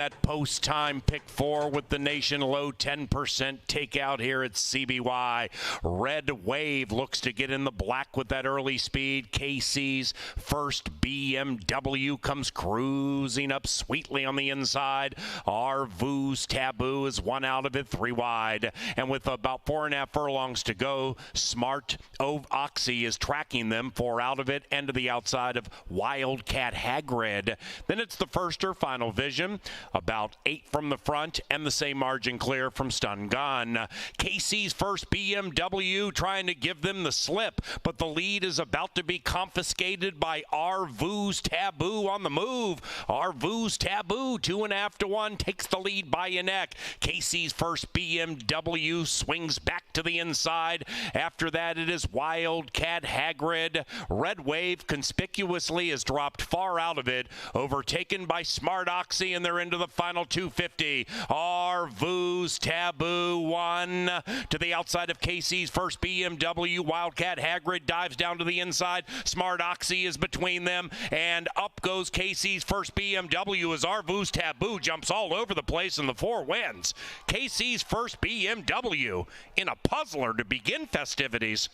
That post-time pick 4 with the nation low 10% takeout here at CBY. Red Wave looks to get in the black with that early speed. KC's first BMW comes cruising up sweetly on the inside. Arvu's Taboo is one out of it, 3 wide. And with about 4.5 furlongs to go, Smart Oxy is tracking them, 4 out of it, and to the outside of Wildcat Hagrid. Then it's the first or Final Vision. About 8 from the front and the same margin clear from Stun Gun. KC's first BMW trying to give them the slip, but the lead is about to be confiscated by Arvu's Taboo on the move. Arvu's Taboo, 2.5 to 1, takes the lead by a neck. KC's first BMW swings back to the inside. After that, it is Wildcat Hagrid. Red Wave conspicuously has dropped far out of it, overtaken by Smart Oxy, and they're into the final 250. Arvu's Taboo 1 to the outside of KC's first BMW. Wildcat Hagrid dives down to the inside. Smart Oxy is between them, and up goes KC's first BMW as Arvu's Taboo jumps all over the place and the 4 wins. KC's first BMW in a puzzler to begin festivities.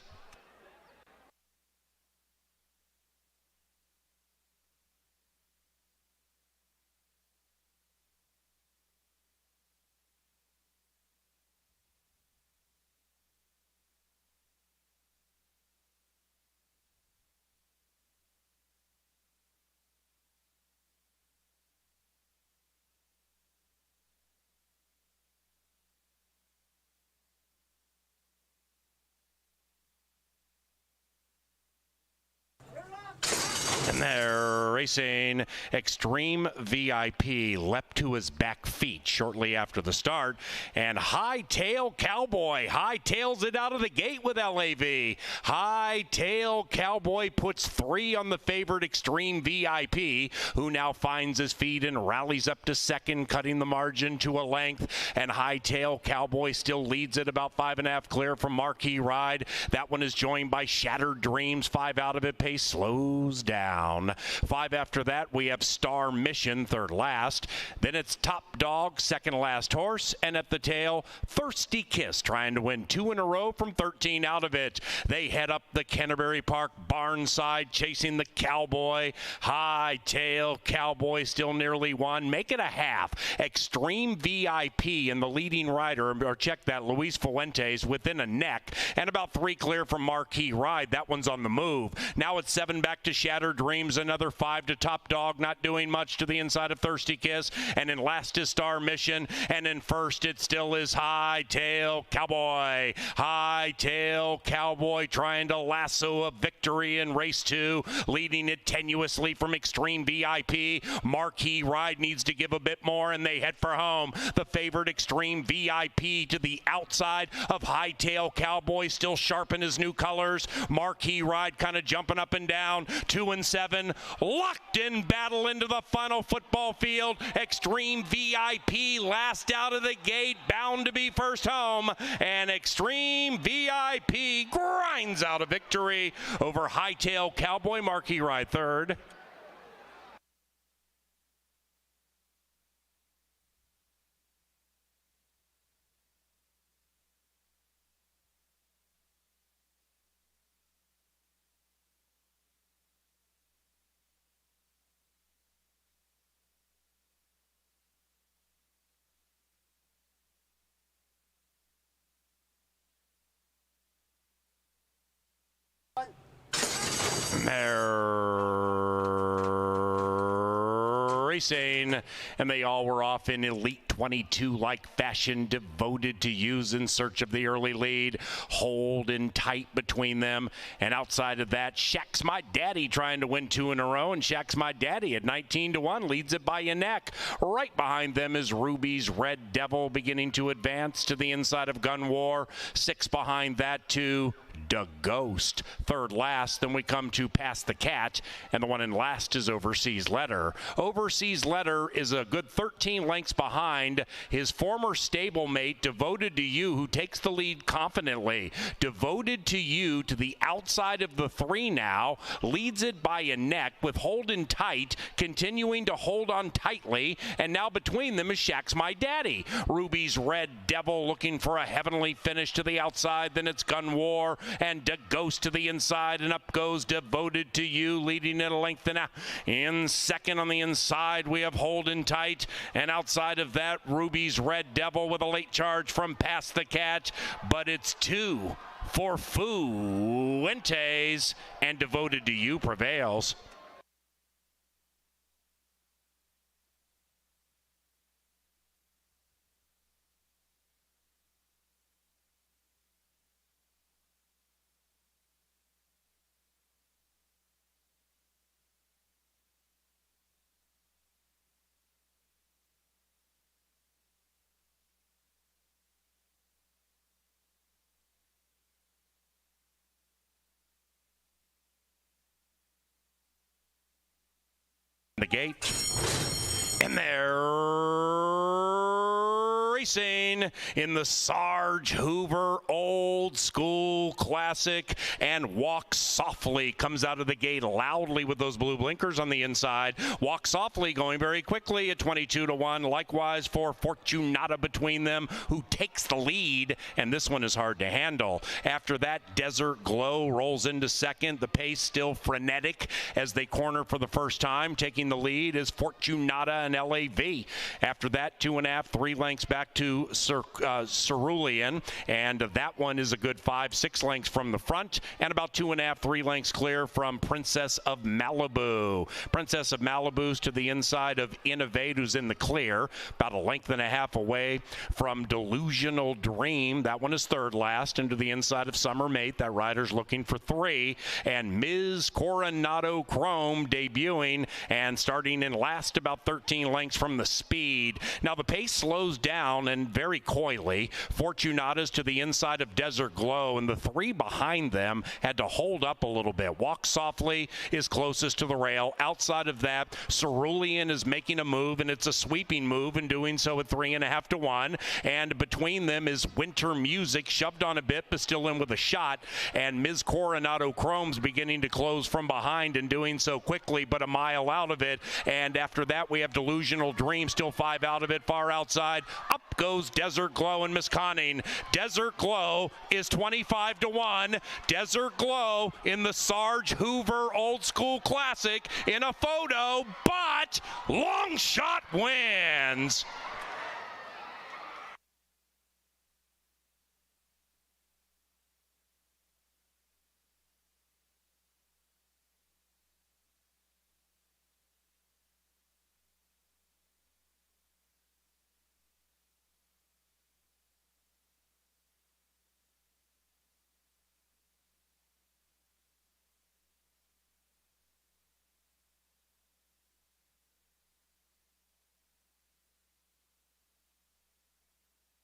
And they're racing. Extreme VIP leapt to his back feet shortly after the start, and Hightail Cowboy hightails it out of the gate with LAV. Hightail Cowboy puts 3 on the favored Extreme VIP, who now finds his feet and rallies up to second, cutting the margin to a length, and Hightail Cowboy still leads it about 5.5 clear from Marquee Ride. That one is joined by Shattered Dreams, 5 out of it. Pace slows down. 5 after that, we have Star Mission, third last. Then it's Top Dog, second last horse. And at the tail, Thirsty Kiss, trying to win 2 in a row from 13 out of it. They head up the Canterbury Park barn side, chasing the Cowboy. Hightail Cowboy still nearly won. Make it a half. Extreme VIP and the leading rider, or check that, Luis Fuentes, within a neck. And about 3 clear from Marquee Ride. That one's on the move. Now it's 7 back to Shattered Dreams, another 5 to Top Dog, not doing much to the inside of Thirsty Kiss, and in last is Star Mission, and in first it still is Hightail Cowboy. Hightail Cowboy trying to lasso a victory in race 2, leading it tenuously from Extreme VIP. Marquee Ride needs to give a bit more, and they head for home. The favored Extreme VIP to the outside of Hightail Cowboy, still sharp in his new colors. Marquee Ride kind of jumping up and down. 2 and 7, locked in battle into the final football field. Extreme VIP last out of the gate, bound to be first home, and Extreme VIP grinds out a victory over Hightail Cowboy. Marquee Ride third. They're racing, and they all were off in Elite 22-like fashion, devoted to use in search of the early lead. Holding tight between them, and outside of that, Shack's My Daddy trying to win 2 in a row, and Shack's My Daddy at 19 to 1 leads it by a neck. Right behind them is Ruby's Red Devil beginning to advance to the inside of Gun War. 6 behind that to The Ghost, third last. Then we come to Past the Cat, and the one in last is Overseas Letter. Overseas Letter is a good 13 lengths behind his former stablemate, Devoted to You, who takes the lead confidently. Devoted to You to the outside of the 3 now, leads it by a neck with Holton tight, continuing to hold on tightly, and now between them is Shaq's My Daddy. Ruby's Red Devil looking for a heavenly finish to the outside, then it's Gun War, and the Ghost to the inside, and up goes Devoted to You, leading it a length and out. In second on the inside, we have Holton tight, and outside of that, Ruby's Red Devil with a late charge from Past the Cat, but it's 2 for Fuentes, and Devoted to You prevails. The gate, and they're racing in the Sarge Hoover Old School Classic, and Walk Softly comes out of the gate loudly with those blue blinkers on the inside. Walk Softly going very quickly at 22-1. Likewise for Fortunata between them, who takes the lead, and this one is hard to handle. After that, Desert Glow rolls into second. The pace still frenetic as they corner for the first time. Taking the lead is Fortunata and LAV. After that, 2.5, 3 lengths back to Cerulean, and that one is a good 5-6 lengths from the front, and about 2.5, 3 lengths clear from Princess of Malibu. Princess of Malibu's to the inside of Innovate, who's in the clear, about a length and a half away from Delusional Dream. That one is third last, and to the inside of Summer Mate. That rider's looking for 3, and Ms. Coronado Chrome debuting and starting in last, about 13 lengths from the speed. Now the pace slows down, and very coyly, Fortunata's to the inside of Desert Glow, and the 3 behind them had to hold up a little bit. Walk Softly is closest to the rail. Outside of that, Cerulean is making a move, and it's a sweeping move, and doing so at 3.5-1. And between them is Winter Music, shoved on a bit, but still in with a shot. And Ms. Coronado Chrome's beginning to close from behind, and doing so quickly, but a mile out of it. And after that, we have Delusional Dream, still 5 out of it, far outside. Up goes Desert Glow and Miss Conning. Desert Glow is 25-1. Desert Glow in the Sarge Hoover Old School Classic in a photo, but Long Shot wins.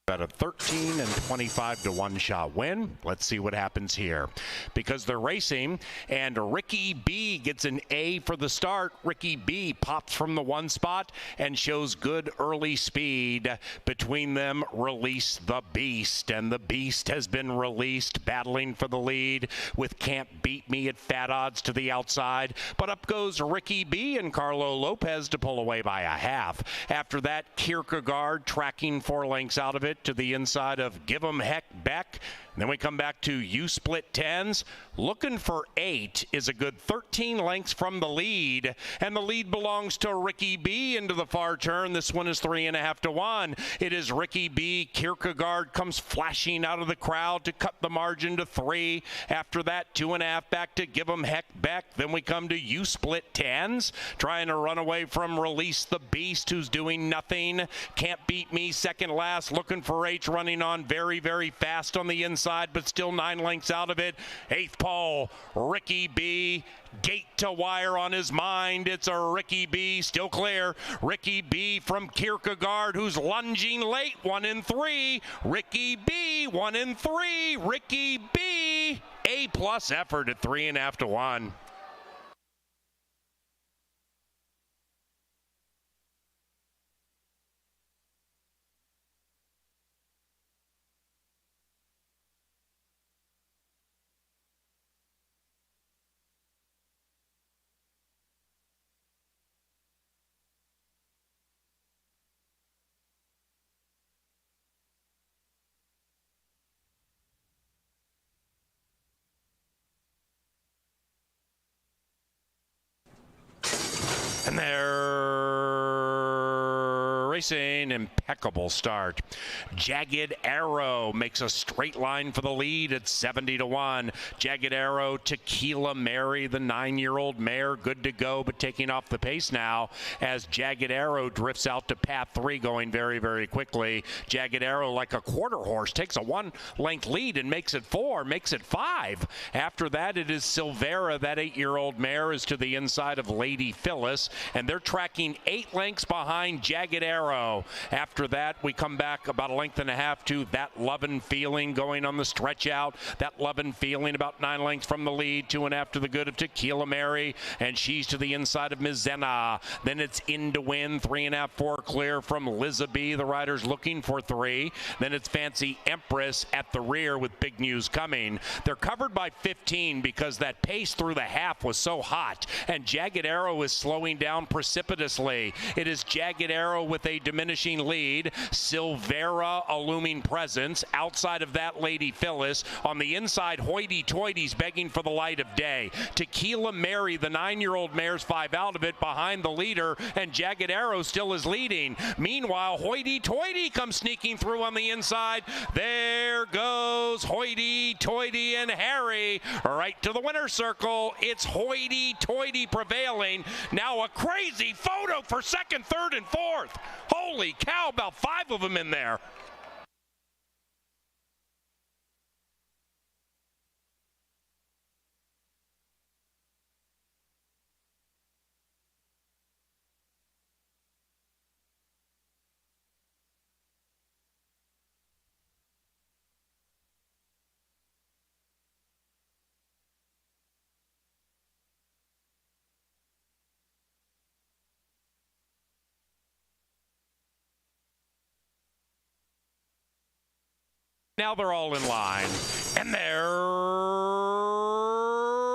About a 13 and 25 to 1 shot win. Let's see what happens here, because they're racing, and Ricky B gets an A for the start. Ricky B pops from the 1 spot and shows good early speed. Between them, Release the Beast, and the Beast has been released, battling for the lead with Can't Beat Me at fat odds to the outside. But up goes Ricky B and Carlo Lopez to pull away by a half. After that, Kierkegaard tracking 4 lengths out of it to the inside of Give 'em Heck Beck. Then we come back to You Split Tens. Looking for 8 is a good 13 lengths from the lead, and the lead belongs to Ricky B into the far turn. This one is 3.5-1. It is Ricky B. Kierkegaard comes flashing out of the crowd to cut the margin to 3. After that, 2.5 back to Give 'em Heck Beck. Then we come to You Split Tens, trying to run away from Release the Beast, who's doing nothing. Can't Beat Me second last, looking for H, running on very, very fast on the inside, but still 9 lengths out of it. 8th pole, Ricky B. Gate to wire on his mind. It's a Ricky B, still clear. Ricky B from Kierkegaard, who's lunging late. 1 in 3. Ricky B, 1 in 3. Ricky B. A-plus effort at 3.5 to 1. And they're racing. Impeccable start. Jagged Arrow makes a straight line for the lead at 70 to 1. Jagged Arrow, Tequila Mary, the 9-year-old mare, good to go, but taking off the pace now as Jagged Arrow drifts out to path 3, going very, very quickly. Jagged Arrow, like a quarter horse, takes a 1-length lead and makes it 4, makes it 5. After that, it is Silvera. That 8-year-old mare is to the inside of Lady Phyllis, and they're tracking 8 lengths behind Jagged Arrow. After that, we come back about 1.5 lengths to That Lovin' Feeling going on the stretch out. That Lovin' Feeling about 9 lengths from the lead, 2.5 to the good of Tequila Mary, and she's to the inside of Mizena. Then it's In to Win, 3.5, 4 clear from Lizabee. The rider's looking for 3. Then it's Fancy Empress at the rear with Big News Coming. They're covered by 15 because that pace through the half was so hot, and Jagged Arrow is slowing down precipitously. It is Jagged Arrow with a diminishing lead. Silvera, a looming presence. Outside of that, Lady Phyllis. On the inside, Hoity Toity's begging for the light of day. Tequila Mary, the 9-year-old mare's 5 out of it behind the leader, and Jagged Arrow still is leading. Meanwhile, Hoity Toity comes sneaking through on the inside. There goes Hoity Toity and Harry right to the winner's circle. It's Hoity Toity prevailing. Now a crazy photo for second, third, and fourth. Holy cow, about 5 of them in there. Now they're all in line, and they're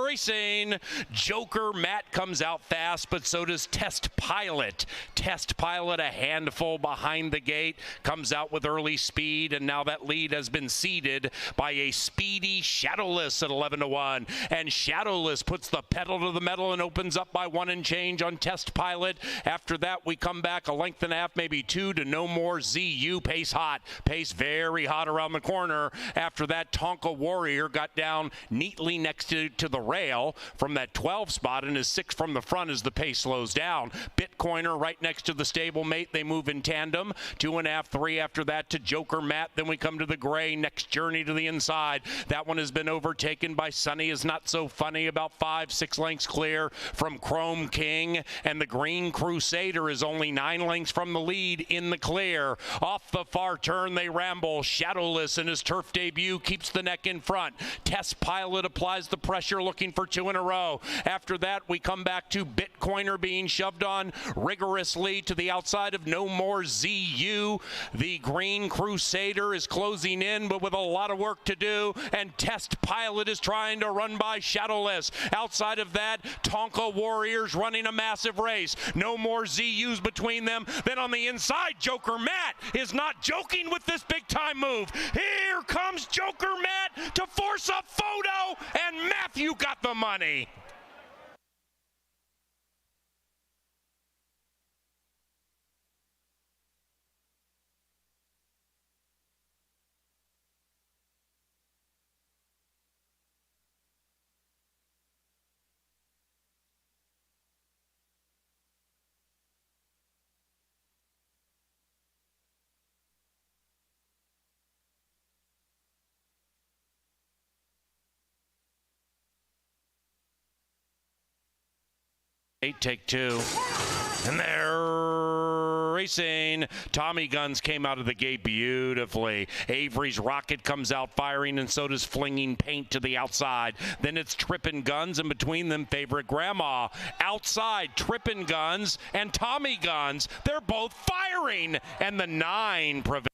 racing. Joker Matt comes out fast, but so does Test Pilot. Test Pilot, a handful behind the gate, comes out with early speed, and now that lead has been ceded by a speedy Shadowless at 11 to 1. And Shadowless puts the pedal to the metal and opens up by 1 and change on Test Pilot. After that, we come back 1.5 lengths, maybe 2 to No More ZU. Pace hot, pace very hot around the corner. After that, Tonka Warrior got down neatly next to the rail from that 12 spot and is 6 from the front as the pace slows down. Bitcoiner right next to the stablemate. They move in tandem. 2.5, 3 after that to Joker Matt. Then we come to the gray. Next Journey to the inside. That one has been overtaken by Sunny Is Not So Funny, about 5, 6 lengths clear from Chrome King. And the Green Crusader is only 9 lengths from the lead in the clear. Off the far turn they ramble. Shadowless in his turf debut keeps the neck in front. Test Pilot applies the pressure, looking for 2 in a row. After that, we come back to Bitcoiner being shoved on rigorously to the outside of No More ZU. The Green Crusader is closing in, but with a lot of work to do, and Test Pilot is trying to run by Shadowless. Outside of that, Tonka Warriors running a massive race. No More ZU's between them. Then on the inside, Joker Matt is not joking with this big-time move. Here comes Joker Matt to force a photo, and Matthew got the money. Take 2. And they're racing. Tommy Guns came out of the gate beautifully. Avery's Rocket comes out firing, and so does Flinging Paint to the outside. Then it's Trippin' Guns, and between them, Favorite Grandma. Outside, Trippin' Guns and Tommy Guns. They're both firing, and the 9 prevents.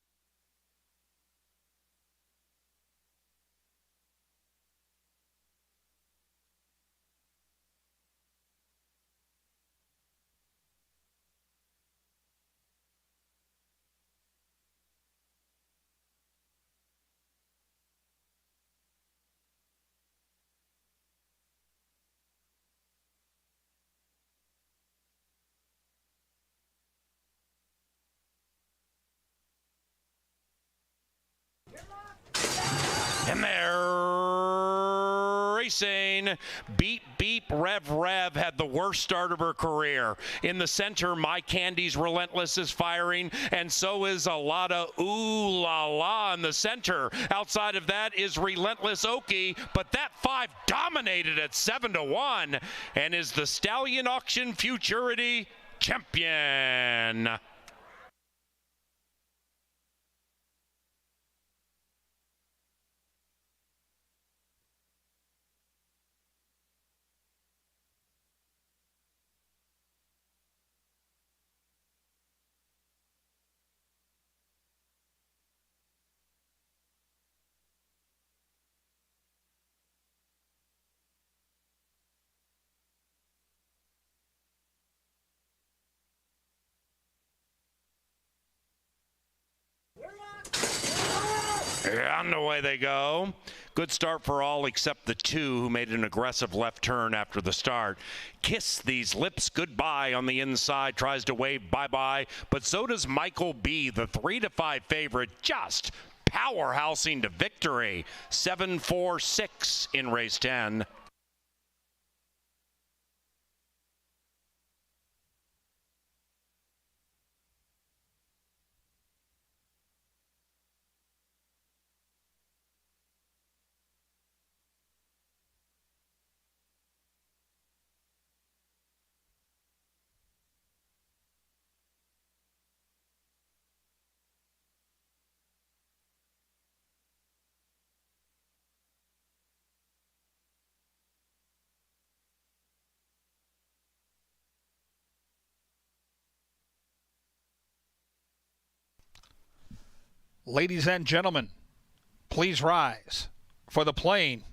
And they're racing. Beep, beep, rev, rev had the worst start of her career. In the center, My Candy's Relentless is firing, and so is a lot of Ooh La La in the center. Outside of that is Relentless Okie, but that 5 dominated at 7-1 and is the Stallion Auction Futurity champion. On the way they go. Good start for all except the 2 who made an aggressive left turn after the start. Kiss These Lips Goodbye on the inside, tries to wave bye-bye, but so does Michael B., the 3-5 favorite, just powerhousing to victory. 7-4-6 in race 10. Ladies and gentlemen, please rise for the playing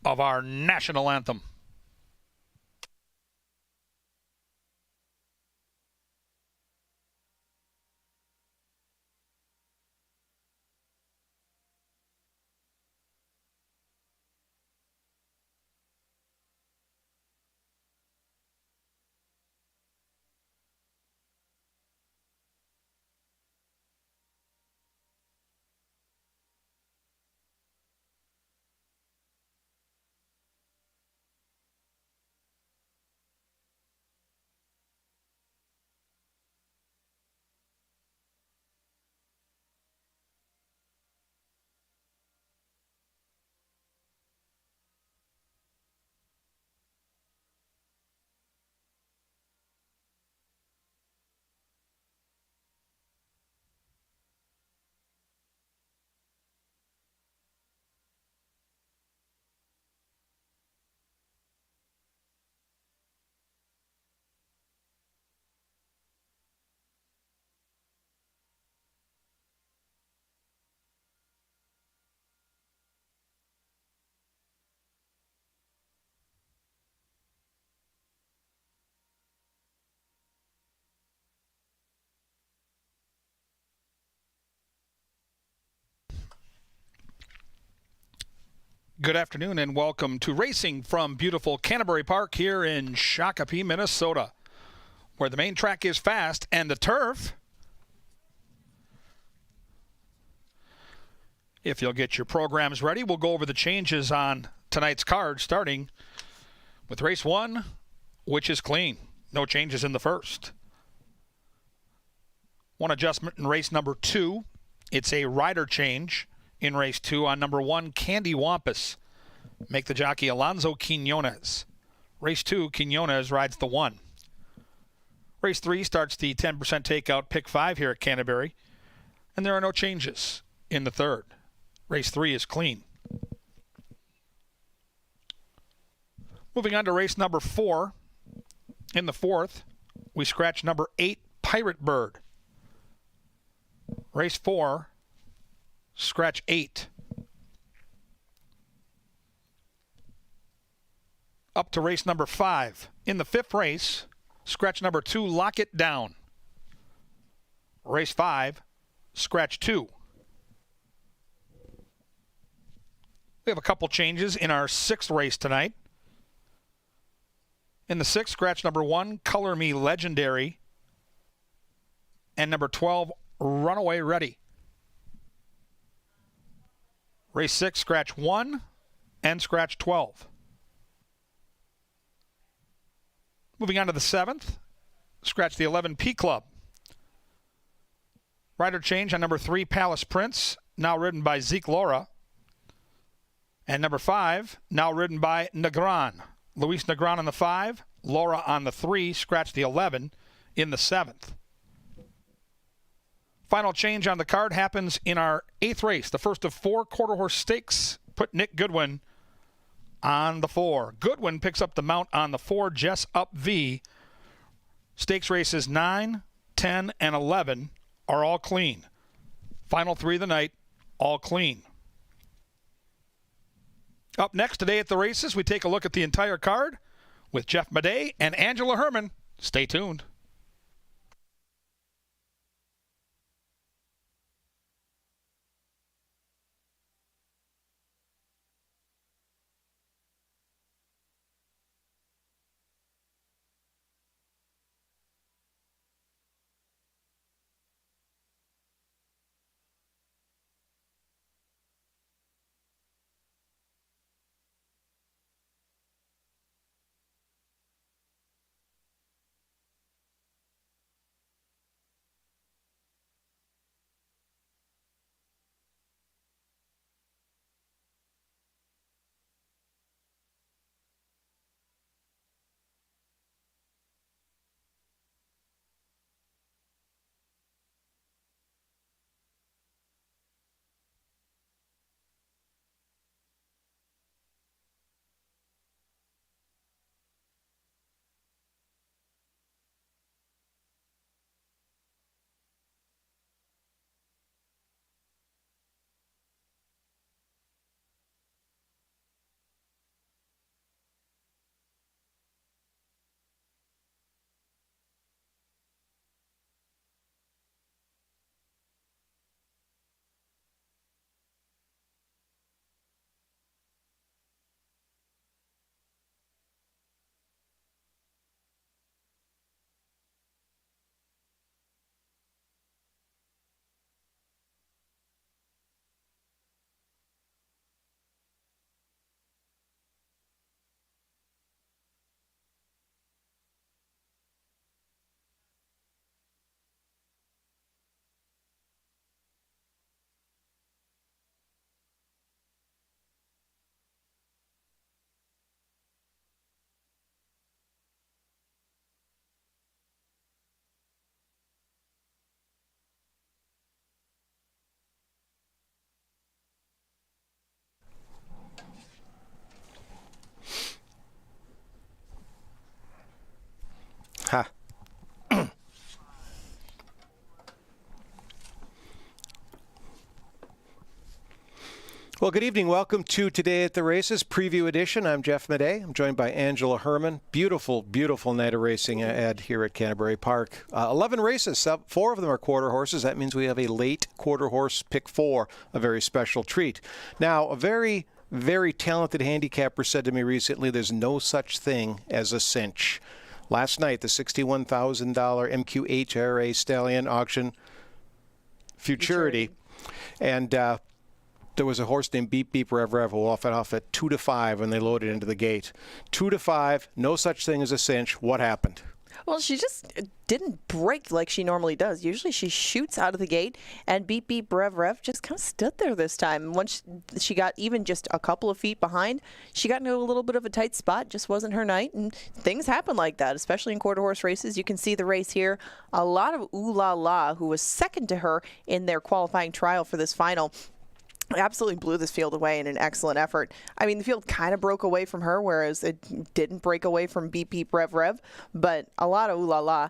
of our national anthem. Good afternoon and welcome to racing from beautiful Canterbury Park here in Shakopee, Minnesota, where the main track is fast and the turf, if you'll get your programs ready, we'll go over the changes on tonight's card, starting with race 1, which is clean. No changes in the first. One adjustment in race number 2. It's a rider change in race 2 on number 1, Candy Wampus. Make the jockey Alonso Quinones. Race 2, Quinones rides the 1. Race 3 starts the 10% takeout pick 5 here at Canterbury, and there are no changes in the third. Race 3 is clean. Moving on to race number 4. In the fourth, we scratch number 8, Pirate Bird. Race 4, scratch 8. Up to race number 5. In the fifth race, scratch number 2, Lock It Down. Race 5, scratch 2. We have a couple changes in our sixth race tonight. In the sixth, scratch number 1, Color Me Legendary. And number 12, Runaway Ready. Race 6, scratch 1 and scratch 12. Moving on to the seventh, scratch the 11, P Club. Rider change on number 3, Palace Prince, now ridden by Zeke Laura. And number 5, now ridden by Negron. Luis Negron on the 5, Laura on the 3, scratch the 11 in the 7th. Final change on the card happens in our 8th race, the first of 4 quarter horse stakes. Put Nick Goodwin on the 4. Goodwin picks up the mount on the 4, Jess Up V. Stakes races 9, 10, and 11 are all clean. Final 3 of the night, all clean. Up next today at the races, we take a look at the entire card with Jeff Madej and Angela Herman. Stay tuned. Ha. Well, good evening. Welcome to Today at the Races Preview Edition. I'm Jeff Madej. I'm joined by Angela Herman. Beautiful, beautiful night of racing ahead here at Canterbury Park. 11 races. 4 of them are quarter horses. That means we have a late quarter horse pick 4, a very special treat. Now, a very, very talented handicapper said to me recently, there's no such thing as a cinch. Last night, the $61,000 MQHRA Stallion auction, Futurity, and there was a horse named Beep Beep Rev Rev who off at 2 to 5 when they loaded into the gate. 2 to 5, no such thing as a cinch. What happened? Well, she just didn't break like she normally does. Usually she shoots out of the gate, and Beep Beep Rev Rev just kind of stood there this time. Once she got even just a couple of feet behind, she got into a little bit of a tight spot. Just wasn't her night, and things happen like that, especially in quarter horse races. You can see the race here. A lot of Ooh La La, who was second to her in their qualifying trial for this final, absolutely blew this field away in an excellent effort. I mean, the field kind of broke away from her, whereas it didn't break away from Beep Beep Rev Rev. But a lot of Ooh La La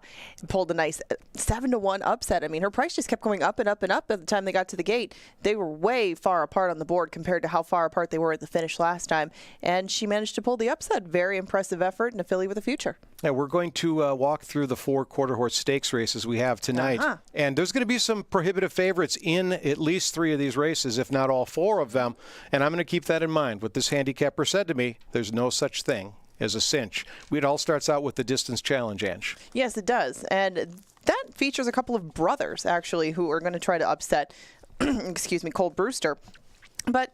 pulled a nice 7-1 upset. I mean, her price just kept going up and up and up. By the time they got to the gate, they were way far apart on the board compared to how far apart they were at the finish last time. And she managed to pull the upset. Very impressive effort, and a filly with a future. Yeah, we're going to walk through the 4 quarter horse stakes races we have tonight. And there's going to be some prohibitive favorites in at least 3 of these races, if not all 4 of them. And I'm going to keep that in mind. What this handicapper said to me, there's no such thing as a cinch. It all starts out with the distance challenge, Ange. Yes, it does. And that features a couple of brothers, actually, who are going to try to upset, excuse me, Colt Brewster. But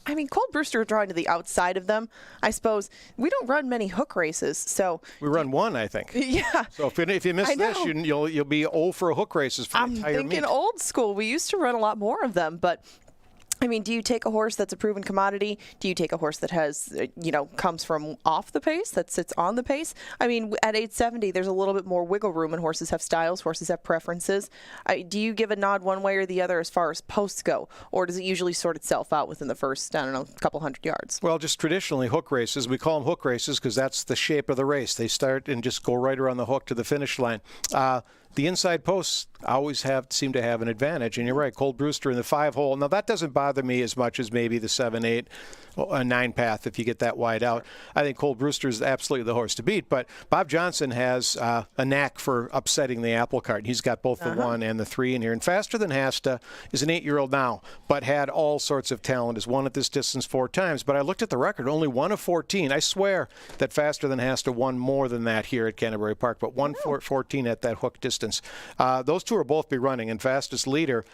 I mean, Colt Brewster drawing to the outside of them. I suppose we don't run many hook races, so we run one, I think. Yeah. So if you miss this, you'll be 0 for hook races for the entire meet. I'm thinking old school. We used to run a lot more of them, but I mean, do you take a horse that's a proven commodity? Do you take a horse that has, comes from off the pace, that sits on the pace? I mean, at 870, there's a little bit more wiggle room, and horses have styles, horses have preferences. Do you give a nod one way or the other as far as posts go, or does it usually sort itself out within the first, couple hundred yards? Well, just traditionally, hook races, we call them hook races because that's the shape of the race. They start and just go right around the hook to the finish line. The inside posts always seem to have an advantage, and you're right, Colt Brewster in the 5-hole. Now, that doesn't bother me as much as maybe the 7-8, 9 path if you get that wide out. I think Colt Brewster is absolutely the horse to beat, but Bob Johnson has a knack for upsetting the apple cart. He's got both the 1 and the 3 in here. And Faster Than Hasta is an 8-year-old now, but had all sorts of talent, has won at this distance 4 times. But I looked at the record, only 1 of 14. I swear that Faster Than Hasta won more than that here at Canterbury Park, but 1 for 14 at that hook distance. Those 2 will both be running, and Fastest Leader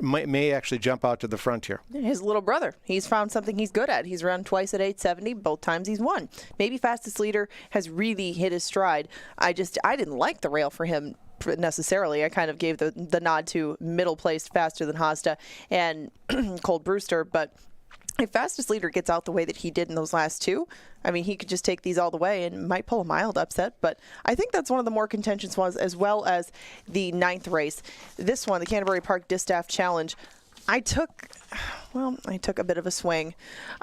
may actually jump out to the front here. His little brother, he's found something he's good at. He's run twice at 870, both times he's won. Maybe Fastest Leader has really hit his stride. I didn't like the rail for him necessarily. I kind of gave the nod to middle-placed Faster Than Hasta and Colt Brewster, but if Fastest Leader gets out the way that he did in those last 2, I mean, he could just take these all the way and might pull a mild upset. But I think that's one of the more contentious ones, as well as the 9th race. This one, the Canterbury Park Distaff Challenge, I took a bit of a swing.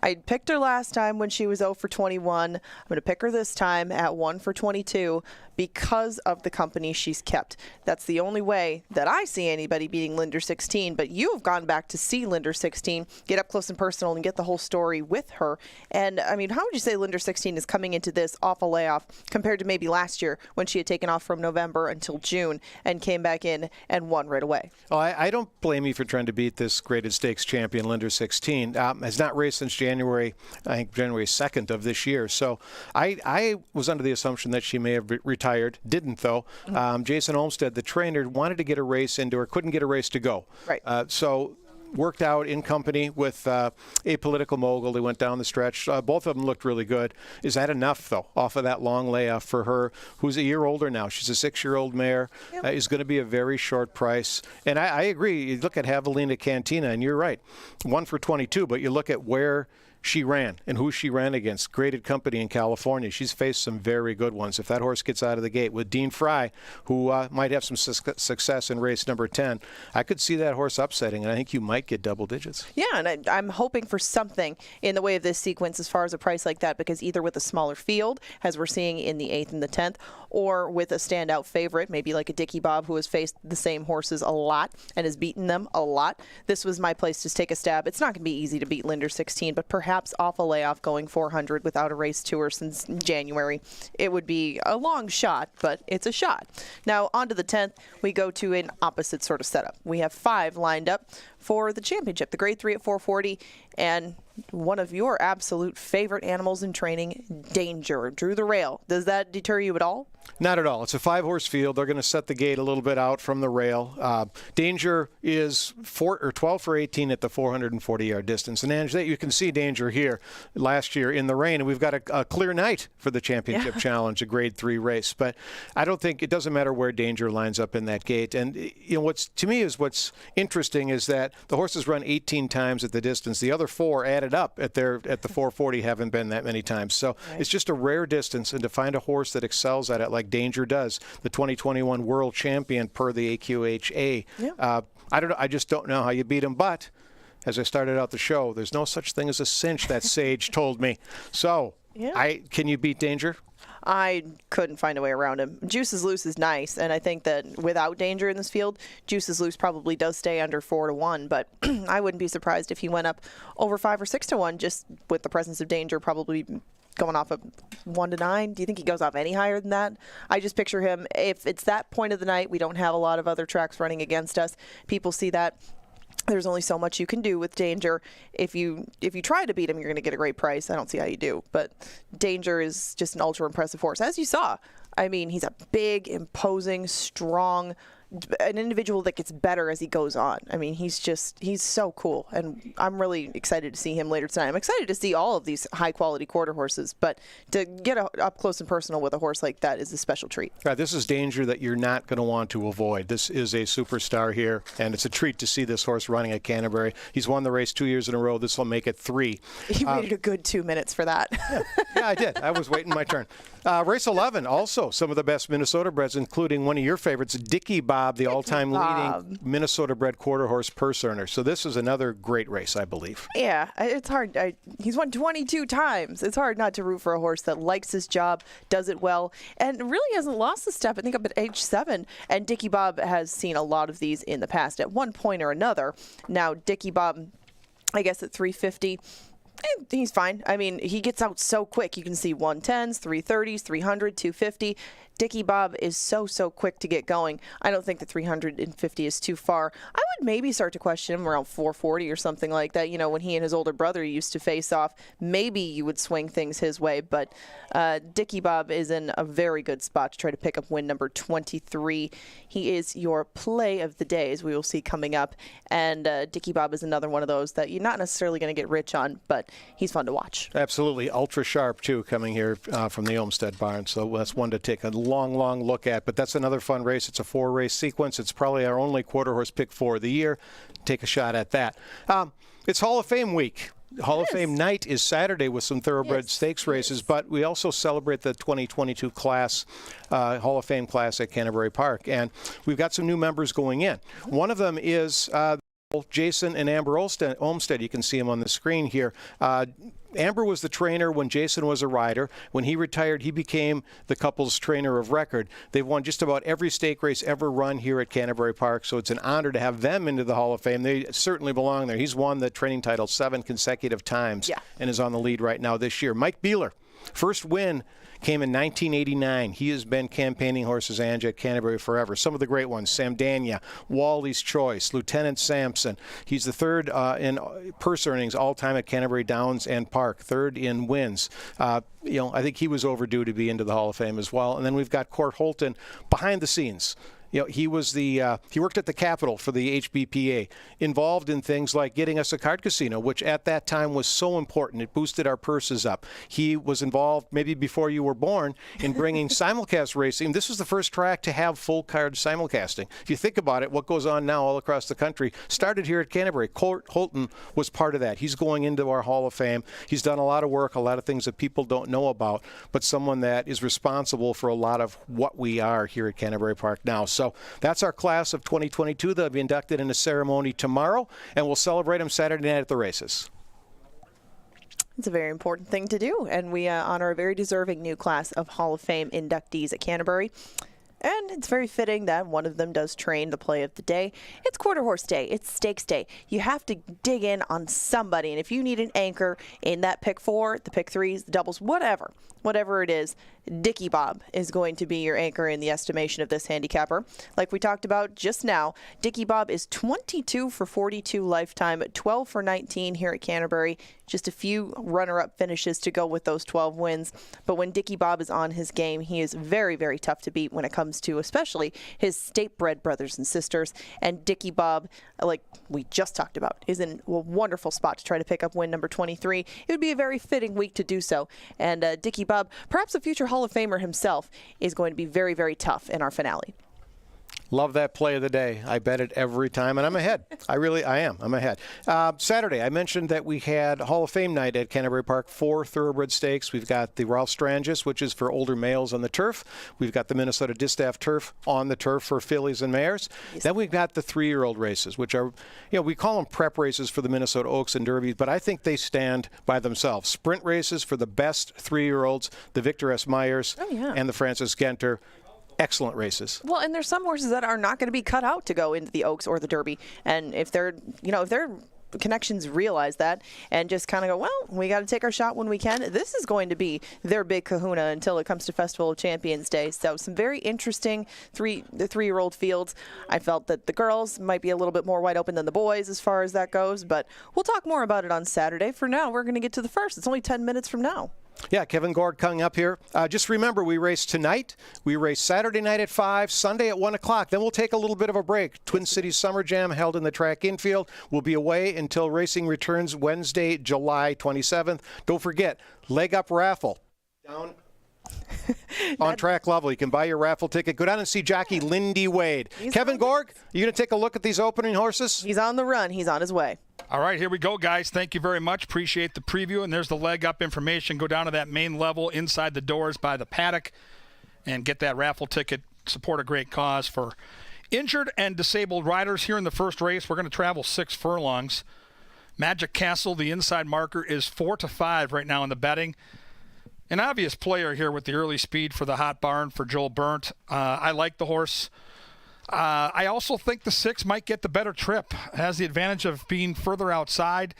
I picked her last time when she was 0 for 21. I'm going to pick her this time at 1 for 22 because of the company she's kept. That's the only way that I see anybody beating Linder 16, but you have gone back to see Linder 16, get up close and personal, and get the whole story with her. And, I mean, how would you say Linder 16 is coming into this off a layoff compared to maybe last year when she had taken off from November until June and came back in and won right away? Oh, I don't blame you for trying to beat this graded stakes champion, Linder 16. Has not raced since January 2nd of this year. So I was under the assumption that she may have retired. Didn't, though. Jason Olmstead, the trainer, wanted to get a race into her, couldn't get a race to go. Right. So worked out in company with Apolitical Mogul. They went down the stretch. Both of them looked really good. Is that enough, though, off of that long layoff for her, who's a year older now? She's a 6-year-old mare. Yep. Is going to be a very short price. And I agree. You look at Javelina Cantina, and you're right. 1 for 22, but you look at where she ran and who she ran against. Graded company in California. She's faced some very good ones. If that horse gets out of the gate with Dean Fry, who might have some success in race number 10, I could see that horse upsetting, and I think you might get double digits. Yeah, and I'm hoping for something in the way of this sequence as far as a price like that, because either with a smaller field, as we're seeing in the 8th and the 10th, or with a standout favorite, maybe like a Dickie Bob who has faced the same horses a lot and has beaten them a lot. This was my place to take a stab. It's not going to be easy to beat Linder 16, but perhaps off a layoff going 400 without a race to her since January. It would be a long shot, but it's a shot. Now, on to the 10th, we go to an opposite sort of setup. We have 5 lined up for the championship, the grade 3 at 440, and one of your absolute favorite animals in training, Danger, drew the rail. Does that deter you at all? Not at all. It's a 5-horse field. They're going to set the gate a little bit out from the rail. Danger is 12 for 18 at the 440-yard distance. And Ange, you can see Danger here last year in the rain. And we've got a clear night for the championship challenge, a Grade 3 race. But I don't think it doesn't matter where Danger lines up in that gate. And what's interesting is that the horses run 18 times at the distance. The other 4 added up at the 440 haven't been that many times. So it's just a rare distance, and to find a horse that excels at it like Danger does, the 2021 world champion per the AQHA. I just don't know how you beat him. But as I started out the show, there's no such thing as a cinch, that sage told me. So can you beat Danger? I couldn't find a way around him. Juice is Loose is nice, and I think that without Danger in this field, Juice is Loose probably does stay under 4-1, but I wouldn't be surprised if he went up over 5 or 6-1 just with the presence of Danger probably going off of 1-9. Do you think he goes off any higher than that? I just picture him, if it's that point of the night, we don't have a lot of other tracks running against us. People see that. There's only so much you can do with Danger. If you try to beat him, you're going to get a great price. I don't see how you do. But Danger is just an ultra impressive horse. As you saw, I mean, he's a big, imposing, strong, an individual that gets better as he goes on. I mean, he's so cool, and I'm really excited to see him later tonight. I'm excited to see all of these high-quality quarter horses, but to get up close and personal with a horse like that is a special treat. Right, this is Danger that you're not going to want to avoid. This is a superstar here, and it's a treat to see this horse running at Canterbury. He's won the race 2 years in a row. This will make it 3. He waited a good 2 minutes for that. Yeah, I did. I was waiting my turn. Race 11, also some of the best Minnesota breds, including one of your favorites, Dickie Bob, the all-time leading Minnesota bred quarter horse purse earner. So this is another great race, I believe. Yeah, it's hard. He's won 22 times. It's hard not to root for a horse that likes his job, does it well, and really hasn't lost a step, I think, up at age 7. And Dickie Bob has seen a lot of these in the past at one point or another. Now, Dickie Bob, I guess at 350, he's fine. I mean, he gets out so quick. You can see 110s, 330s, 300, 250. Dickie Bob is so quick to get going. I don't think the 350 is too far. I would maybe start to question him around 440 or something like that. You know, when he and his older brother used to face off, maybe you would swing things his way. But Dickie Bob is in a very good spot to try to pick up win number 23. He is your play of the day, as we will see coming up. And Dickie Bob is another one of those that you're not necessarily going to get rich on, but he's fun to watch. Absolutely. Ultra sharp, too, coming here from the Olmsted barn. So that's one to take a long look at. But that's another fun race. It's a 4-race sequence. It's probably our only quarter horse pick for the year. Take a shot at that. It's Hall of Fame week. Hall of Fame night is Saturday with some thoroughbred stakes races, but we also celebrate the 2022 class, Hall of Fame class at Canterbury Park. And we've got some new members going in. One of them is Jason and Amber Olmsted. You can see him on the screen here. Amber was the trainer when Jason was a rider. When he retired, he became the couple's trainer of record. They've won just about every stake race ever run here at Canterbury Park, so it's an honor to have them into the Hall of Fame. They certainly belong there. He's won the training title 7 consecutive times and is on the lead right now this year. Mike Beeler, first win came in 1989. He has been campaigning horses Ange at Canterbury forever. Some of the great ones: Samdania, Wally's Choice, Lieutenant Sampson. He's the third in purse earnings all time at Canterbury Downs and Park, third in wins. I think he was overdue to be into the Hall of Fame as well. And then we've got Court Holton behind the scenes. He was he worked at the Capitol for the HBPA, involved in things like getting us a card casino, which at that time was so important. It boosted our purses up. He was involved, maybe before you were born, in bringing simulcast racing. This was the first track to have full card simulcasting. If you think about it, what goes on now all across the country started here at Canterbury. Court Holton was part of that. He's going into our Hall of Fame. He's done a lot of work, a lot of things that people don't know about, but someone that is responsible for a lot of what we are here at Canterbury Park now. So that's our class of 2022. They'll be inducted in a ceremony tomorrow, and we'll celebrate them Saturday night at the races. It's a very important thing to do, and we honor a very deserving new class of Hall of Fame inductees at Canterbury. And it's very fitting that one of them does train the play of the day. It's quarter horse day. It's stakes day. You have to dig in on somebody. And if you need an anchor in that pick 4, the pick 3s, the doubles, whatever, whatever it is, Dicky Bob is going to be your anchor in the estimation of this handicapper. Like we talked about just now, Dicky Bob is 22 for 42 lifetime, 12 for 19 here at Canterbury. Just a few runner-up finishes to go with those 12 wins. But when Dicky Bob is on his game, he is very, very tough to beat when it comes to especially his state-bred brothers and sisters. And Dicky Bob, like we just talked about, is in a wonderful spot to try to pick up win number 23. It would be a very fitting week to do so. And Dicky Bob, perhaps a future Hall of Famer himself, is going to be very, very tough in our finale. Love that play of the day. I bet it every time, and I'm ahead. I am. I'm ahead. Saturday, I mentioned that we had Hall of Fame night at Canterbury Park, 4 thoroughbred stakes. We've got the Ralph Strangis, which is for older males on the turf. We've got the Minnesota Distaff Turf on the turf for fillies and mares. Yes. Then we've got the 3-year-old races, which are, we call them prep races for the Minnesota Oaks and Derbies, but I think they stand by themselves. Sprint races for the best 3-year-olds, the Victor S. Myers and the Francis Genter. Excellent races. Well, and there's some horses that are not going to be cut out to go into the Oaks or the Derby. And if they're, if their connections realize that and just kind of go, well, we got to take our shot when we can, this is going to be their big kahuna until it comes to Festival of Champions Day. So some very interesting the 3-year-old fields. I felt that the girls might be a little bit more wide open than the boys as far as that goes, but we'll talk more about it on Saturday. For now, we're going to get to the first. It's only 10 minutes from now. Yeah, Kevin Gord coming up here. Just remember, we race tonight. We race Saturday night at 5, Sunday at 1 o'clock. Then we'll take a little bit of a break. Twin Cities Summer Jam held in the track infield. We'll be away until racing returns Wednesday, July 27th. Don't forget, leg up raffle. Down on track level. You can buy your raffle ticket. Go down and see jockey Lindy Wade. Kevin Gorg, you going to take a look at these opening horses? He's on the run. He's on his way. All right, here we go, guys. Thank you very much. Appreciate the preview. And there's the leg up information. Go down to that main level inside the doors by the paddock and get that raffle ticket. Support a great cause for injured and disabled riders. Here in the first race, we're going to travel 6 furlongs. Magic Castle, the inside marker, is 4-5 right now in the betting. An obvious player here with the early speed for the Hot Barn for Joel Burnt. I like the horse. I also think the 6 might get the better trip. It has the advantage of being further outside.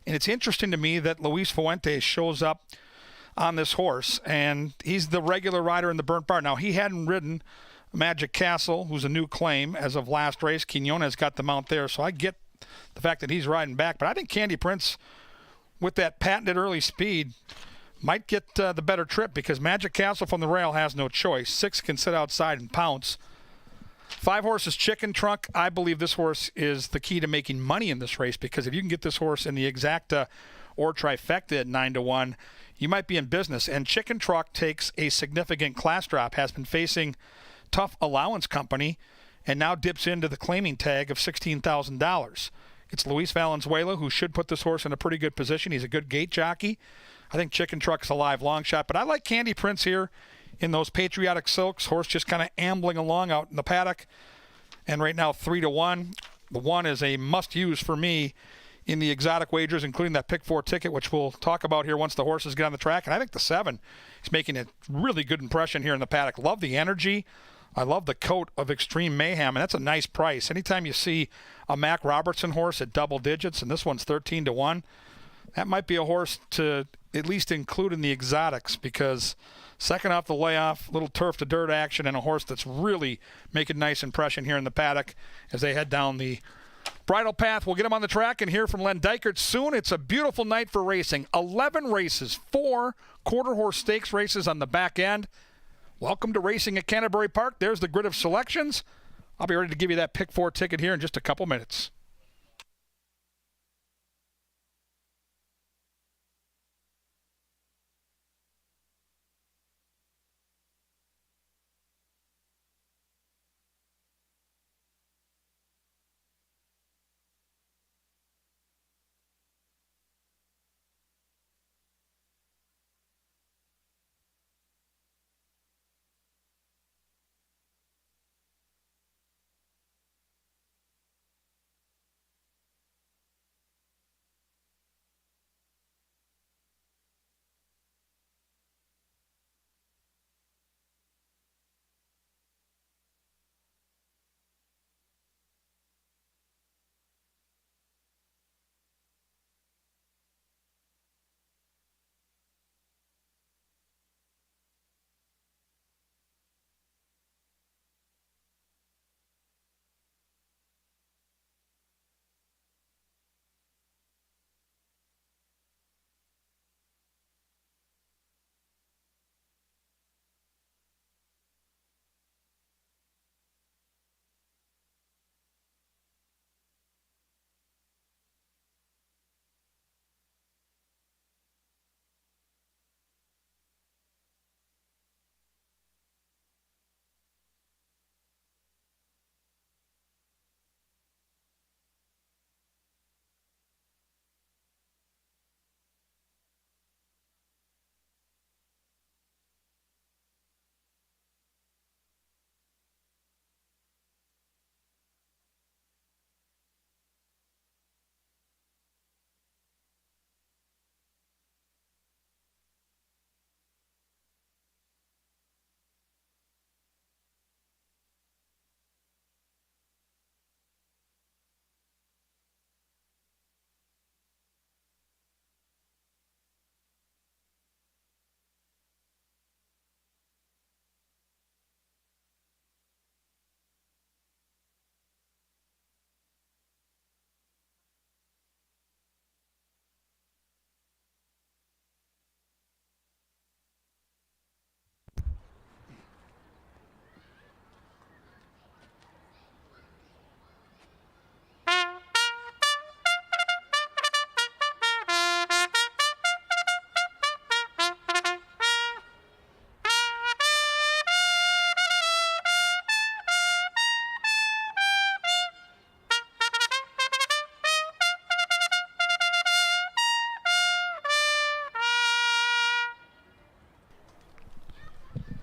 And it's interesting to me that Luis Fuentes shows up on this horse, and he's the regular rider in the Burnt Barn. Now, he hadn't ridden Magic Castle, who's a new claim as of last race. Quinones got the mount there, so I get the fact that he's riding back. But I think Candy Prince, with that patented early speed, might get the better trip because Magic Castle from the rail has no choice. 6 can sit outside and pounce. 5 horses Chicken Trunk. I believe this horse is the key to making money in this race because if you can get this horse in the exacta or trifecta at 9-1, you might be in business. And Chicken Trunk takes a significant class drop, has been facing Tough Allowance Company, and now dips into the claiming tag of $16,000. It's Luis Valenzuela who should put this horse in a pretty good position. He's a good gate jockey. I think Chicken Truck's a live long shot, but I like Candy Prince here in those Patriotic Silks. Horse just kind of ambling along out in the paddock. And right now 3-1. The 1 is a must-use for me in the exotic wagers, including that pick 4 ticket, which we'll talk about here once the horses get on the track. And I think the 7 is making a really good impression here in the paddock. Love the energy. I love the coat of Extreme Mayhem, and that's a nice price. Anytime you see a Mac Robertson horse at double digits, and this one's 13-1, that might be a horse to at least include in the exotics because second off the layoff, little turf to dirt action, and a horse that's really making a nice impression here in the paddock as they head down the bridle path. We'll get him on the track and hear from Len Dykert soon. It's a beautiful night for racing. 11 races, 4 quarter horse stakes races on the back end. Welcome to racing at Canterbury Park. There's the grid of selections. I'll be ready to give you that pick 4 ticket here in just a couple minutes.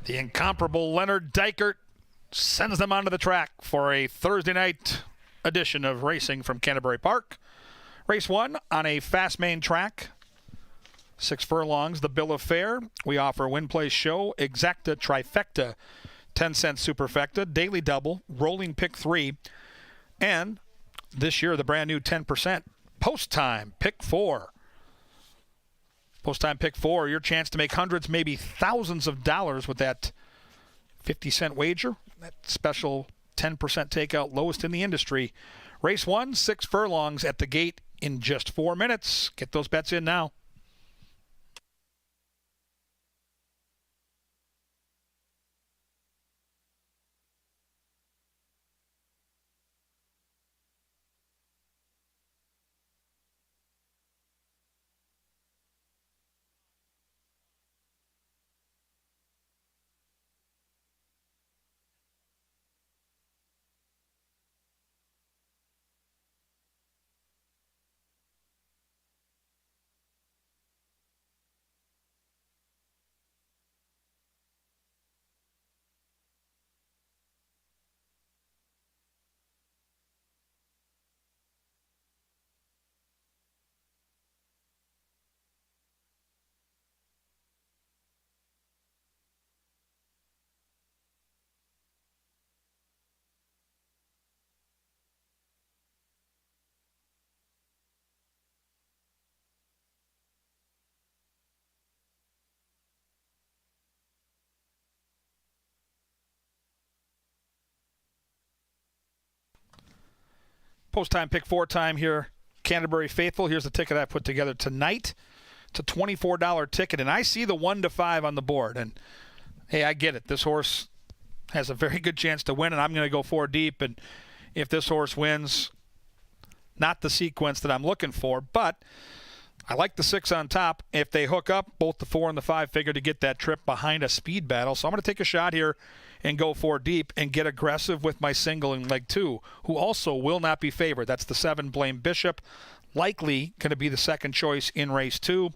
The incomparable Leonard Dykert sends them onto the track for a Thursday night edition of racing from Canterbury Park. Race 1 on a fast main track. 6 furlongs, the bill of fare. We offer win, place, show, exacta, trifecta, 10-cent superfecta, daily double, rolling pick 3, and this year the brand new 10% post time pick 4. Post time pick 4, your chance to make hundreds, maybe thousands of dollars with that 50-cent wager. That special 10% takeout, lowest in the industry. Race 1, 6 furlongs at the gate in just 4 minutes. Get those bets in now. Post-time pick 4 time here. Canterbury Faithful. Here's the ticket I put together tonight. It's a $24 ticket, and I see the 1 to 5 on the board. And, hey, I get it. This horse has a very good chance to win, and I'm going to go 4 deep. And if this horse wins, not the sequence that I'm looking for, but I like the 6 on top. If they hook up, both the 4 and the 5 figure to get that trip behind a speed battle. So I'm going to take a shot here and go 4 deep and get aggressive with my single in leg 2, who also will not be favored. That's the 7, Blame Bishop. Likely going to be the second choice in race 2.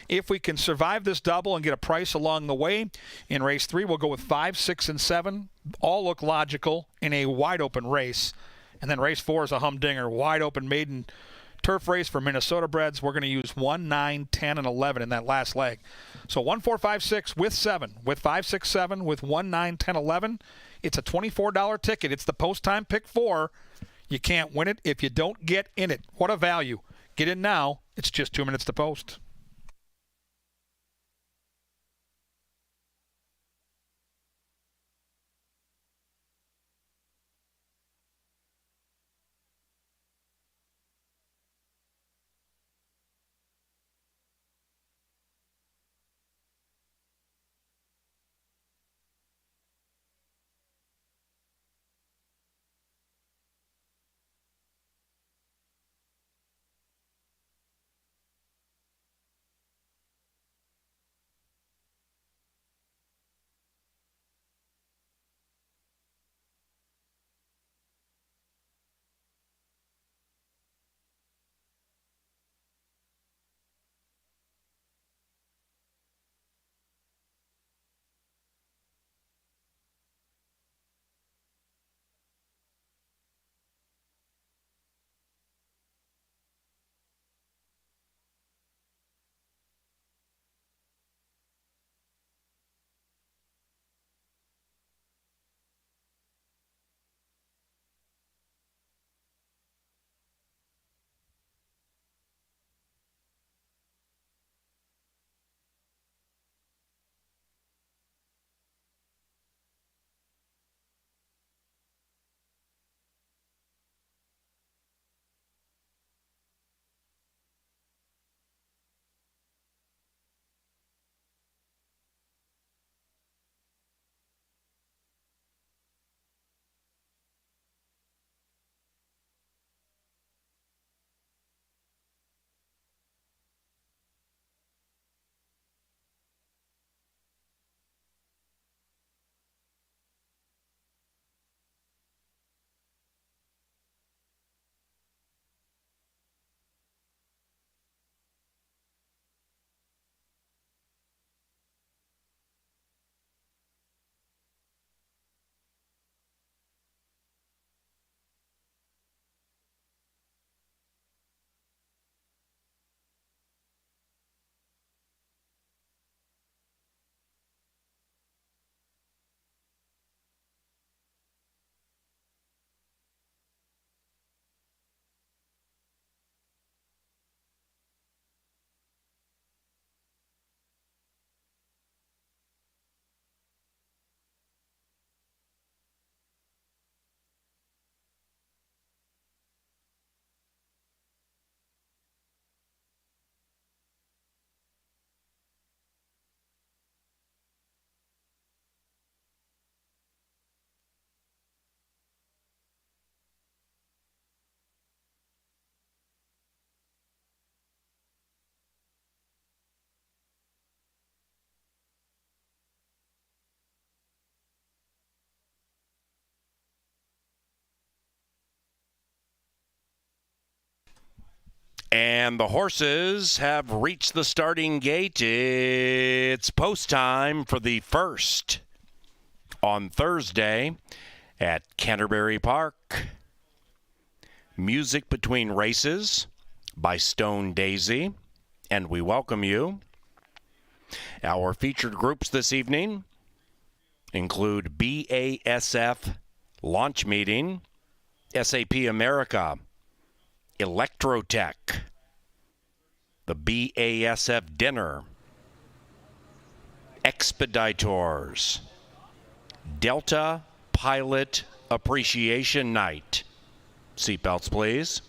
If we can survive this double and get a price along the way, in race 3 we'll go with 5, 6, and 7. All look logical in a wide open race. And then race 4 is a humdinger, wide open maiden turf race for Minnesota breds. We're going to use 1, 9, 10, and 11 in that last leg. So 1, 4, 5, 6 with 7, with 5, 6, 7, with 1, 9, 10, 11. It's a $24 ticket. It's the post-time pick 4. You can't win it if you don't get in it. What a value. Get in now. It's just 2 minutes to post. And the horses have reached the starting gate. It's post time for the first on Thursday at Canterbury Park. Music between races by Stone Daisy, and we welcome you. Our featured groups this evening include BASF Launch Meeting, SAP America, Electrotech, the BASF Dinner, Expeditors, Delta Pilot Appreciation Night. Seatbelts, please.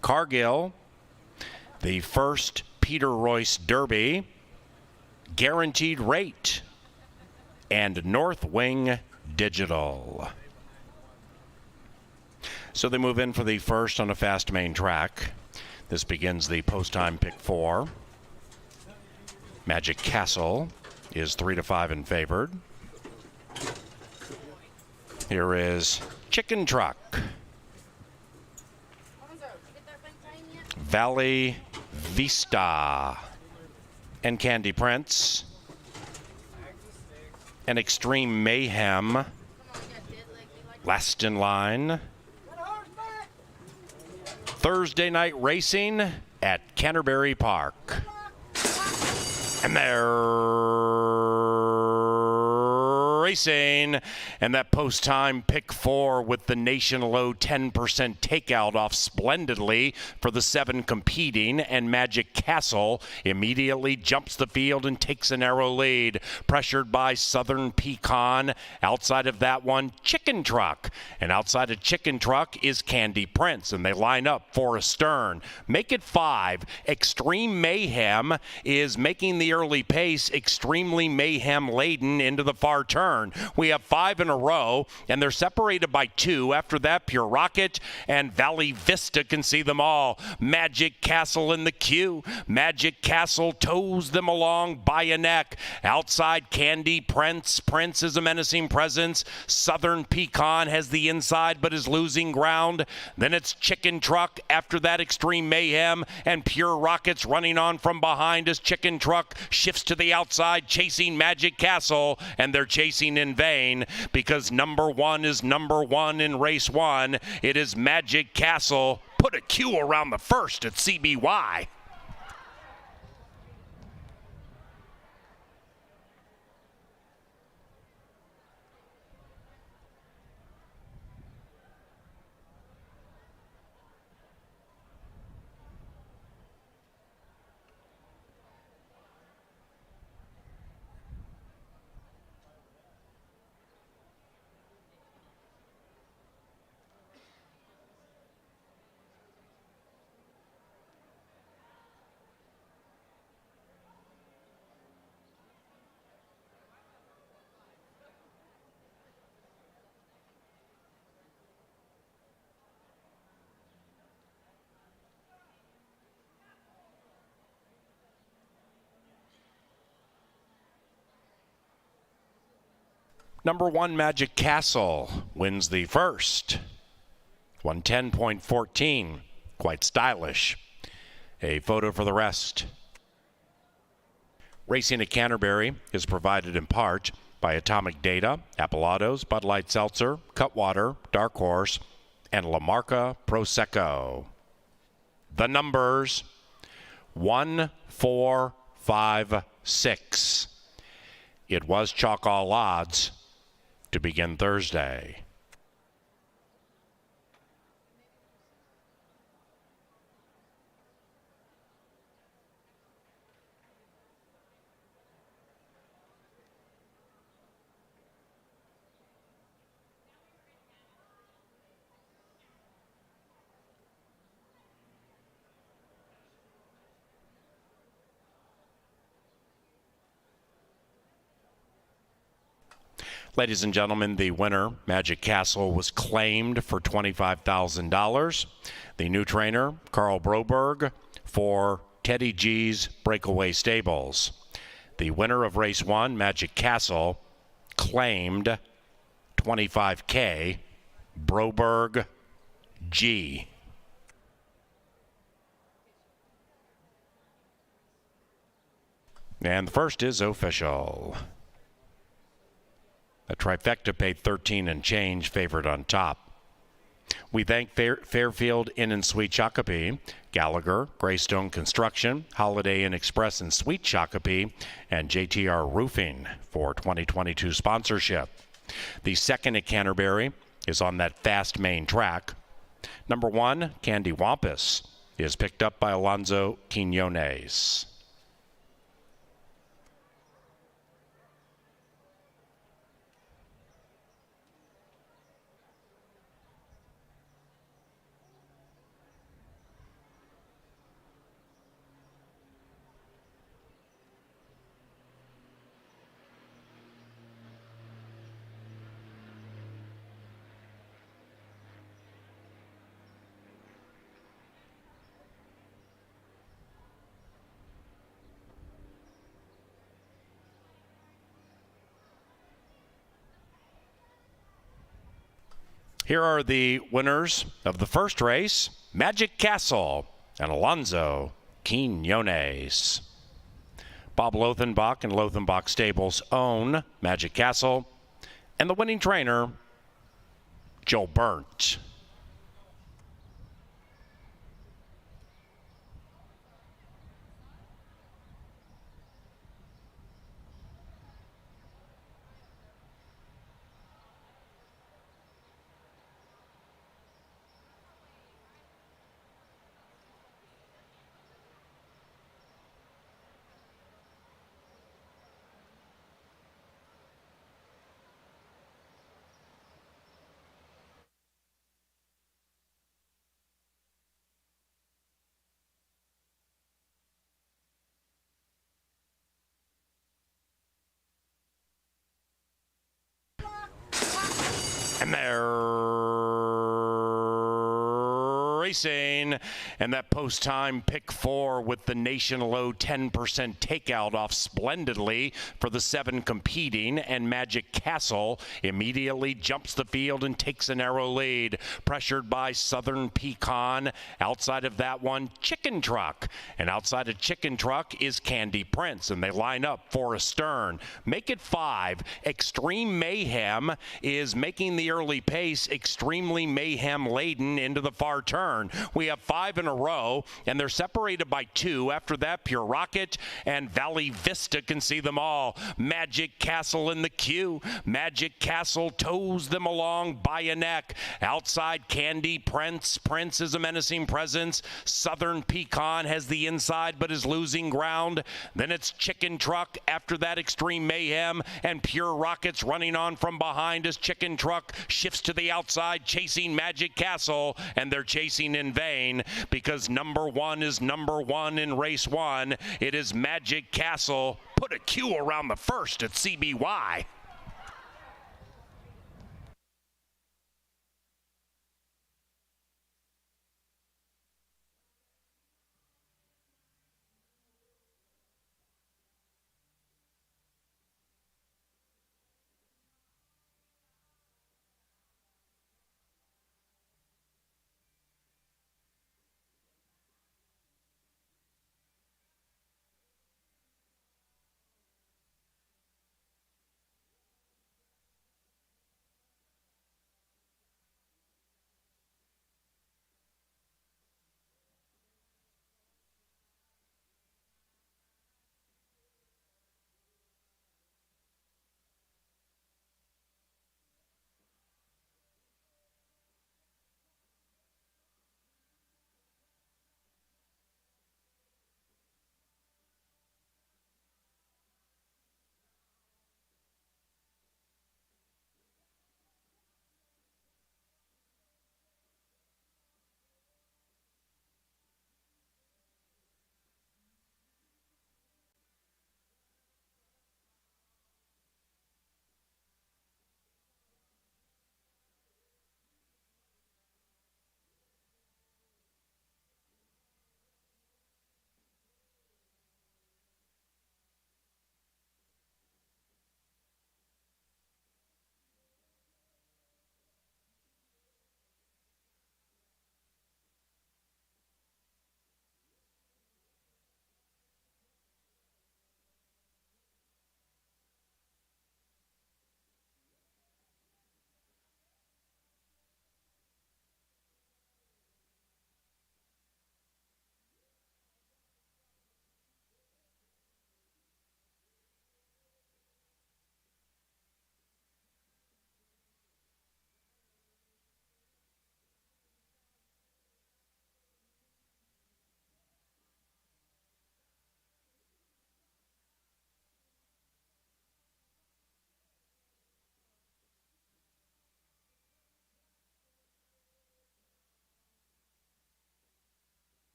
Cargill, the first Peter Royce Derby, Guaranteed Rate, and North Wing Digital. So they move in for the first on a fast main track. This begins the post-time pick 4. Magic Castle is 3-5 and favored. Here is Chicken Truck, Valley Vista, and Candy Prince, and Extreme Mayhem, last in line. Thursday night racing at Canterbury Park. And they're racing, and that post-time pick 4 with the nation low 10% takeout off splendidly for the 7 competing, and Magic Castle immediately jumps the field and takes a narrow lead, pressured by Southern Pecan. Outside of that one, Chicken Truck, and outside of Chicken Truck is Candy Prince, and they line up for a stern. Make it 5. Extreme Mayhem is making the early pace, extremely mayhem laden into the far turn. We have 5 in a row, and they're separated by 2. After that, Pure Rocket and Valley Vista can see them all. Magic Castle in the queue. Magic Castle tows them along by a neck. Outside, Candy Prince. Prince is a menacing presence. Southern Pecan has the inside but is losing ground. Then it's Chicken Truck. After that, Extreme Mayhem and Pure Rockets running on from behind as Chicken Truck shifts to the outside, chasing Magic Castle, and they're chasing in vain because number 1 is number 1 in race 1. It is Magic Castle. Put a Q around the first at CBY. Number 1, Magic Castle, wins the first. 110.14, quite stylish. A photo for the rest. Racing at Canterbury is provided in part by Atomic Data, Appalados, Bud Light Seltzer, Cutwater, Dark Horse, and La Marca Prosecco. The numbers 1, 4, 5, 6. It was chalk all odds to begin Thursday. Ladies and gentlemen, the winner, Magic Castle, was claimed for $25,000. The new trainer, Carl Broberg, for Teddy G's Breakaway Stables. The winner of race 1, Magic Castle, claimed $25K, Broberg G. And the first is official. A trifecta paid 13 and change, favored on top. We thank Fairfield Inn and Suite Shakopee, Gallagher, Greystone Construction, Holiday Inn Express and Suite Shakopee, and JTR Roofing for 2022 sponsorship. The second at Canterbury is on that fast main track. Number 1, Candy Wampus, is picked up by Alonzo Quinones. Here are the winners of the first race, Magic Castle and Alonzo Quinones. Bob Lothenbach and Lothenbach Stables own Magic Castle, and the winning trainer, Joe Burnt. And they're racing, and that post time pick 4 with the nation low 10% takeout off splendidly for the 7 competing, and Magic Castle immediately jumps the field and takes a narrow lead, pressured by Southern Pecan. Outside of that one, Chicken Truck, and outside of Chicken Truck is Candy Prince, and they line up for a stern. Make it 5. Extreme Mayhem is making the early pace, extremely mayhem laden into the far turn. We have 5 in a row, and they're separated by 2. After that, Pure Rocket and Valley Vista can see them all. Magic Castle in the queue. Magic Castle tows them along by a neck. Outside, Candy Prince. Prince is a menacing presence. Southern Pecan has the inside but is losing ground. Then it's Chicken Truck. After that, Extreme Mayhem and Pure Rockets running on from behind as Chicken Truck shifts to the outside, chasing Magic Castle, and they're chasing in vain because number 1 is number 1 in race 1. It is Magic Castle. Put a Q around the first at CBY.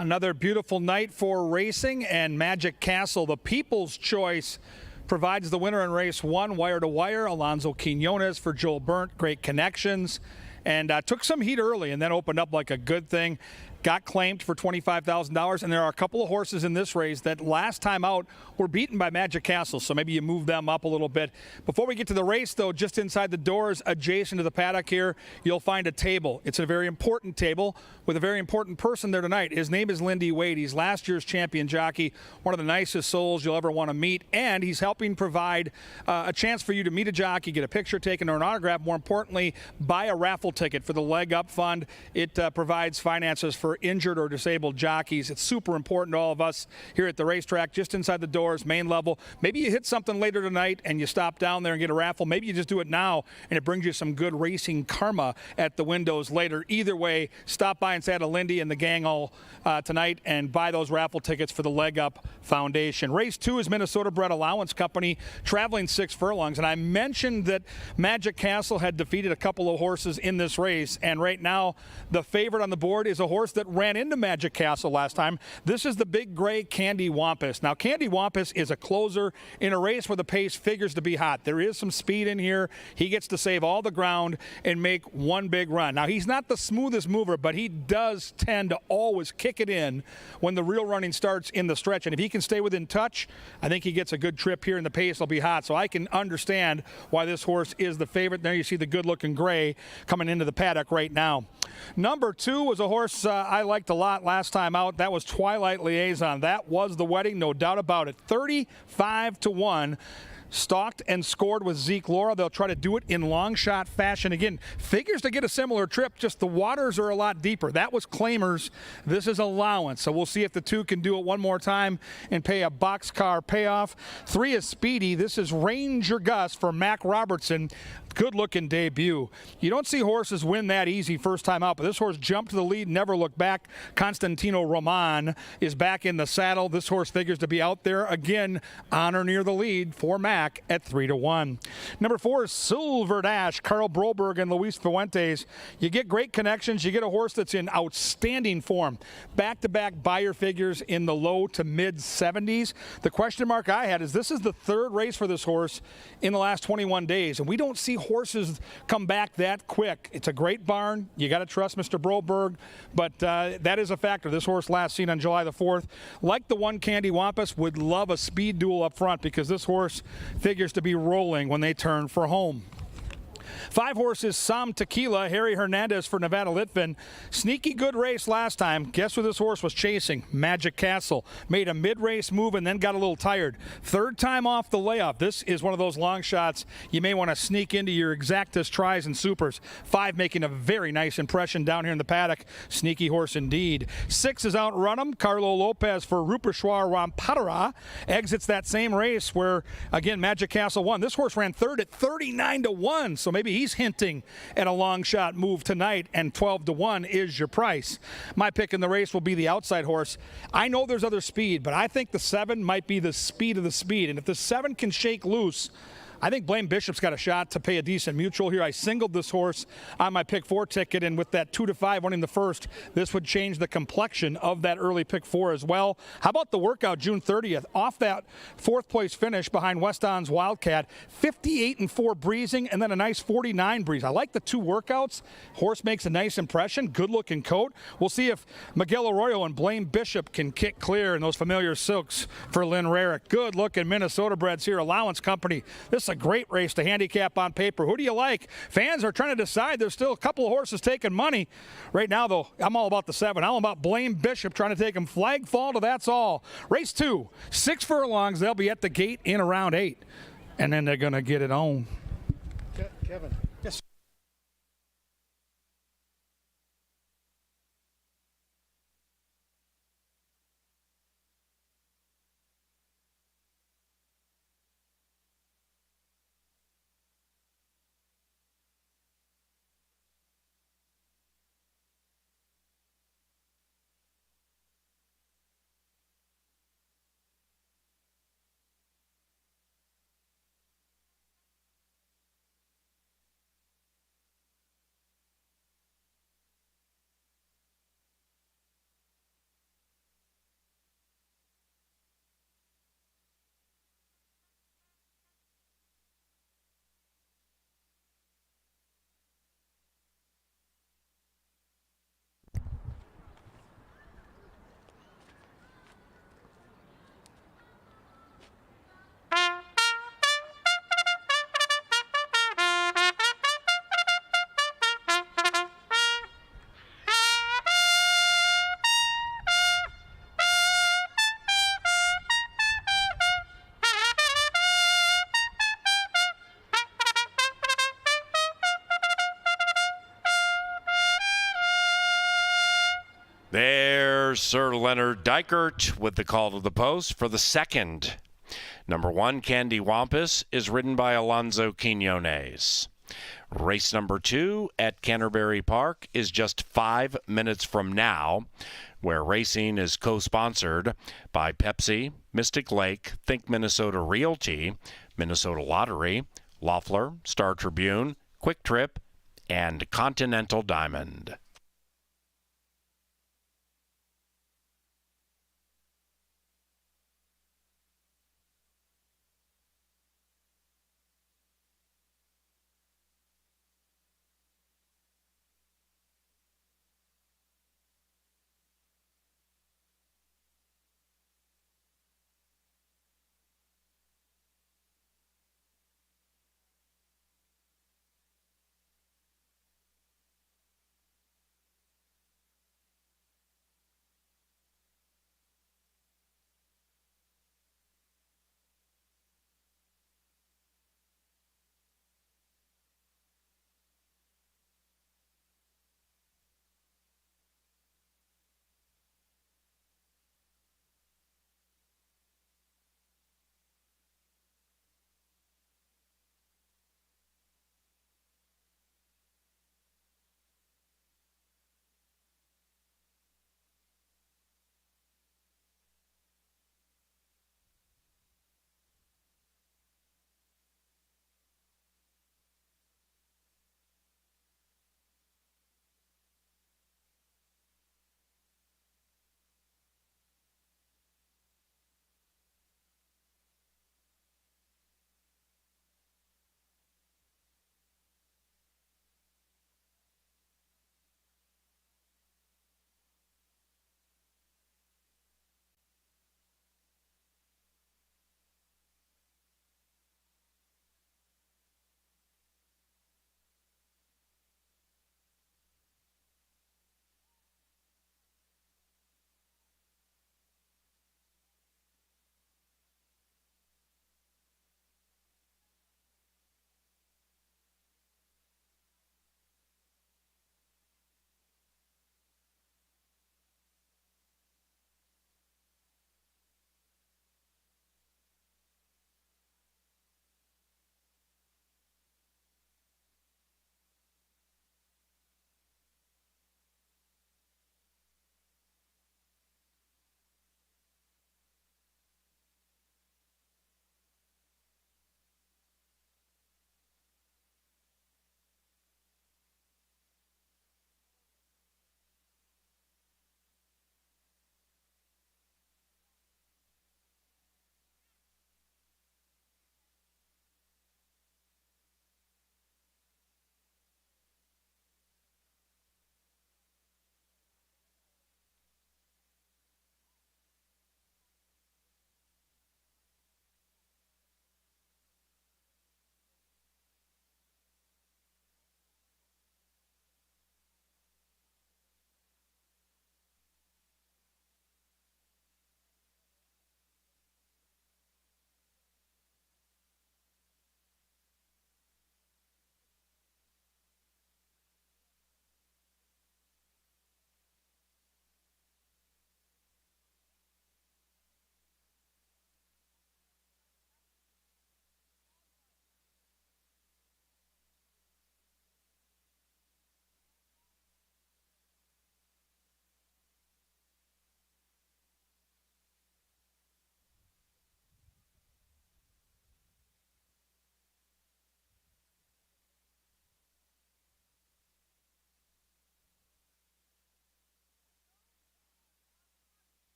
Another beautiful night for racing, and Magic Castle, the People's Choice, provides the winner in race 1, wire to wire. Alonso Quinones for Joel Burnt, great connections, and took some heat early and then opened up like a good thing. Got claimed for $25,000, and there are a couple of horses in this race that last time out were beaten by Magic Castle, so maybe you move them up a little bit. Before we get to the race, though, just inside the doors, adjacent to the paddock here, you'll find a table. It's a very important table with a very important person there tonight. His name is Lindy Wade. He's last year's champion jockey, one of the nicest souls you'll ever want to meet, and he's helping provide a chance for you to meet a jockey, get a picture taken or an autograph, more importantly, buy a raffle ticket for the Leg Up Fund. It provides finances for injured or disabled jockeys. It's super important to all of us here at the racetrack, just inside the doors, main level. Maybe you hit something later tonight and you stop down there and get a raffle. Maybe you just do it now and it brings you some good racing karma at the windows later. Either way, stop by and say hi to Lindy and the gang all tonight and buy those raffle tickets for the Leg Up Foundation. Race 2 is Minnesota Bred Allowance Company, traveling 6 furlongs. And I mentioned that Magic Castle had defeated a couple of horses in this race. And right now, the favorite on the board is a horse that ran into Magic Castle last time. This is the Big Gray Candy Wampus. Now, Candy Wampus is a closer in a race where the pace figures to be hot. There is some speed in here. He gets to save all the ground and make one big run. Now, he's not the smoothest mover, but he does tend to always kick it in when the real running starts in the stretch. And if he can stay within touch, I think he gets a good trip here and the pace will be hot. So I can understand why this horse is the favorite. There you see the good-looking gray coming into the paddock right now. Number 2 was a horse I liked a lot last time out. That was Twilight Liaison. That was the wedding, no doubt about it. 35-1. Stalked and scored with Zeke Laura. They'll try to do it in long shot fashion. Again, figures to get a similar trip, just the waters are a lot deeper. That was Claimers. This is Allowance. So we'll see if the two can do it one more time and pay a boxcar payoff. 3 is Speedy. This is Ranger Gus for Mac Robertson. Good-looking debut. You don't see horses win that easy first time out, but this horse jumped to the lead, never looked back. Constantino Roman is back in the saddle. This horse figures to be out there again on or near the lead for Mac at 3-1. Number 4 is Silver Dash, Carl Broberg and Luis Fuentes. You get great connections. You get a horse that's in outstanding form. Back-to-back buyer figures in the low to mid-70s. The question mark I had is this is the 3rd race for this horse in the last 21 days, and we don't see horses come back that quick. It's a great barn. You got to trust Mr. Broberg, but that is a factor. This horse last seen on July the 4th. Like the one Candy Wampus, would love a speed duel up front because this horse figures to be rolling when they turn for home. 5 horses, Sam Tequila, Harry Hernandez for Nevada Litvin. Sneaky good race last time. Guess who this horse was chasing? Magic Castle. Made a mid-race move and then got a little tired. 3rd time off the layoff. This is one of those long shots you may want to sneak into your exactas, tries, and supers. 5 making a very nice impression down here in the paddock. Sneaky horse indeed. 6 is Outrun 'em. Carlo Lopez for Rupeshwar Rampadara. Exits that same race where, again, Magic Castle won. This horse ran 3rd at 39-1, so maybe he's hinting at a long shot move tonight, and 12-1 is your price. My pick in the race will be the outside horse. I know there's other speed, but I think the 7 might be the speed of the speed, and if the 7 can shake loose, I think Blaine Bishop's got a shot to pay a decent mutual here. I singled this horse on my pick 4 ticket, and with that 2-5 winning the first, this would change the complexion of that early pick 4 as well. How about the workout June 30th? Off that 4th place finish behind West On's Wildcat, 58-4 breezing, and then a nice 49 breeze. I like the 2 workouts. Horse makes a nice impression. Good looking coat. We'll see if Miguel Arroyo and Blaine Bishop can kick clear in those familiar silks for Lynn Rarick. Good looking Minnesota breds here. Allowance Company. This is a great race to handicap on paper. Who do you like? Fans are trying to decide. There's still a couple of horses taking money. Right now, though, I'm all about the 7. I'm all about Blaine Bishop trying to take him flag fall to that's all. Race 2, 6 furlongs. They'll be at the gate in around 8. And then they're going to get it on. Kevin. Yes. there's Sir Leonard Dykert with the call to the post for the second. Number 1, Candy Wampus, is ridden by Alonso Quinones. Race number 2 at Canterbury Park is just 5 minutes from now, where racing is co-sponsored by Pepsi, Mystic Lake, Think Minnesota Realty, Minnesota Lottery, Loeffler, Star Tribune, Quick Trip, and Continental Diamond.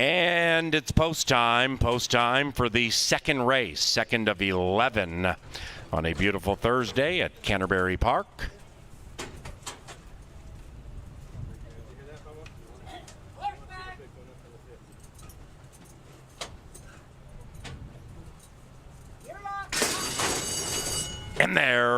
And it's post time for the second race, second of 11 on a beautiful Thursday at Canterbury Park. And they're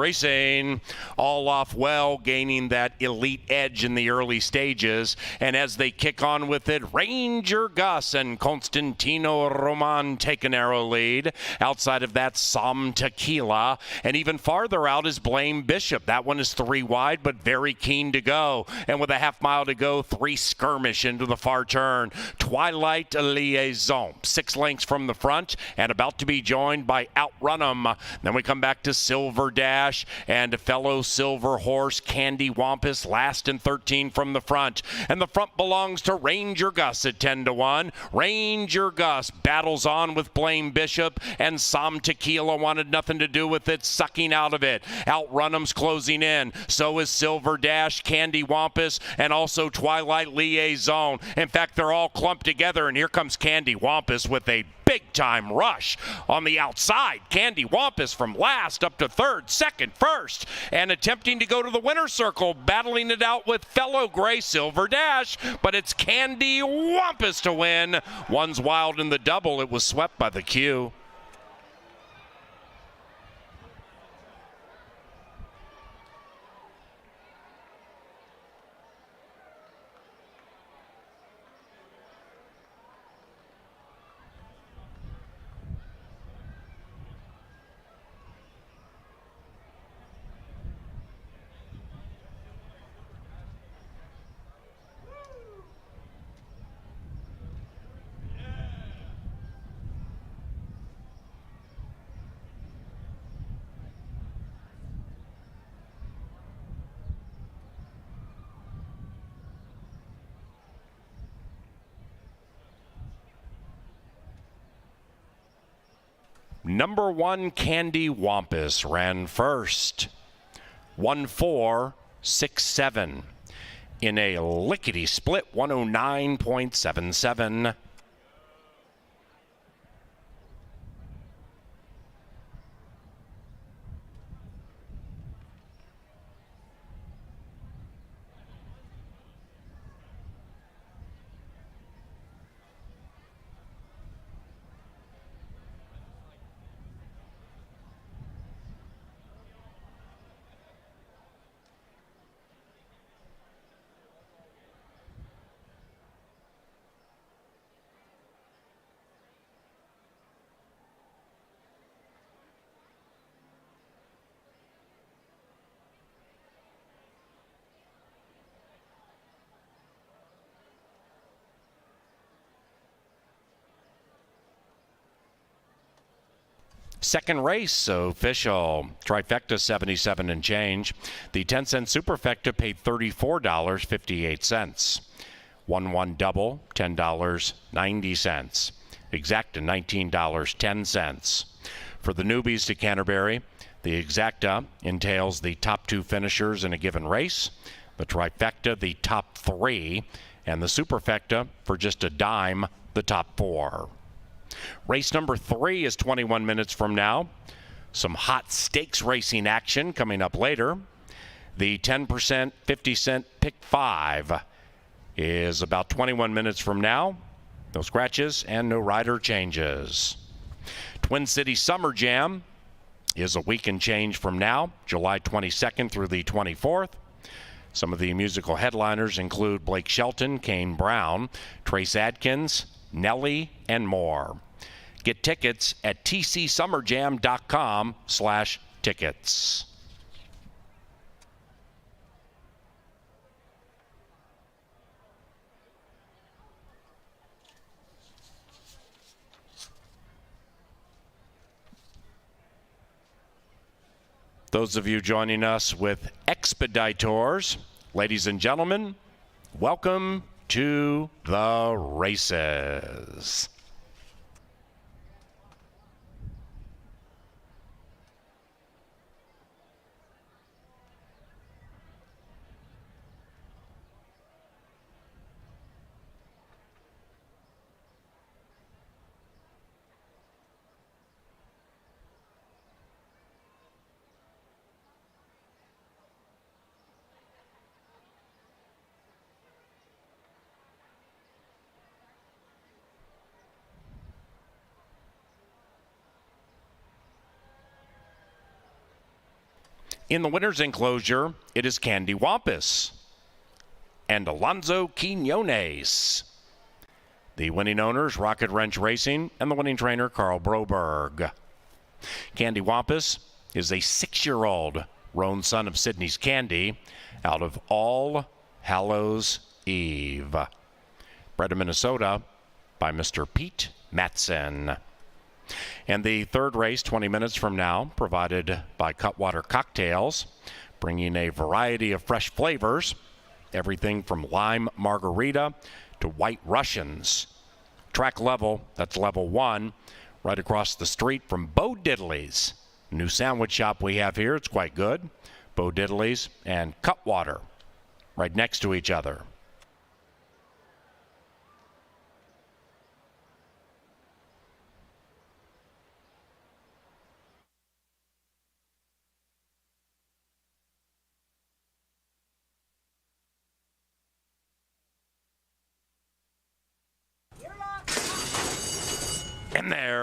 racing all off well, gaining that elite edge in the early stages. And as they kick on with it, Ranger Gus and Constantino Roman take a narrow lead. Outside of that, Som Tequila. And even farther out is Blame Bishop. That one is 3 wide, but very keen to go. And with a half mile to go, 3 skirmish into the far turn. Twilight Liaison, 6 lengths from the front and about to be joined by Outrun 'em. Then we come back to Silver Dash and fellow silver horse Candy Wampus, last and 13 from the front. And the front belongs to Ranger Gus at 10-1. Ranger Gus battles on with Blame Bishop, and Som Tequila wanted nothing to do with it, sucking out of it. Outrun 'em's closing in. So is Silver Dash, Candy Wampus, and also Twilight Liaison. In fact, they're all clumped together, and here comes Candy Wampus with a big-time rush on the outside. Candy Wampus from last up to third, second, first, and attempting to go to the winner's circle, battling it out with fellow gray Silver Dash, but it's Candy Wampus to win. One's wild in the double. It was swept by the Q. Number 1, Candy Wampus, ran first. 1-4-6-7 in a lickety split 109.77. Second race official. Trifecta 77 and change. The 10-cent superfecta paid $34.58. 1-1 double, $10.90. Exacta, $19.10. For the newbies to Canterbury, the exacta entails the top 2 finishers in a given race. The trifecta, the top 3. And the superfecta, for just a dime, the top 4. Race number 3 is 21 minutes from now. Some hot stakes racing action coming up later. The 10%, 50-cent pick 5 is about 21 minutes from now. No scratches and no rider changes. Twin City Summer Jam is a week and change from now, July 22nd through the 24th. Some of the musical headliners include Blake Shelton, Kane Brown, Trace Adkins, Nelly, and more. Get tickets at tcsummerjam.com/tickets. Those of you joining us with Expeditors, ladies and gentlemen, welcome to the races. In the winner's enclosure, it is Candy Wampus and Alonzo Quinones. The winning owners, Rocket Wrench Racing, and the winning trainer, Carl Broberg. Candy Wampus is a 6-year-old roan son of Sydney's Candy out of All Hallows Eve. Bred in Minnesota by Mr. Pete Matson. And the third race, 20 minutes from now, provided by Cutwater Cocktails, bringing a variety of fresh flavors, everything from lime margarita to white Russians. Track level, that's level 1, right across the street from Bo Diddley's. New sandwich shop we have here, it's quite good. Bo Diddley's and Cutwater, right next to each other. And they're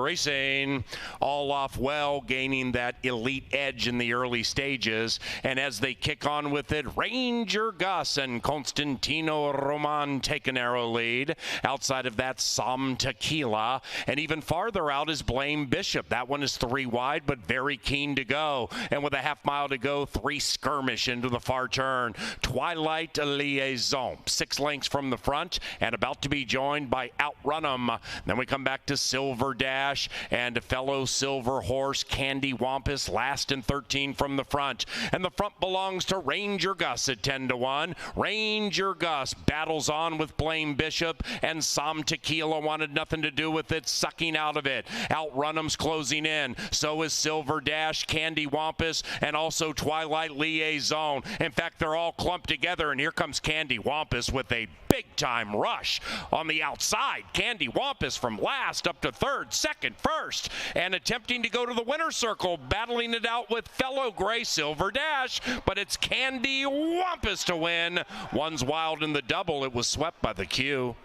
racing all off well, gaining that elite edge in the early stages. And as they kick on with it, Ranger Gus and Constantino Roman take a narrow lead. Outside of that, Som Tequila. And even farther out is Blame Bishop. That one is 3 wide, but very keen to go. And with a half mile to go, 3 skirmish into the far turn. Twilight Liaison, 6 lengths from the front and about to be joined by Outrun 'em. Then we come back to Silver Dash and a fellow silver horse, Candy Wampus, last in 13 from the front. And the front belongs to Ranger Gus at 10-1. Ranger Gus battles on with Blame Bishop, and Som Tequila wanted nothing to do with it, sucking out of it. Outrun 'em's closing in. So is Silver Dash, Candy Wampus, and also Twilight Liaison. In fact, they're all clumped together, and here comes Candy Wampus with a big-time rush on the outside. Candy Wampus from last up to third, second, first, and attempting to go to the winner's circle, battling it out with fellow gray Silver Dash, but it's Candy Wampus to win. One's wild in the double. It was swept by the Q.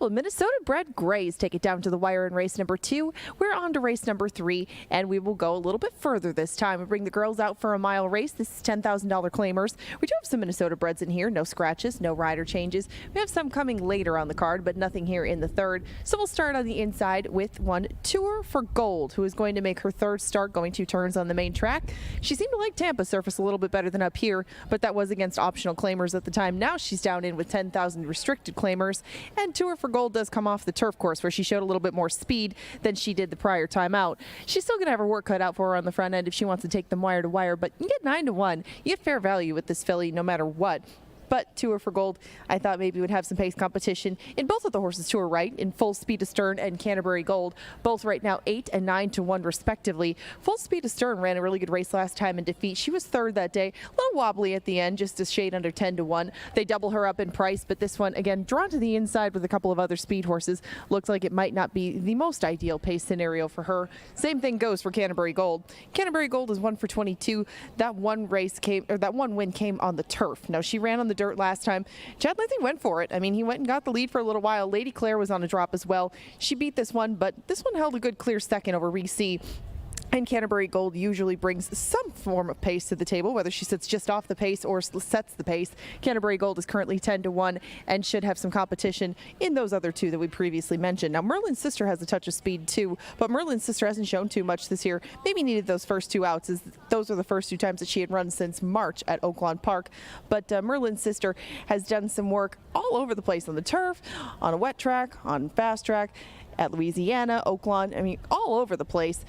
couple of Minnesota-bred grays take it down to the wire in race number 2. We're on to race number 3, and we will go a little bit further this time. We bring the girls out for a mile race. This is $10,000 claimers. We do have some Minnesota-breds in here. No scratches, no rider changes. We have some coming later on the card, but nothing here in the third. So we'll start on the inside with one Tour for Gold, who is going to make her third start, going 2 turns on the main track. She seemed to like Tampa surface a little bit better than up here, but that was against optional claimers at the time. Now she's down in with 10,000 restricted claimers, and Tour for Gold does come off the turf course where she showed a little bit more speed than she did the prior time out. She's still going to have her work cut out for her on the front end if she wants to take them wire to wire, but you get 9-1. You get fair value with this filly no matter what. But Tour for Gold, I thought maybe would have some pace competition in both of the horses to her right, in Full Speed Astern and Canterbury Gold, both right now 8 and 9-1 respectively. Full Speed Astern ran a really good race last time in defeat. She was third that day, a little wobbly at the end, just a shade under 10-1. They double her up in price, but this one, again, drawn to the inside with a couple of other speed horses. Looks like it might not be the most ideal pace scenario for her. Same thing goes for Canterbury Gold. Canterbury Gold is 1 for 22. That one win came on the turf. Now, she ran on the dirt last time. Chad Lindsay went for it. I mean, he went and got the lead for a little while. Lady Claire was on a drop as well. She beat this one, but this one held a good clear second over Reese. And Canterbury Gold usually brings some form of pace to the table, whether she sits just off the pace or sets the pace. Canterbury Gold is currently 10-1 and should have some competition in those other 2 that we previously mentioned. Now, Merlin's Sister has a touch of speed too, but Merlin's Sister hasn't shown too much this year. Maybe needed those first 2 outs, as those were the first 2 times that she had run since March at Oaklawn Park. But Merlin's Sister has done some work all over the place on the turf, on a wet track, on fast track, at Louisiana, Oaklawn, I mean, all over the place.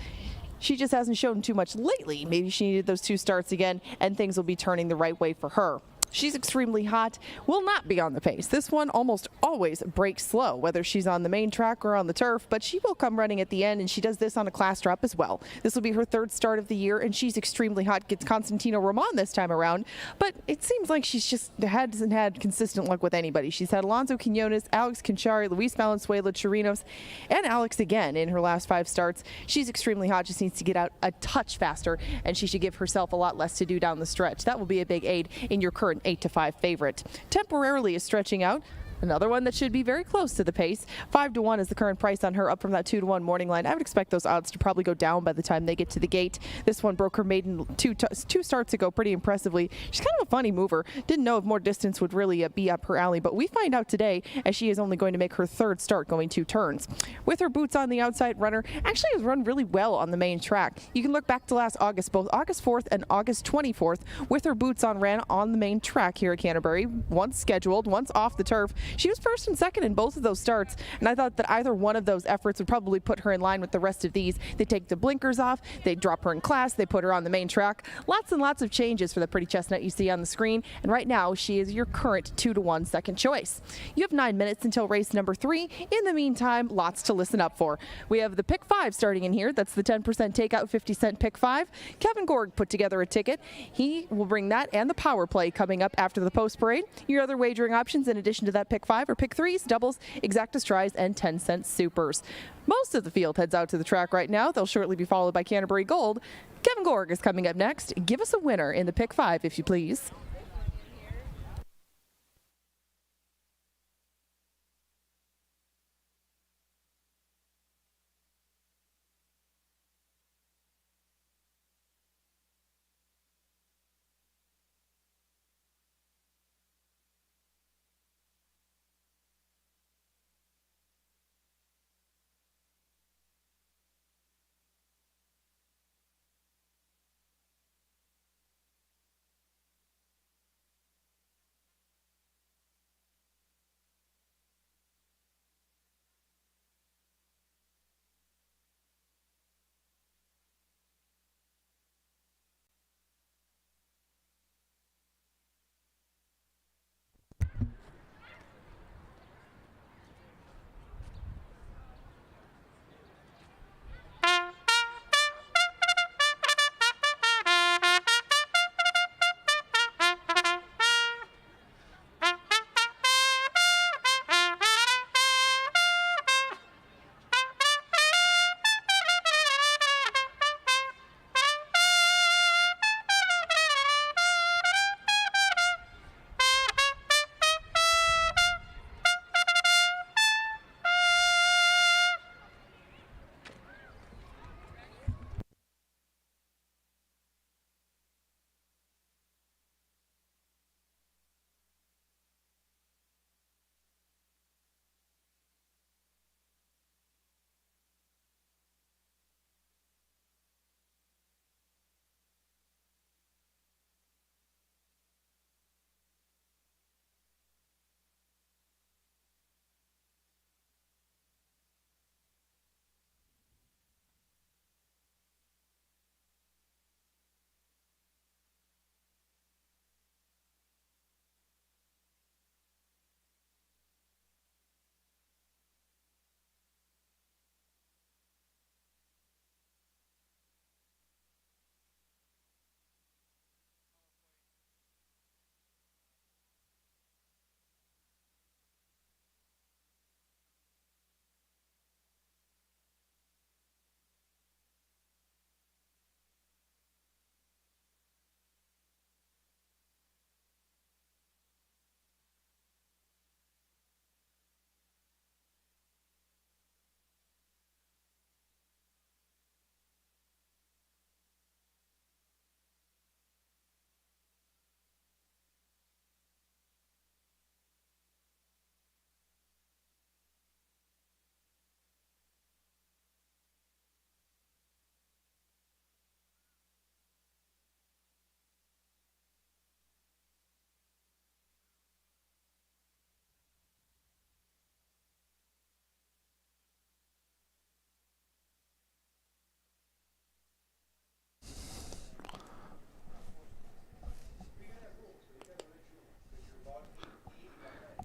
She just hasn't shown too much lately. Maybe she needed those 2 starts again, and things will be turning the right way for her. She's extremely hot, will not be on the pace. This one almost always breaks slow, whether she's on the main track or on the turf, but she will come running at the end, and she does this on a class drop as well. This will be her 3rd start of the year, and she's extremely hot. Gets Constantino Roman this time around, but it seems like she's just hasn't had consistent luck with anybody. She's had Alonso Quinones, Alex Conchari, Luis Valenzuela, Chirinos, and Alex again in her last 5 starts. She's extremely hot, just needs to get out a touch faster, and she should give herself a lot less to do down the stretch. That will be a big aid in your current 8-5 favorite. Temporarily is stretching out. Another one that should be very close to the pace. 5-1 is the current price on her, up from that 2-1 morning line. I would expect those odds to probably go down by the time they get to the gate. This one broke her maiden 2 starts ago pretty impressively. She's kind of a funny mover. Didn't know if more distance would really be up her alley, but we find out today as she is only going to make her 3rd start going 2 turns. With her boots on, the outside runner actually has run really well on the main track. You can look back to last August, both August 4th and August 24th, with her boots on, ran on the main track here at Canterbury, once scheduled, once off the turf. She was 1st and 2nd in both of those starts, and I thought that either one of those efforts would probably put her in line with the rest of these. They take the blinkers off, they drop her in class, they put her on the main track. Lots and lots of changes for the pretty chestnut you see on the screen, and right now she is your current 2-1 second choice. You have 9 minutes until race number 3. In the meantime, lots to listen up for. We have the pick 5 starting in here. That's the 10% takeout 50-cent pick 5. Kevin Gorg put together a ticket. He will bring that and the power play coming up after the post parade. Your other wagering options in addition to that pick 5 are pick 3s, doubles, exactas tries, and 10-cent supers. Most of the field heads out to the track right now. They'll shortly be followed by Canterbury Gold. Kevin Gorg is coming up next. Give us a winner in the pick 5, if you please.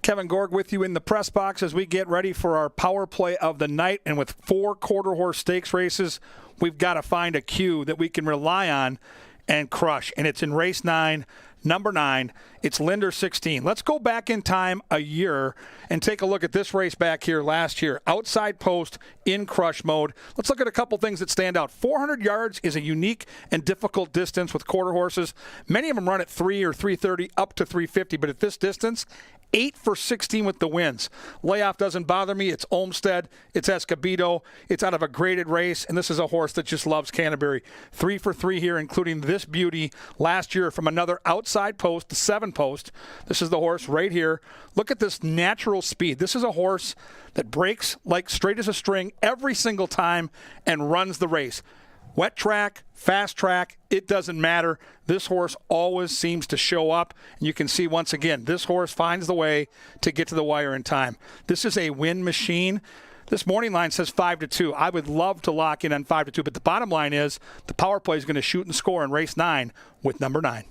Kevin Gorg with you in the press box as we get ready for our power play of the night. And with 4 quarter-horse stakes races, we've got to find a cue that we can rely on and crush. And it's in race 9, number 9. It's Linder 16. Let's go back in time a year and take a look at this race back here last year. Outside post in crush mode. Let's look at a couple things that stand out. 400 yards is a unique and difficult distance with quarter horses. Many of them run at 3 or 330 up to 350, but at this distance, 8 for 16 with the wins. Layoff doesn't bother me. It's Olmsted. It's Escobedo. It's out of a graded race, and this is a horse that just loves Canterbury. 3 for 3 here, including this beauty last year from another outside post, the 7 post. This is the horse right here. Look at this natural speed. This is a horse that breaks like straight as a string every single time and runs the race. Wet track, fast track, it doesn't matter. This horse always seems to show up. And you can see once again, this horse finds the way to get to the wire in time. This is a win machine. This morning line says 5-2. I would love to lock in on 5-2, but the bottom line is the power play is going to shoot and score in race 9 with number 9.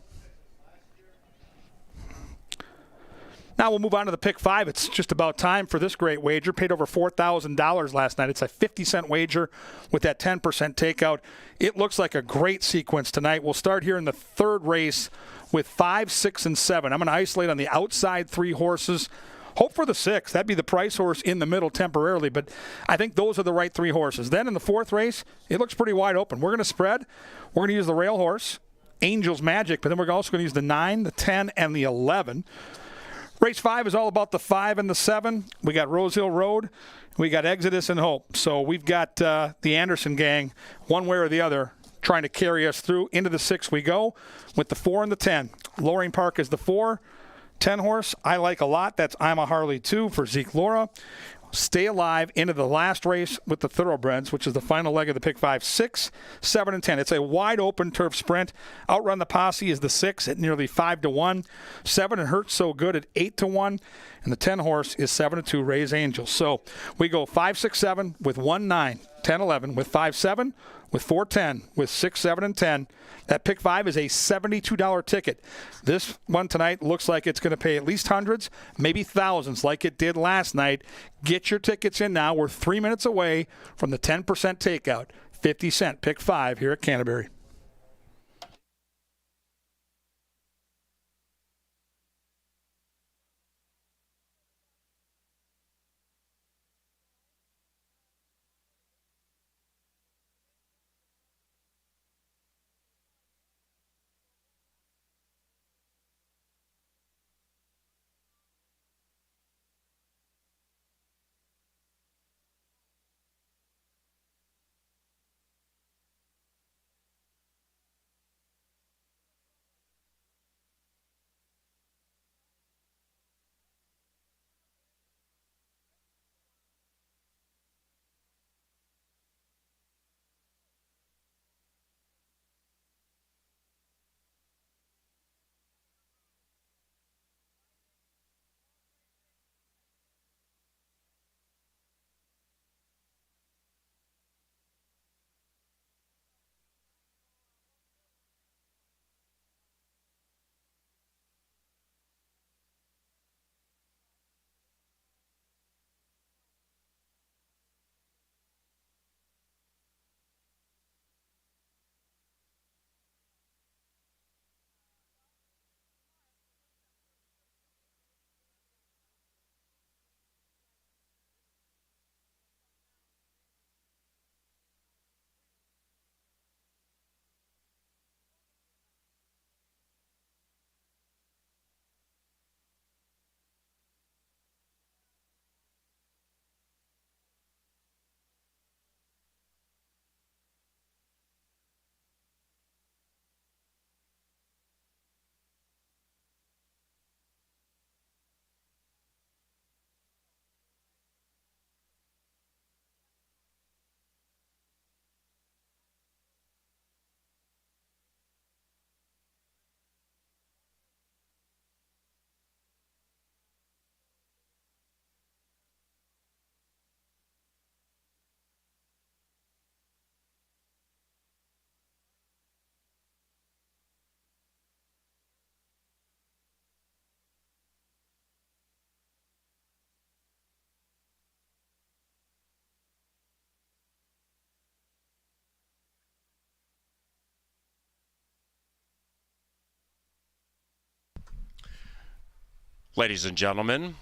Now we'll move on to the pick 5. It's just about time for this great wager. Paid over $4,000 last night. It's a 50-cent wager with that 10% takeout. It looks like a great sequence tonight. We'll start here in the 3rd race with 5, 6, and 7. I'm going to isolate on the outside 3 horses. Hope for the 6th. That'd be the price horse in the middle temporarily, but I think those are the right 3 horses. Then in the 4th race, it looks pretty wide open. We're going to spread. We're going to use the rail horse, Angel's Magic, but then we're also going to use the 9, the 10, and the 11. Race 5 is all about the 5 and the 7. We got Rose Hill Road. We got Exodus and Hope. So we've got the Anderson gang, one way or the other, trying to carry us through. Into the 6 we go with the 4 and the 10. Loring Park is the 4. 10 horse I like a lot. That's I'm a Harley 2 for Zeke Laura. Stay alive into the last race with the Thoroughbreds, which is the final leg of the pick 5, 6, 7, and 10. It's a wide open turf sprint. Outrun the Posse is the 6 at nearly 5-1. 7 and Hurts So Good at 8-1. And the 10 horse is 7-2, Ray's Angels. So we go 5, 6, 7 with 1, 9, 10, 11 with 5, 7, with 4, 10, with 6, 7, and 10. That pick 5 is a $72 ticket. This one tonight looks like it's going to pay at least hundreds, maybe thousands like it did last night. Get your tickets in now. We're 3 minutes away from the 10% takeout. 50-cent pick 5 here at Canterbury. Ladies and gentlemen,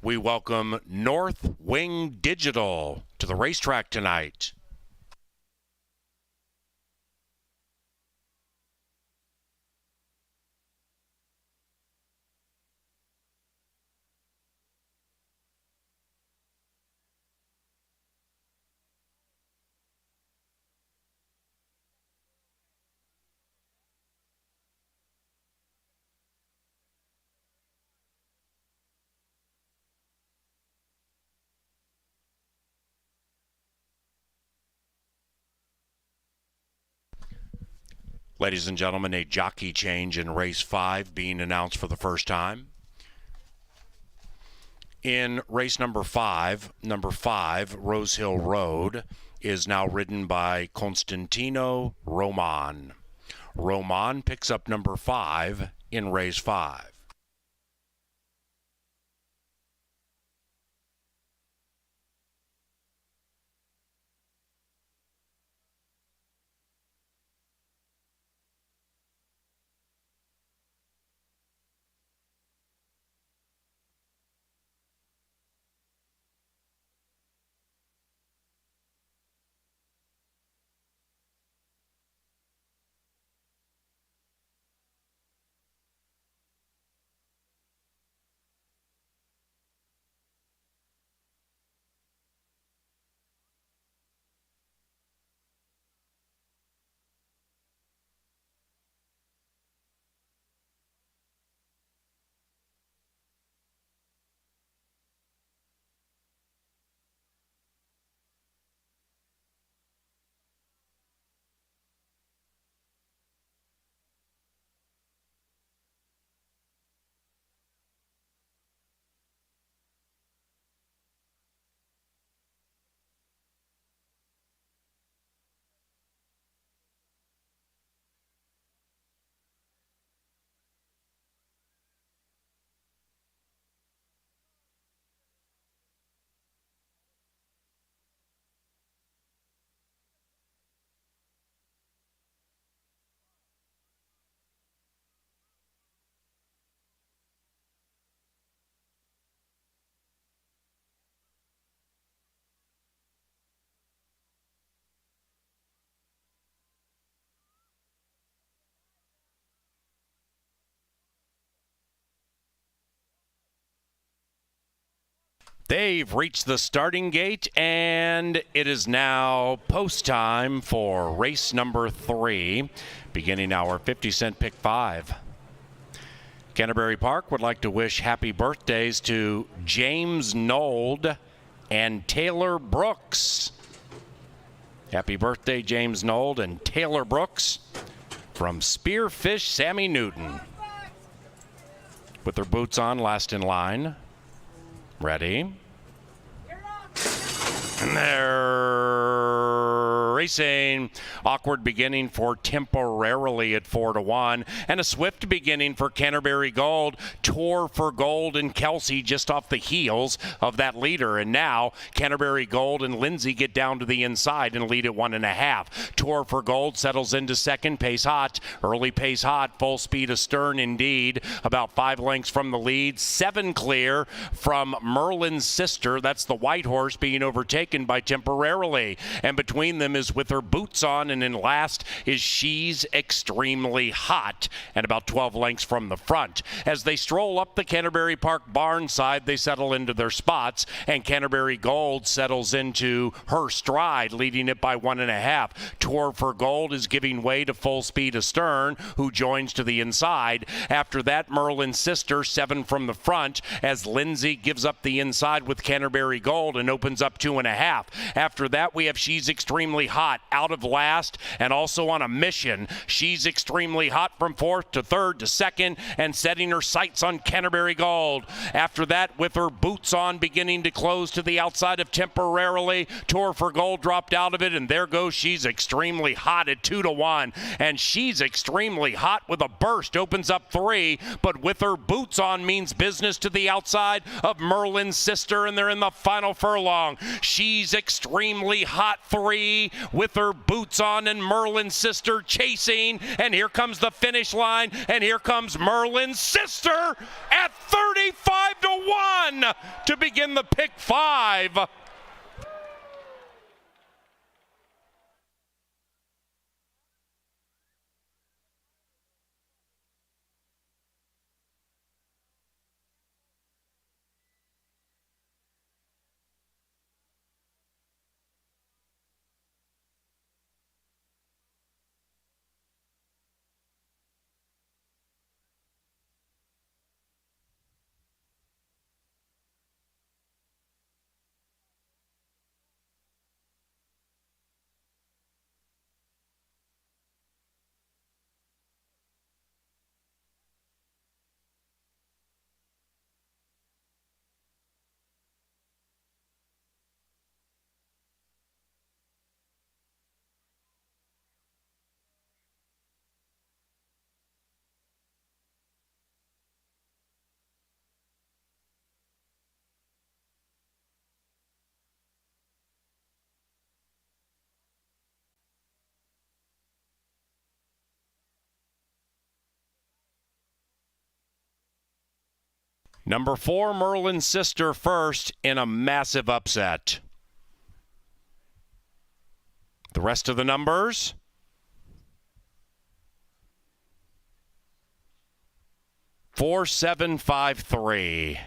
we welcome North Wing Digital to the racetrack tonight. Ladies and gentlemen, a jockey change in race 5 being announced for the first time. In race number 5, Rose Hill Road, is now ridden by Constantino Roman. Roman picks up number 5 in race 5. They've reached the starting gate, and it is now post time for race number 3, beginning our 50-cent pick 5. Canterbury Park would like to wish happy birthdays to James Nold and Taylor Brooks. Happy birthday, James Nold and Taylor Brooks from Spearfish Sammy Newton. With their boots on, last in line. Ready? And they're racing. Awkward beginning for Temporarily at 4-1, and a swift beginning for Canterbury Gold. Tour for Gold and Kelsey just off the heels of that leader, and now Canterbury Gold and Lindsay get down to the inside and lead at 1.5. Tour for Gold settles into second. Pace Hot, early Pace Hot, full speed astern indeed, about 5 lengths from the lead. 7 clear from Merlin's Sister. That's the white horse being overtaken by Temporarily, and between them is With Her Boots On, and in last is She's Extremely Hot, and about 12 lengths from the front. As they stroll up the Canterbury Park barn side, they settle into their spots, and Canterbury Gold settles into her stride, leading it by 1.5. Tour for Gold is giving way to Full Speed Astern, who joins to the inside. After that, Merlin's Sister, 7 from the front, as Lindsay gives up the inside with Canterbury Gold and opens up 2.5. After that, we have She's Extremely Hot out of last and also on a mission. She's Extremely Hot from 4th to 3rd to 2nd and setting her sights on Canterbury Gold. After that, With Her Boots On beginning to close to the outside of Temporarily. Tour for Gold dropped out of it, and there goes She's Extremely Hot at 2-1. And She's Extremely Hot with a burst opens up 3, but With Her Boots On means business to the outside of Merlin's Sister, and they're in the final furlong. She's Extremely Hot 3, With Her Boots On, and Merlin's Sister chasing, and here comes the finish line, and here comes Merlin's Sister at 30 25-1 to begin the pick 5. Number 4, Merlin's Sister first in a massive upset. The rest of the numbers. 4, 7, 5, 3.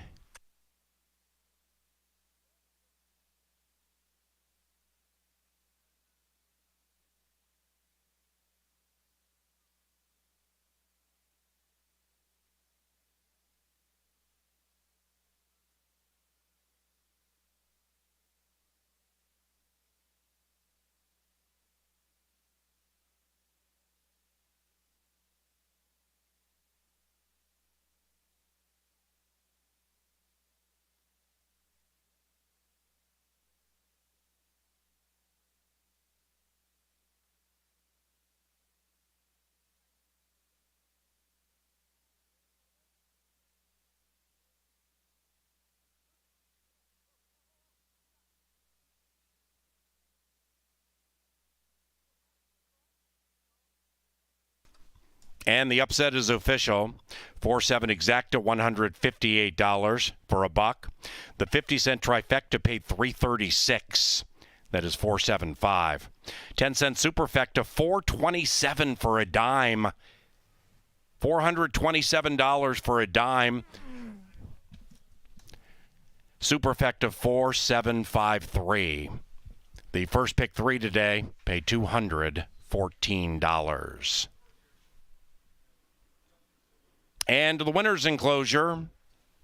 And the upset is official. 4-7 exacta, $158 for a buck. The 50-cent trifecta paid $336. That is 475. 10-cent superfecta, $427 for a dime. $427 for a dime. Superfecta 4753. The first pick 3 today paid $214. And the winner's enclosure,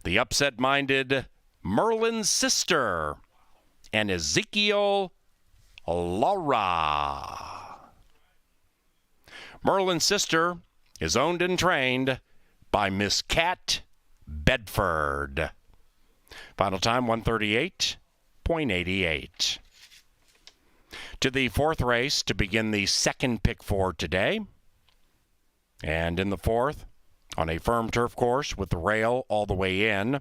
the upset-minded Merlin's Sister and Ezekiel Laura. Merlin's Sister is owned and trained by Miss Cat Bedford. Final time, 138.88. To the 4th race to begin the second pick 4 today. And in the 4th, on a firm turf course with the rail all the way in,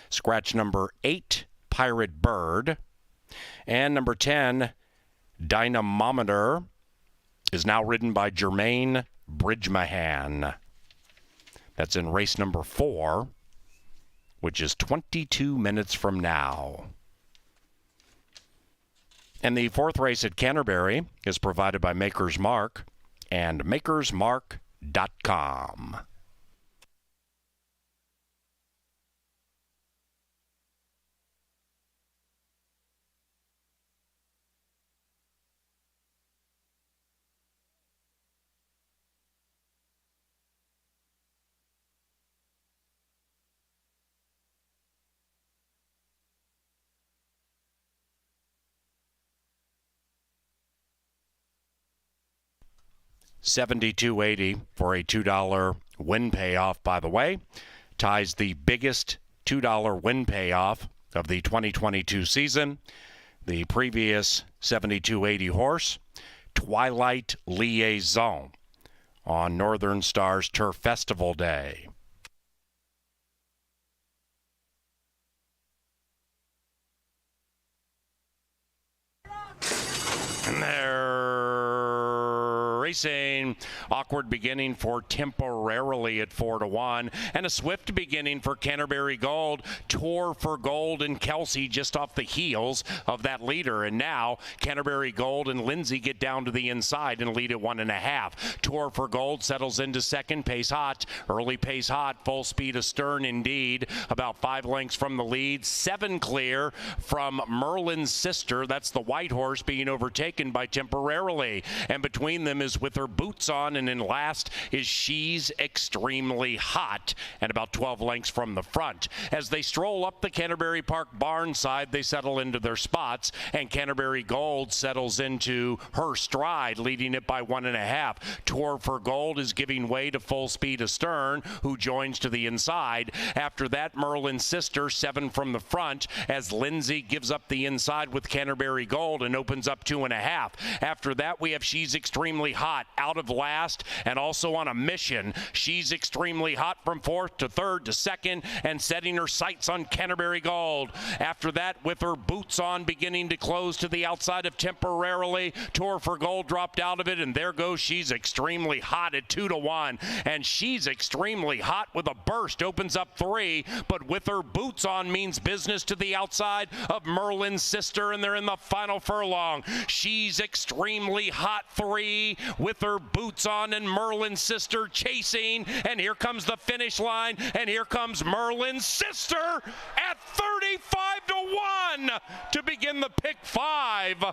scratch number 8, Pirate Bird, and number 10, Dynamometer, is now ridden by Jermaine Bridgemahan. That's in race number 4, which is 22 minutes from now. And the 4th race at Canterbury is provided by Maker's Mark and makersmark.com. $72.80 for a $2 win payoff, by the way. Ties the biggest $2 win payoff of the 2022 season. The previous $72.80 horse, Twilight Liaison, on Northern Stars Turf Festival Day. And there, racing. Awkward beginning for Temporary. temporarily at 4-1. And a swift beginning for Canterbury Gold. Tour for Gold and Kelsey just off the heels of that leader. And now Canterbury Gold and Lindsay get down to the inside and lead at 1.5. Tour for Gold settles into second. Pace Hot. Early Pace Hot. Full speed astern indeed. About 5 lengths from the lead. 7 clear from Merlin's Sister. That's the white horse being overtaken by Temporarily. And between them is With Her Boots On. And in last is She's Extremely Hot. And about 12 lengths from the front. As they stroll up the Canterbury Park barn side, they settle into their spots. And Canterbury Gold settles into her stride, leading it by 1.5. Tour for Gold is giving way to Full Speed Astern, who joins to the inside. After that, Merlin's Sister, 7 from the front, as Lindsay gives up the inside with Canterbury Gold and opens up 2.5. After that, we have She's Extremely Hot out of last and also on a mission. She's Extremely Hot from 4th to 3rd to 2nd and setting her sights on Canterbury Gold. After that, With Her Boots On beginning to close to the outside of Temporarily. Tour for Gold dropped out of it, and there goes She's Extremely Hot at 2-1. And She's Extremely Hot with a burst opens up 3, but With Her Boots On means business to the outside of Merlin's Sister, and they're in the final furlong. She's Extremely Hot 3, With Her Boots On, and Merlin's Sister chasing, and here comes the finish line, and here comes Merlin's Sister at 35-1 to begin the pick 5.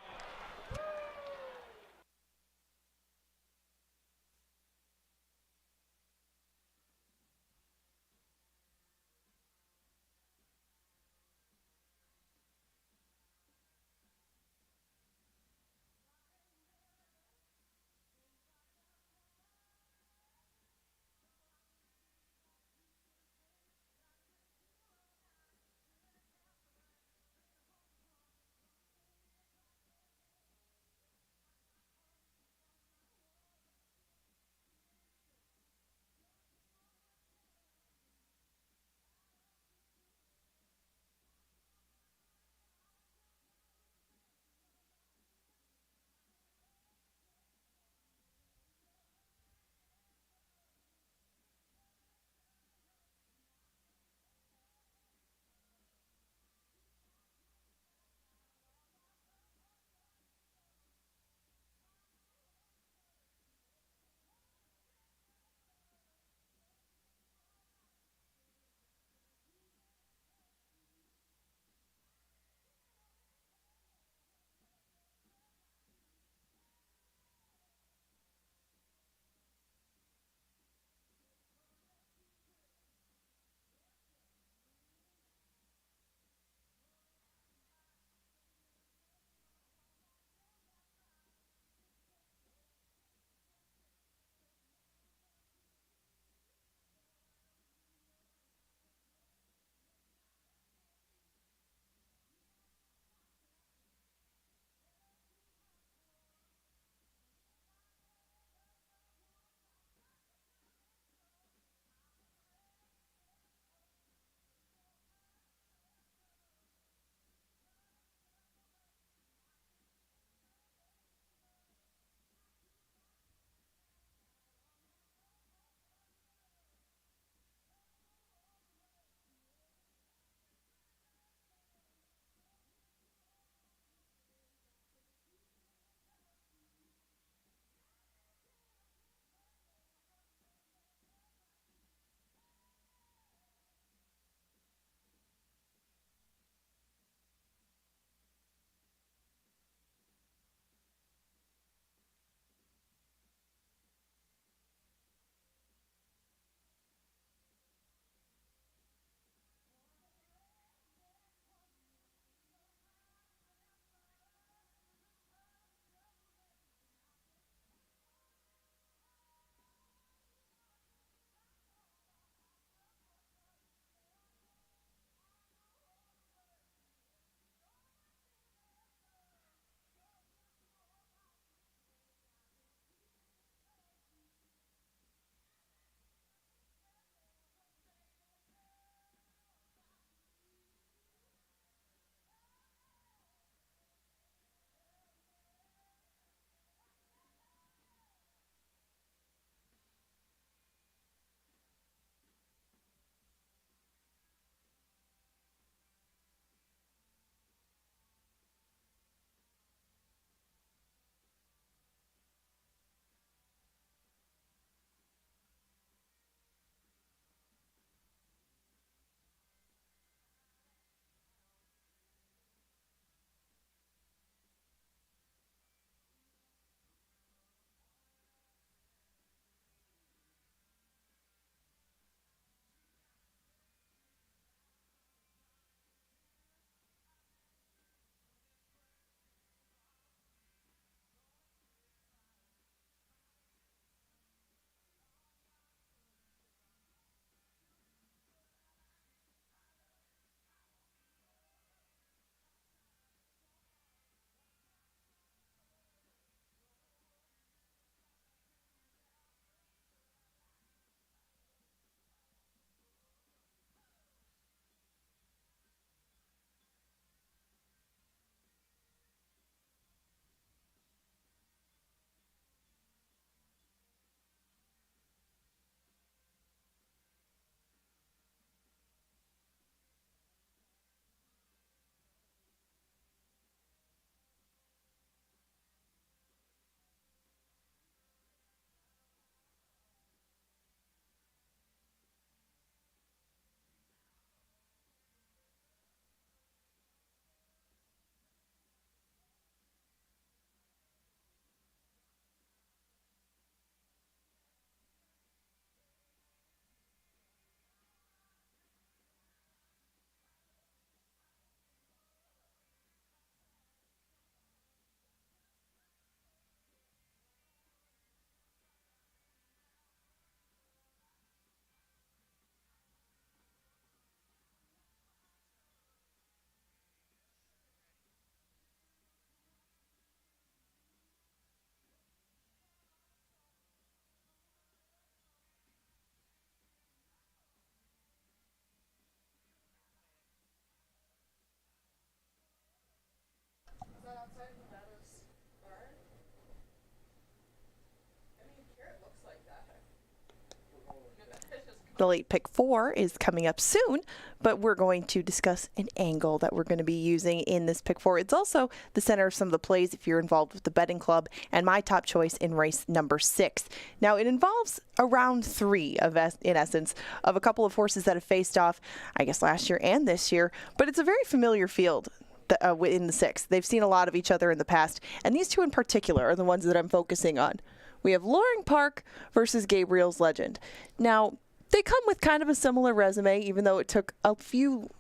The late pick 4 is coming up soon, but we're going to discuss an angle that we're going to be using in this pick 4. It's also the center of some of the plays if you're involved with the betting club, and my top choice in race number 6. Now, it involves a round 3 in essence of a couple of horses that have faced off, I guess, last year and this year, but it's a very familiar field. In the 6th. They've seen a lot of each other in the past, and these two in particular are the ones that I'm focusing on. We have Loring Park versus Gabriel's Legend. Now, they come with kind of a similar resume, even though it took a few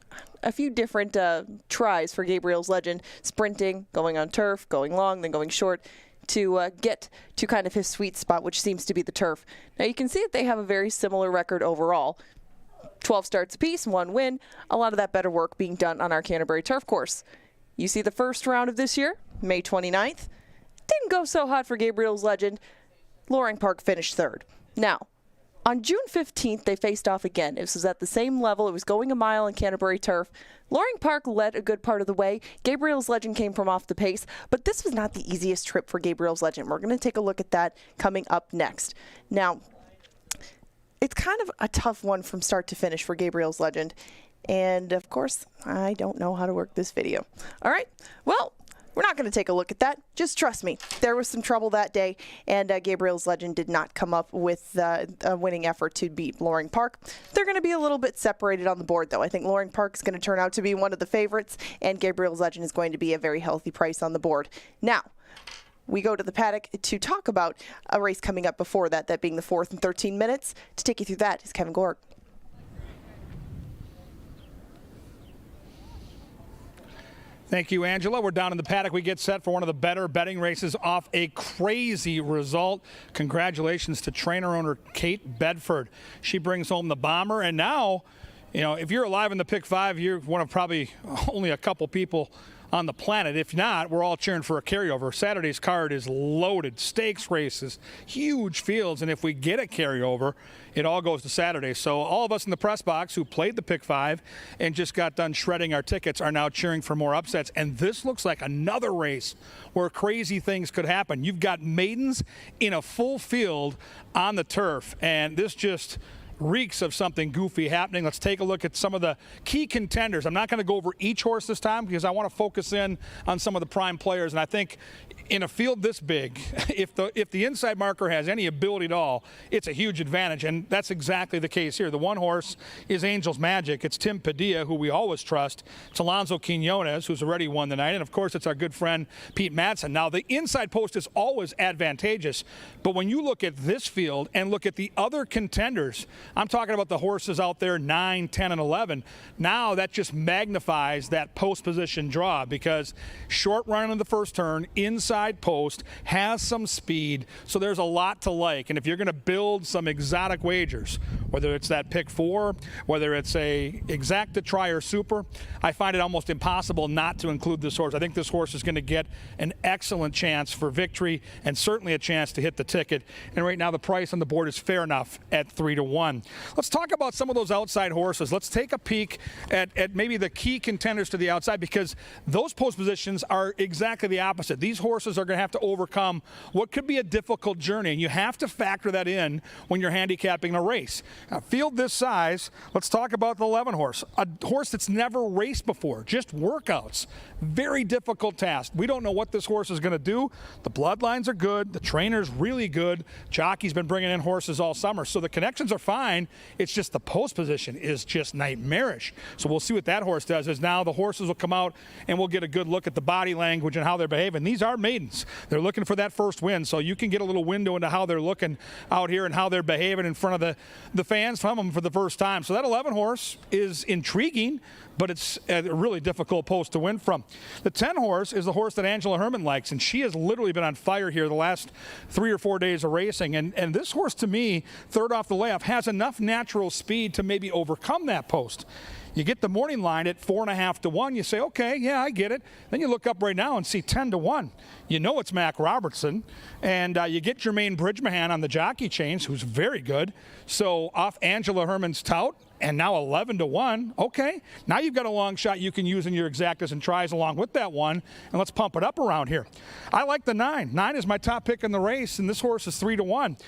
different tries for Gabriel's Legend, sprinting, going on turf, going long, then going short, to get to kind of his sweet spot, which seems to be the turf. Now, you can see that they have a very similar record overall. 12 starts apiece, 1 win, a lot of that better work being done on our Canterbury turf course. You see the first round of this year, May 29th. Didn't go so hot for Gabriel's Legend. Loring Park finished 3rd. Now, on June 15th, they faced off again. This was at the same level. It was going a mile on Canterbury turf. Loring Park led a good part of the way. Gabriel's Legend came from off the pace, but this was not the easiest trip for Gabriel's Legend. We're going to take a look at that coming up next. Now, it's kind of a tough one from start to finish for Gabriel's Legend. And, of course, I don't know how to work this video. All right, well, we're not going to take a look at that. Just trust me. There was some trouble that day, and Gabriel's Legend did not come up with a winning effort to beat Loring Park. They're going to be a little bit separated on the board, though. I think Loring Park is going to turn out to be one of the favorites, and Gabriel's Legend is going to be a very healthy price on the board. Now, we go to the paddock to talk about a race coming up before that, that being the 4th and 13 minutes. To take you through that is Kevin Gorg. Thank you, Angela. We're down in the paddock. We get set for one of the better betting races off a crazy result. Congratulations to trainer owner Kate Bedford. She brings home the bomber. And now, you know, if you're alive in the pick 5, you're one of probably only a couple people on the planet. If not, we're all cheering for a carryover. Saturday's card is loaded. Stakes races, huge fields, and if we get a carryover, it all goes to Saturday. So all of us in the press box who played the pick 5 and just got done shredding our tickets are now cheering for more upsets. And this looks like another race where crazy things could happen. You've got maidens in a full field on the turf, and this just reeks of something goofy happening. Let's take a look at some of the key contenders. I'm not going to go over each horse this time because I want to focus in on some of the prime players. And I think in a field this big, if the inside marker has any ability at all, it's a huge advantage. And that's exactly the case here. The one horse is Angel's Magic. It's Tim Padilla, who we always trust. It's Alonso Quinones, who's already won the night. And, of course, it's our good friend Pete Madsen. Now, the inside post is always advantageous. But when you look at this field and look at the other contenders, I'm talking about the horses out there 9, 10, and 11. Now that just magnifies that post position draw because short run in the first turn, inside post, has some speed. So there's a lot to like. And if you're going to build some exotic wagers, whether it's that pick 4, whether it's a exacta try or super, I find it almost impossible not to include this horse. I think this horse is going to get an excellent chance for victory and certainly a chance to hit the ticket. And right now the price on the board is fair enough at 3-1. Let's talk about some of those outside horses. Let's take a peek at maybe the key contenders to the outside because those post positions are exactly the opposite. These horses are going to have to overcome what could be a difficult journey, and you have to factor that in when you're handicapping a race. A field this size, let's talk about the 11 horse. A horse that's never raced before, just workouts. Very difficult task. We don't know what this horse is going to do. The bloodlines are good. The trainer's really good. Jockey's been bringing in horses all summer, so the connections are fine. It's just the post position is just nightmarish. So we'll see what that horse does as now the horses will come out and we'll get a good look at the body language and how they're behaving. These are maidens. They're looking for that first win, so you can get a little window into how they're looking out here and how they're behaving in front of the fans from them for the first time. So that 11 horse is intriguing, but it's a really difficult post to win from. The 10 horse is the horse that Angela Herman likes, and she has literally been on fire here the last 3 or 4 days of racing. And this horse, to me, third off the layoff, has enough natural speed to maybe overcome that post. You get the morning line at 4.5-1. You say, okay, yeah, I get it. Then you look up right now and see 10-1. You know it's Mac Robertson. And you get Jermaine Bridgemahan on the jockey chains, who's very good. So off Angela Herman's tout, and now 11-1. Okay, now you've got a long shot you can use in your exactas and tries along with that one, and let's pump it up around here. I like the 9. 9 is my top pick in the race, and this horse is 3-1.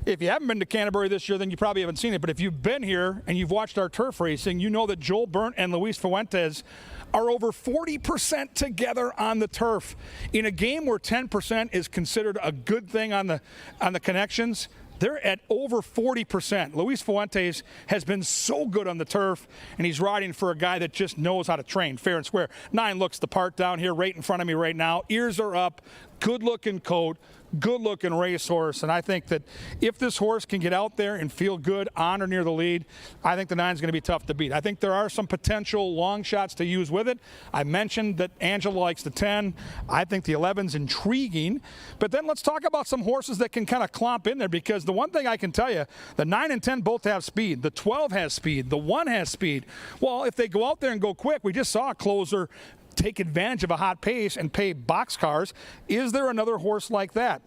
If you haven't been to Canterbury this year, then you probably haven't seen it. But if you've been here and you've watched our turf racing, you know that Joel Burnt and Luis Fuentes are over 40% together on the turf. In a game where 10% is considered a good thing on the connections, they're at over 40%. Luis Fuentes has been so good on the turf, and he's riding for a guy that just knows how to train fair and square. 9 looks the part down here right in front of me right now. Ears are up, good-looking coat, good-looking racehorse, and I think that if this horse can get out there and feel good on or near the lead, I think the 9's going to be tough to beat. I think there are some potential long shots to use with it. I mentioned that Angela likes the 10. I think the 11's intriguing, but then let's talk about some horses that can kind of clomp in there, because the one thing I can tell you, the 9 and 10 both have speed. The 12 has speed. The 1 has speed. Well, if they go out there and go quick, we just saw a closer take advantage of a hot pace and pay boxcars. Is there another horse like that?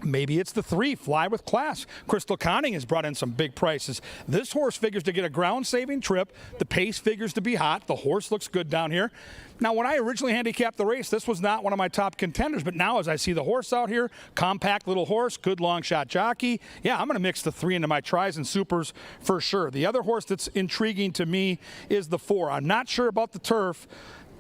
Maybe it's the 3, Fly with Class. Crystal Conning has brought in some big prices. This horse figures to get a ground-saving trip. The pace figures to be hot. The horse looks good down here. Now, when I originally handicapped the race, this was not one of my top contenders, but now as I see the horse out here, compact little horse, good long shot jockey, yeah, I'm going to mix the 3 into my tries and supers for sure. The other horse that's intriguing to me is the 4. I'm not sure about the turf,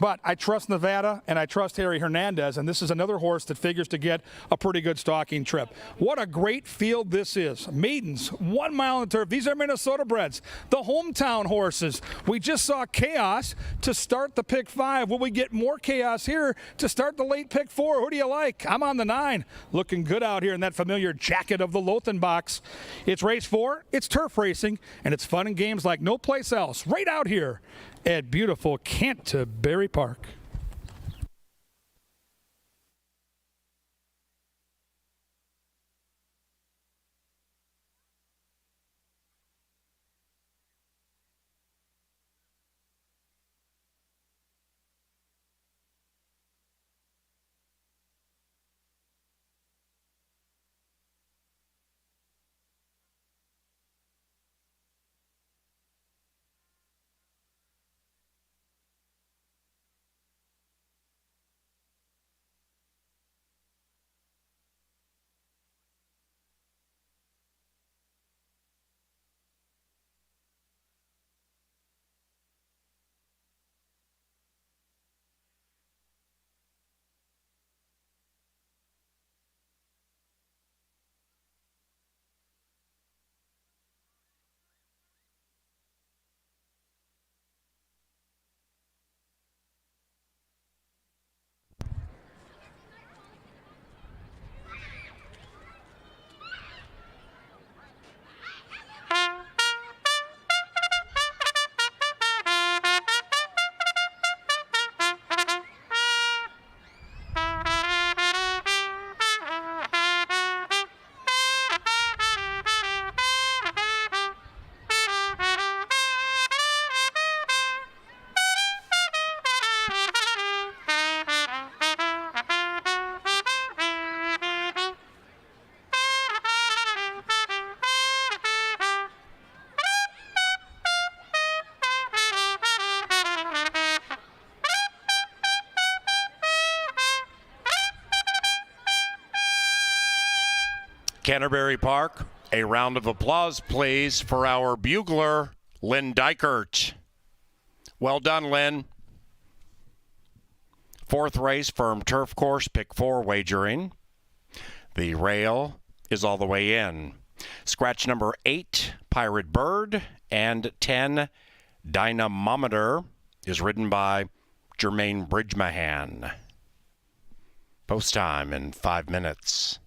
but I trust Nevada and I trust Harry Hernandez, and this is another horse that figures to get a pretty good stalking trip. What a great field this is. Maidens, 1 mile on the turf. These are Minnesota breds, the hometown horses. We just saw chaos to start the pick 5. Will we get more chaos here to start the late pick 4? Who do you like? I'm on the 9. Looking good out here in that familiar jacket of the Lothan box. It's race 4. It's turf racing, and it's fun and games like no place else. Right out here at beautiful Canterbury Park. Canterbury Park, a round of applause, please, for our bugler, Lynn Dykert. Well done, Lynn. 4th race, firm turf course, pick 4 wagering. The rail is all the way in. Scratch number 8, Pirate Bird, and 10, Dynamometer, is ridden by Jermaine Bridgemahan. Post time in 5 minutes.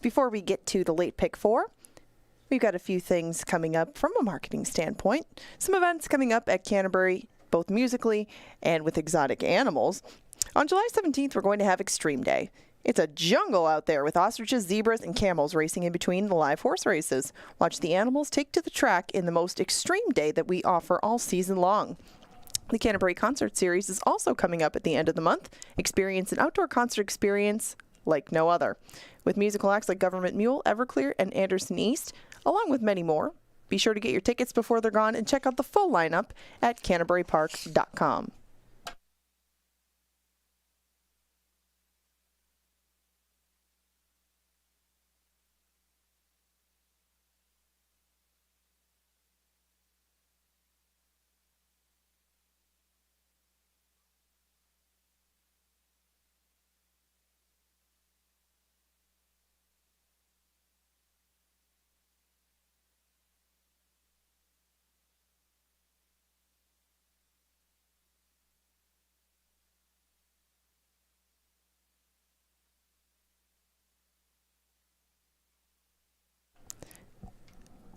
Before we get to the late pick 4, we've got a few things coming up from a marketing standpoint. Some events coming up at Canterbury, both musically and with exotic animals. On July 17th, we're going to have Extreme Day. It's a jungle out there with ostriches, zebras, and camels racing in between the live horse races. Watch the animals take to the track in the most extreme day that we offer all season long. The Canterbury Concert Series is also coming up at the end of the month. Experience an outdoor concert experience like no other, with musical acts like Government Mule, Everclear, and Anderson East, along with many more. Be sure to get your tickets before they're gone and check out the full lineup at canterburypark.com.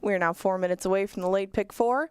We're now 4 minutes away from the late pick four.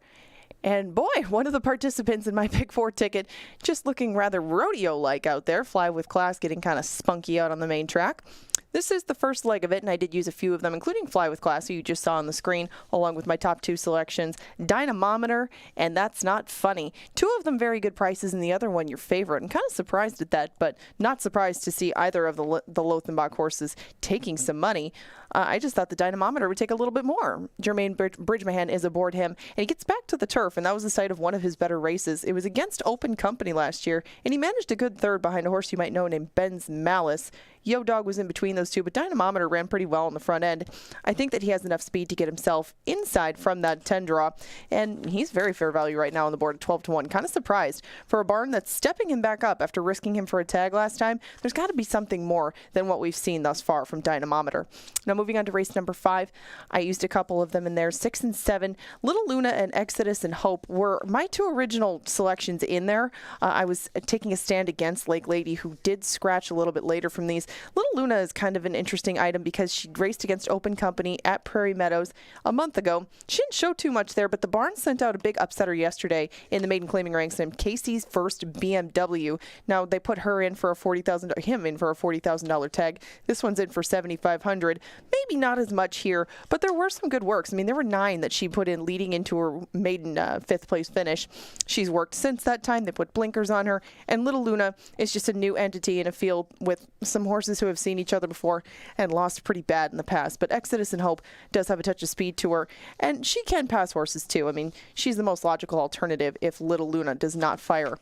And boy, one of the participants in my pick four ticket just looking rather rodeo-like out there. Fly with Class getting kind of spunky out on the main track. This is the first leg of it, and I did use a few of them, including Fly with Class, who you just saw on the screen, along with my top two selections, Dynamometer, and That's Not Funny. Two of them very good prices, and the other one your favorite. I'm kind of surprised at that, but not surprised to see either of the Lothenbach horses taking some money. I just thought the Dynamometer would take a little bit more. Jermaine Bridgman is aboard him, and he gets back to the turf, and that was the site of one of his better races. It was against Open Company last year, and he managed a good third behind a horse you might know named Ben's Malice. Yo Dog was in between those two, but Dynamometer ran pretty well on the front end. I think that he has enough speed to get himself inside from that 10 draw, and he's very fair value right now on the board at 12-1. Kind of surprised. For a barn that's stepping him back up after risking him for a tag last time, there's got to be something more than what we've seen thus far from Dynamometer. Now moving on to race number 5, I used a couple of them in there, 6 and 7. Little Luna and Exodus and Hope were my two original selections in there. I was taking a stand against Lake Lady, who did scratch a little bit later from these. Little Luna is kind of an interesting item because she raced against Open Company at Prairie Meadows a month ago. She didn't show too much there, but the barn sent out a big upsetter yesterday in the maiden claiming ranks named Casey's First BMW. Now they put her in for a $40,000 tag. This one's in for $7,500. Maybe not as much here, but there were some good works. I mean, there were 9 that she put in leading into her maiden 5th place finish. She's worked since that time. They put blinkers on her, and Little Luna is just a new entity in a field with some horses who have seen each other before and lost pretty bad in the past. But Exodus and Hope does have a touch of speed to her, and she can pass horses too. I mean, she's the most logical alternative if Little Luna does not fire.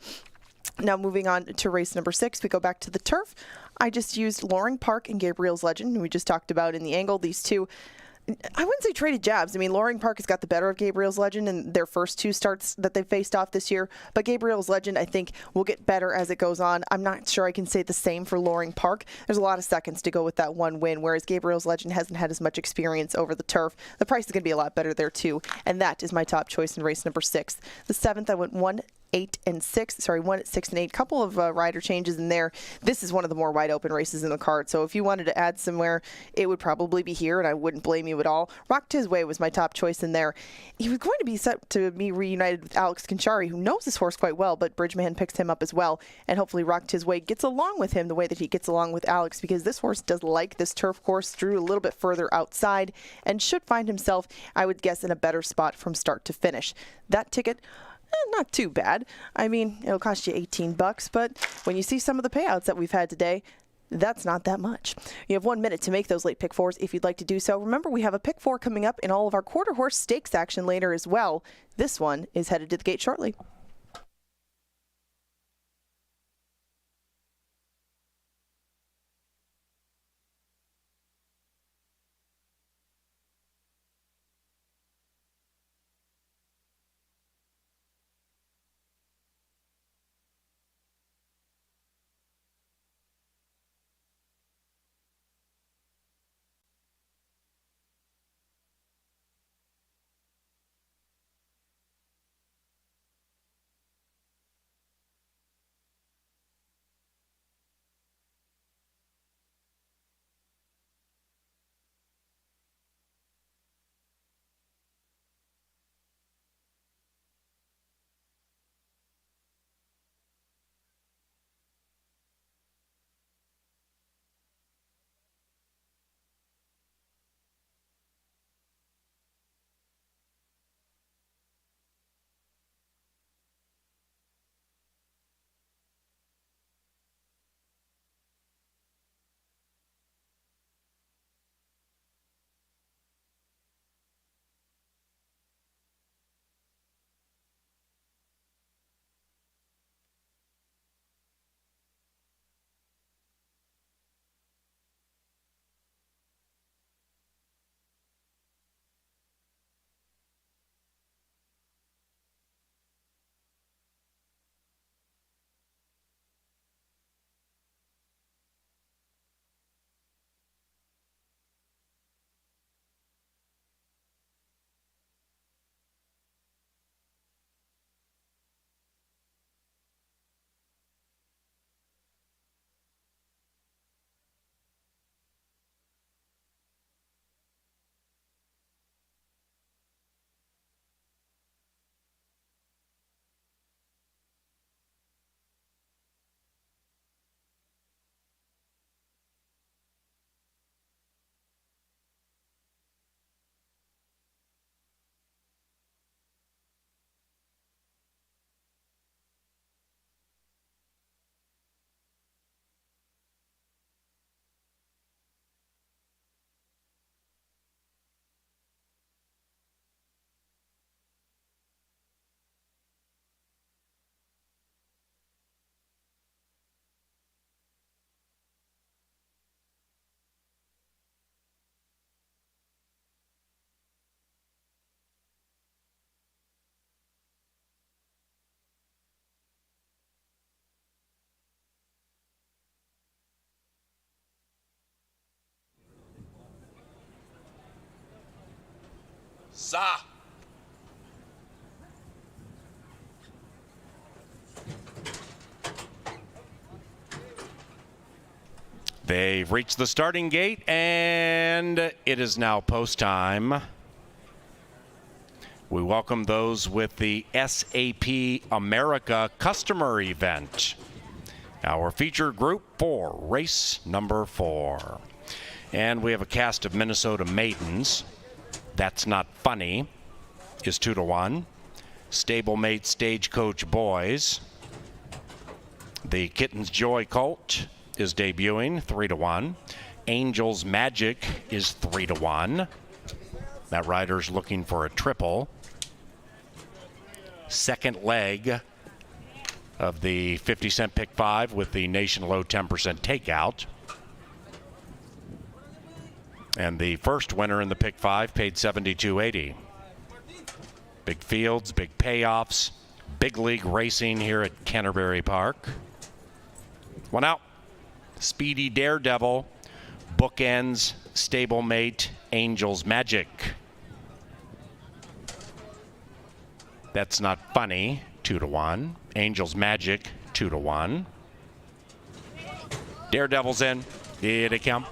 Now moving on to race number 6, we go back to the turf. I just used Loring Park and Gabriel's Legend, who we just talked about in the angle. These two, I wouldn't say traded jabs. I mean, Loring Park has got the better of Gabriel's Legend in their first 2 starts that they've faced off this year. But Gabriel's Legend, I think, will get better as it goes on. I'm not sure I can say the same for Loring Park. There's a lot of seconds to go with that one win, whereas Gabriel's Legend hasn't had as much experience over the turf. The price is going to be a lot better there, too. And that is my top choice in race number 6. The 7th, I went 1, 8, and 6. Sorry, 1 at 6 and 8. Couple of rider changes in there. This is one of the more wide open races in the card. So if you wanted to add somewhere, it would probably be here, and I wouldn't blame you at all. Rocked His Way was my top choice in there. He was going to be set to be reunited with Alex Conchari, who knows this horse quite well, but Bridgman picks him up as well. And hopefully Rocked His Way gets along with him the way that he gets along with Alex, because this horse does like this turf course, drew a little bit further outside, and should find himself, I would guess, in a better spot from start to finish. That ticket, not too bad. I mean, it'll cost you $18, but when you see some of the payouts that we've had today, that's not that much. You have 1 minute to make those late pick 4s if you'd like to do so. Remember, we have a pick 4 coming up in all of our quarter horse stakes action later as well. This one is headed to the gate shortly. Za. They've reached the starting gate, and it is now post time. We welcome those with the SAP America customer event. Our featured group for race number 4. And we have a cast of Minnesota maidens. That's Not Funny is 2-1. Stablemate Stagecoach Boys. The Kitten's Joy Colt is debuting, 3-1. Angel's Magic is 3-1. That rider's looking for a triple. Second leg of the 50-cent pick 5 with the nation low 10% takeout. And the first winner in the pick 5 paid $72.80. Big fields, big payoffs, big league racing here at Canterbury Park. One out. Speedy Daredevil, bookends, stablemate, Angel's Magic. That's Not Funny, 2-1. Angel's Magic, 2-1. Daredevil's in. Here they come.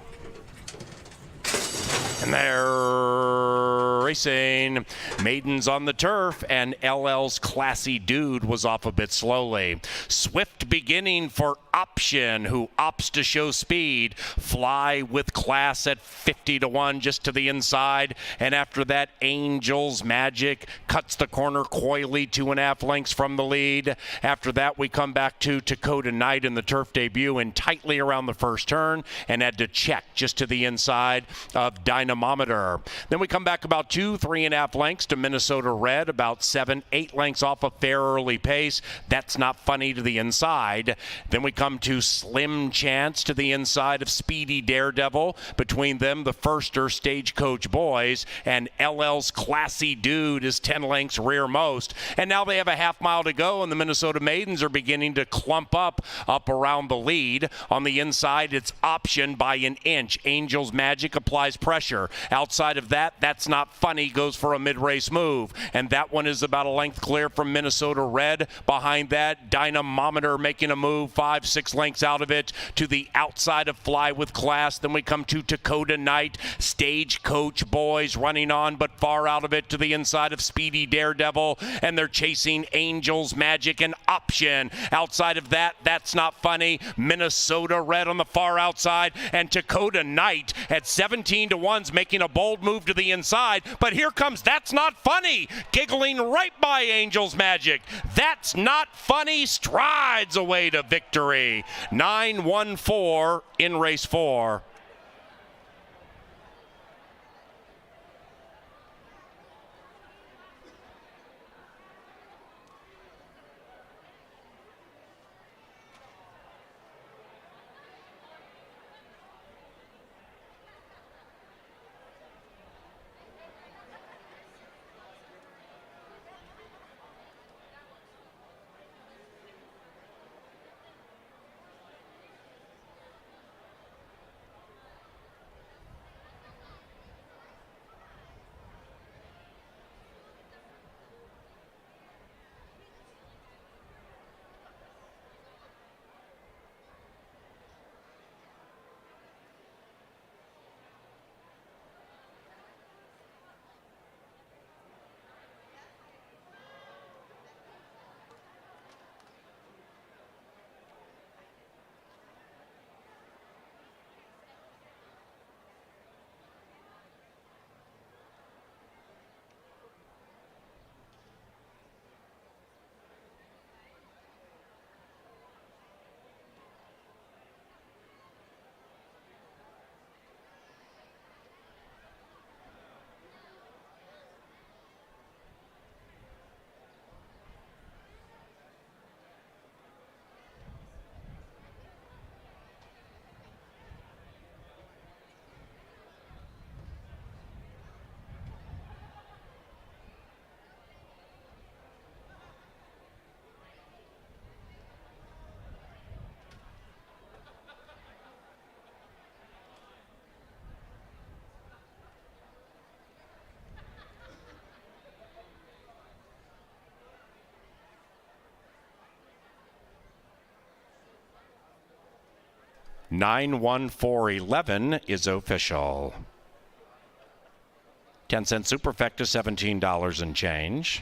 And they're racing. Maidens on the turf, and LL's Classy Dude was off a bit slowly. Swift beginning for Option, who opts to show speed. Fly with Class at 50-1 just to the inside. And after that, Angel's Magic cuts the corner coyly 2.5 lengths from the lead. After that, we come back to Dakota Knight in the turf debut and tightly around the first turn and had to check just to the inside of Dynamometer. Then we come back about 3.5 lengths to Minnesota Red, about 7-8 lengths off a fair early pace. That's Not Funny to the inside. Then we come to Slim Chance to the inside of Speedy Daredevil. Between them, the firster Stagecoach Boys, and LL's Classy Dude is 10 lengths rearmost. And now they have a half mile to go, and the Minnesota Maidens are beginning to clump up around the lead. On the inside, it's Option by an inch. Angel's Magic applies pressure. Outside of that, That's Not Funny goes for a mid-race move, and that one is about a length clear from Minnesota Red. Behind that, Dynamometer making a move 5-6 lengths out of it to the outside of Fly with Class. Then we come to Dakota Knight, Stagecoach Boys running on but far out of it to the inside of Speedy Daredevil, and they're chasing Angel's Magic and Option. Outside of that, That's Not Funny, Minnesota Red on the far outside, and Dakota Knight at 17-1's making a bold move to the inside, but here comes That's Not Funny, giggling right by Angel's Magic. That's Not Funny strides away to victory. 9-1-4 in race 4. 91411 is official. 10-cent superfecta, $17 and change.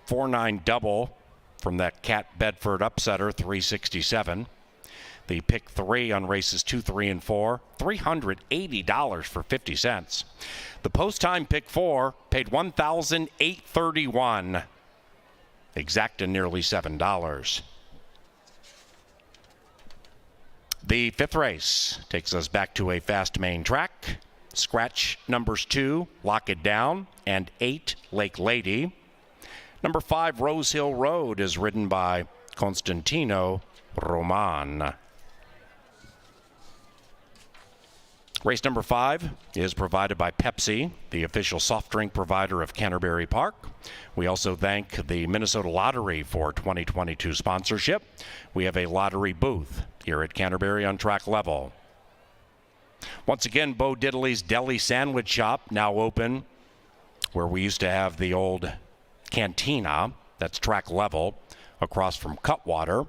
4-9 double from that Cat Bedford upsetter, $367. The pick 3 on races 2, 3, and 4, $380 for 50 cents. The post time pick 4 paid $1,831, exacta nearly $7. The 5th race takes us back to a fast main track. Scratch numbers 2, Lock It Down, and 8, Lake Lady. Number 5, Rose Hill Road, is ridden by Constantino Roman. Race number 5 is provided by Pepsi, the official soft drink provider of Canterbury Park. We also thank the Minnesota Lottery for 2022 sponsorship. We have a lottery booth here at Canterbury on track level. Once again, Bo Diddley's Deli Sandwich Shop, now open, where we used to have the old cantina. That's track level, across from Cutwater.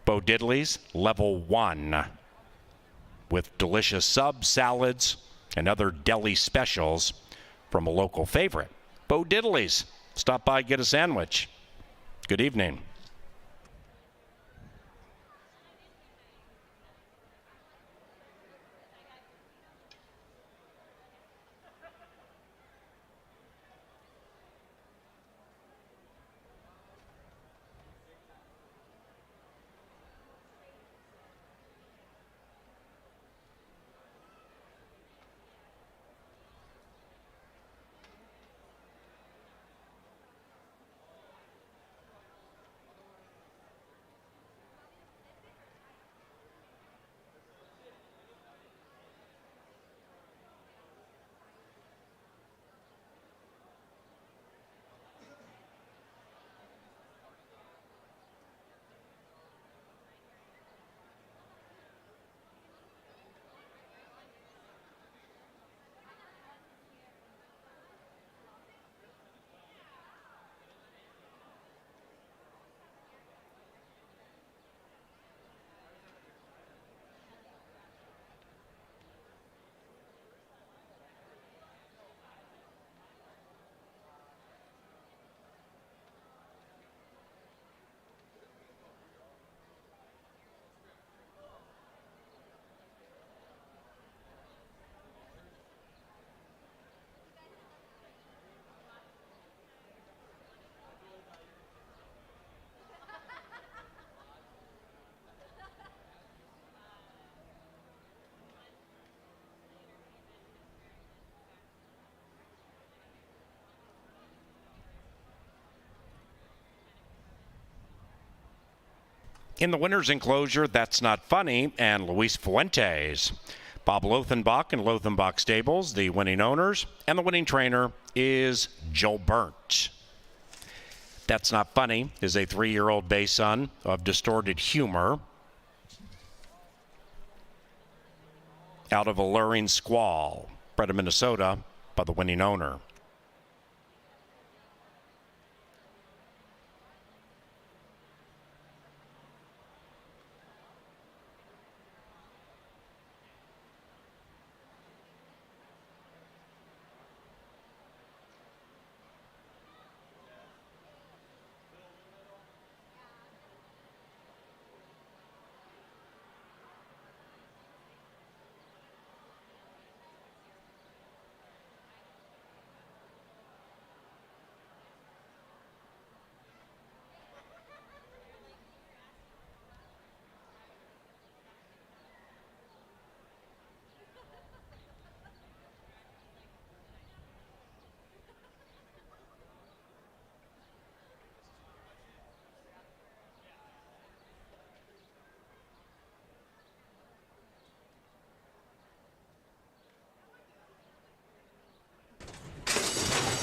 Bo Diddley's, level 1, with delicious subs, salads, and other deli specials from a local favorite. Bo Diddley's. Stop by, get a sandwich. Good evening. In the winner's enclosure, That's Not Funny, and Luis Fuentes. Bob Lothenbach and Lothenbach Stables, the winning owners, and the winning trainer is Joe Burnt. That's Not Funny is a 3-year-old bay son of Distorted Humor out of Alluring Squall, bred in Minnesota by the winning owner.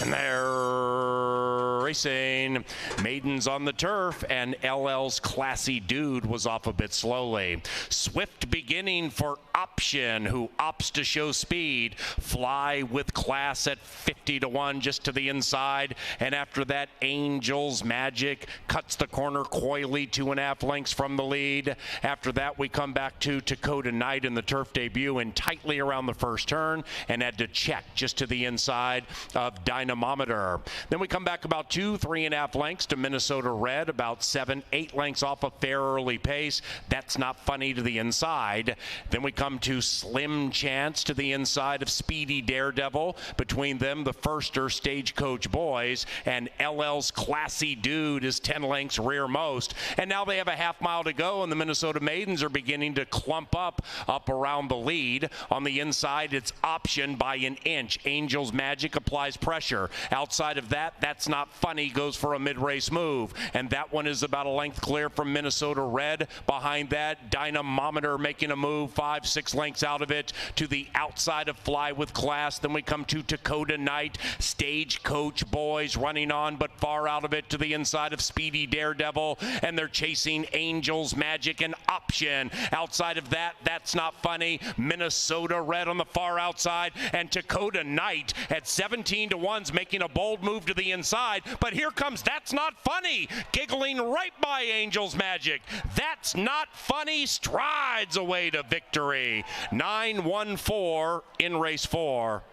And they're racing. Maidens on the turf, and LL's Classy Dude was off a bit slowly. Swift beginning for Option, who opts to show speed. Fly with Class at 50-1 just to the inside. And after that, Angel's Magic cuts the corner coyly 2.5 lengths from the lead. After that, we come back to Dakota Knight in the turf debut and tightly around the first turn, and had to check just to the inside of Dynamometer. Then we come back about 3.5 lengths to Minnesota Red, about 7-8 lengths off a fair early pace. That's Not Funny to the inside. Then we come to Slim Chance to the inside of Speedy Daredevil. Between them, the Firster Stagecoach Boys, and LL's Classy Dude is 10 lengths rearmost. And now they have a half mile to go, and the Minnesota Maidens are beginning to clump up around the lead. On the inside, it's Option by an inch. Angel's Magic applies pressure. Outside of that, That's Not Funny goes for a mid-race move, and that one is about a length clear from Minnesota Red. Behind that, Dynamometer making a move 5-6 lengths out of it to the outside of Fly with Class. Then we come to Dakota Knight, Stagecoach Boys running on but far out of it to the inside of Speedy Daredevil, and they're chasing Angel's Magic and Option. Outside of that, That's Not Funny, Minnesota Red on the far outside, and Dakota Knight at 17-1's making a bold move to the inside. But here comes That's Not Funny, giggling right by Angel's Magic. That's Not Funny strides away to victory. 9-1-4 in race 4.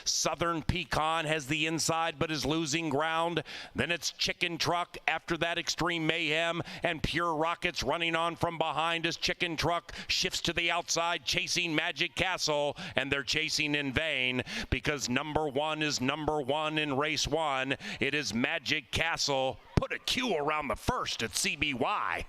Southern Pecan has the inside but is losing ground. Then it's Chicken Truck. After that, Extreme Mayhem and Pure Rockets running on from behind as Chicken Truck shifts to the outside, chasing Magic Castle, and they're chasing in vain because number one is number one in race 1. It is Magic Castle. Put a Q around the first at CBY.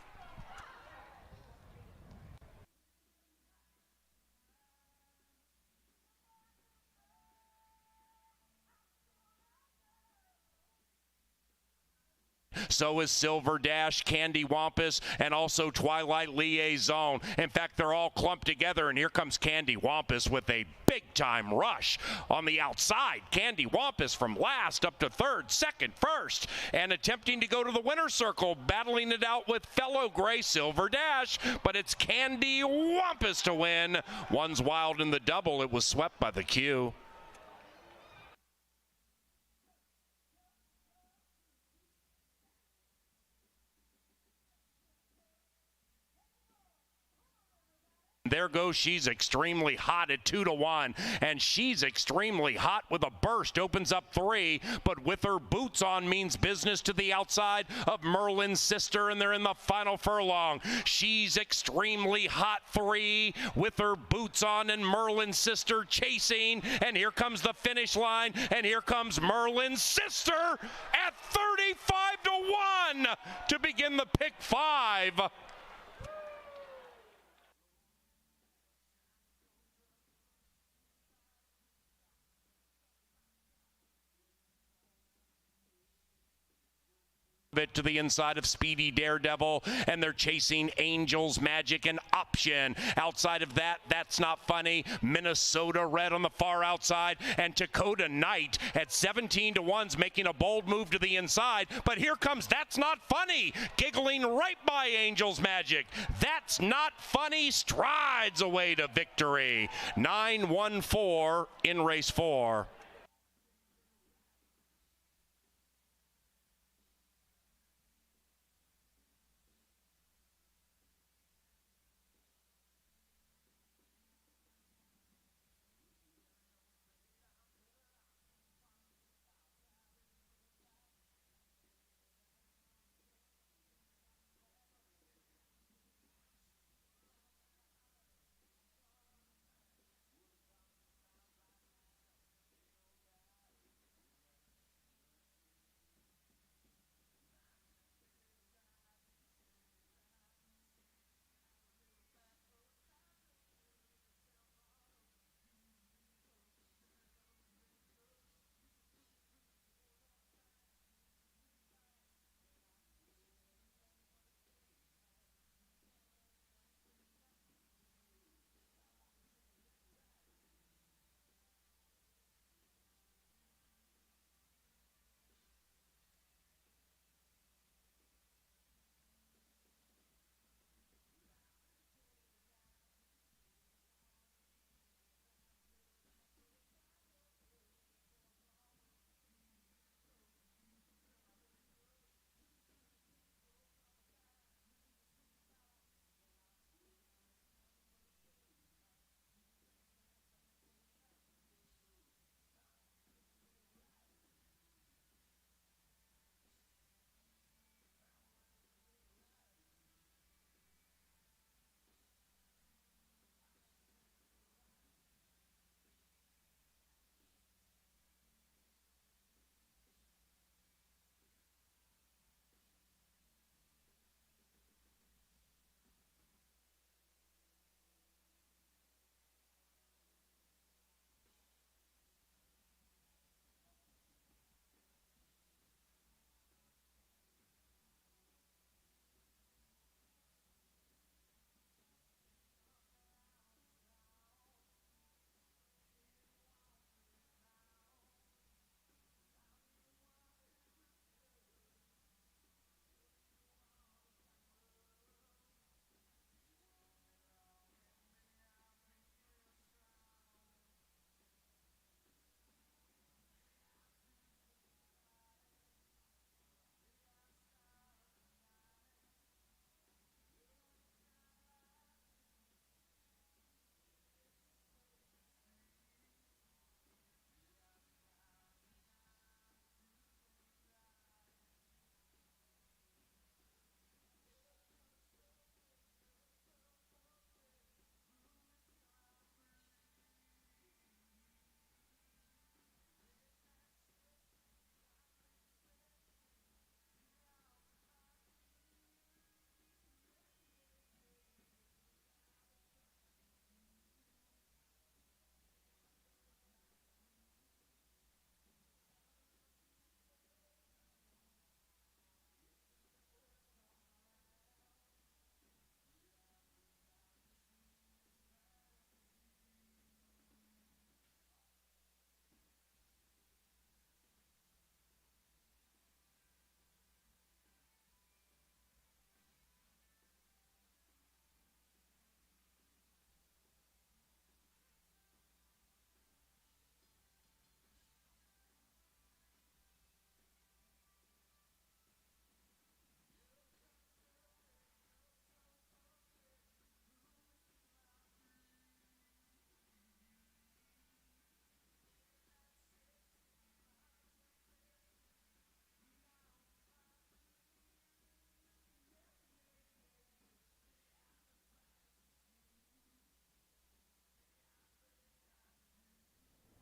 So is Silver Dash, Candy Wampus, and also Twilight Liaison. In fact, they're all clumped together, and here comes Candy Wampus with a big-time rush on the outside. Candy Wampus from last up to third, second, first, and attempting to go to the winner's circle, battling it out with fellow gray Silver Dash, but it's Candy Wampus to win. One's wild in the double. It was swept by the Q. There goes She's Extremely Hot at 2-1, and She's Extremely Hot with a burst opens up 3, but with her boots on means business to the outside of Merlin's sister, and they're in the final furlong. She's Extremely Hot 3 with her boots on, and Merlin's sister chasing, and here comes the finish line, and here comes Merlin's sister at 35-1 to begin the pick 5. It to the inside of Speedy Daredevil, and they're chasing Angels Magic and Option. Outside of that, That's Not Funny, Minnesota Red on the far outside, and Dakota Knight at 17-1's making a bold move to the inside. But here comes That's Not Funny, giggling right by Angels Magic. That's Not Funny strides away to victory. 9-1-4 in race 4.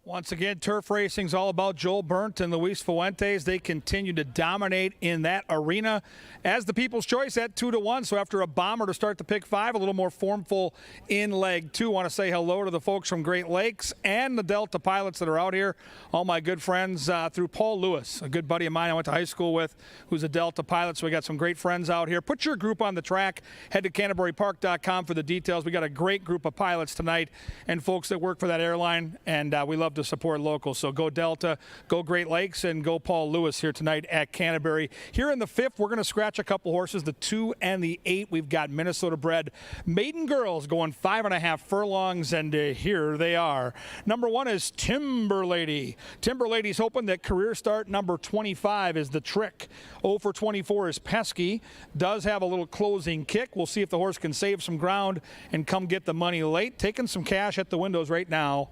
Once again, turf racing's all about Joel Burnt and Luis Fuentes. They continue to dominate in that arena as the People's Choice at 2-1. So after a bomber to start the pick 5, a little more formful in leg 2. Want to say hello to the folks from Great Lakes and the Delta pilots that are out here. All my good friends through Paul Lewis, a good buddy of mine I went to high school with, who's a Delta pilot. So we got some great friends out here. Put your group on the track. Head to CanterburyPark.com for the details. We got a great group of pilots tonight and folks that work for that airline, and we love to support locals. So go Delta, go Great Lakes, and go Paul Lewis here tonight at Canterbury. Here in the 5th, we're going to scratch a couple horses, the 2 and the 8. We've got Minnesota bred maiden girls going 5.5 furlongs, and here they are. Number 1 is Timber Lady. Timber Lady's hoping that career start number 25 is the trick. 0 for 24 is Pesky. Does have a little closing kick. We'll see if the horse can save some ground and come get the money late. Taking some cash at the windows right now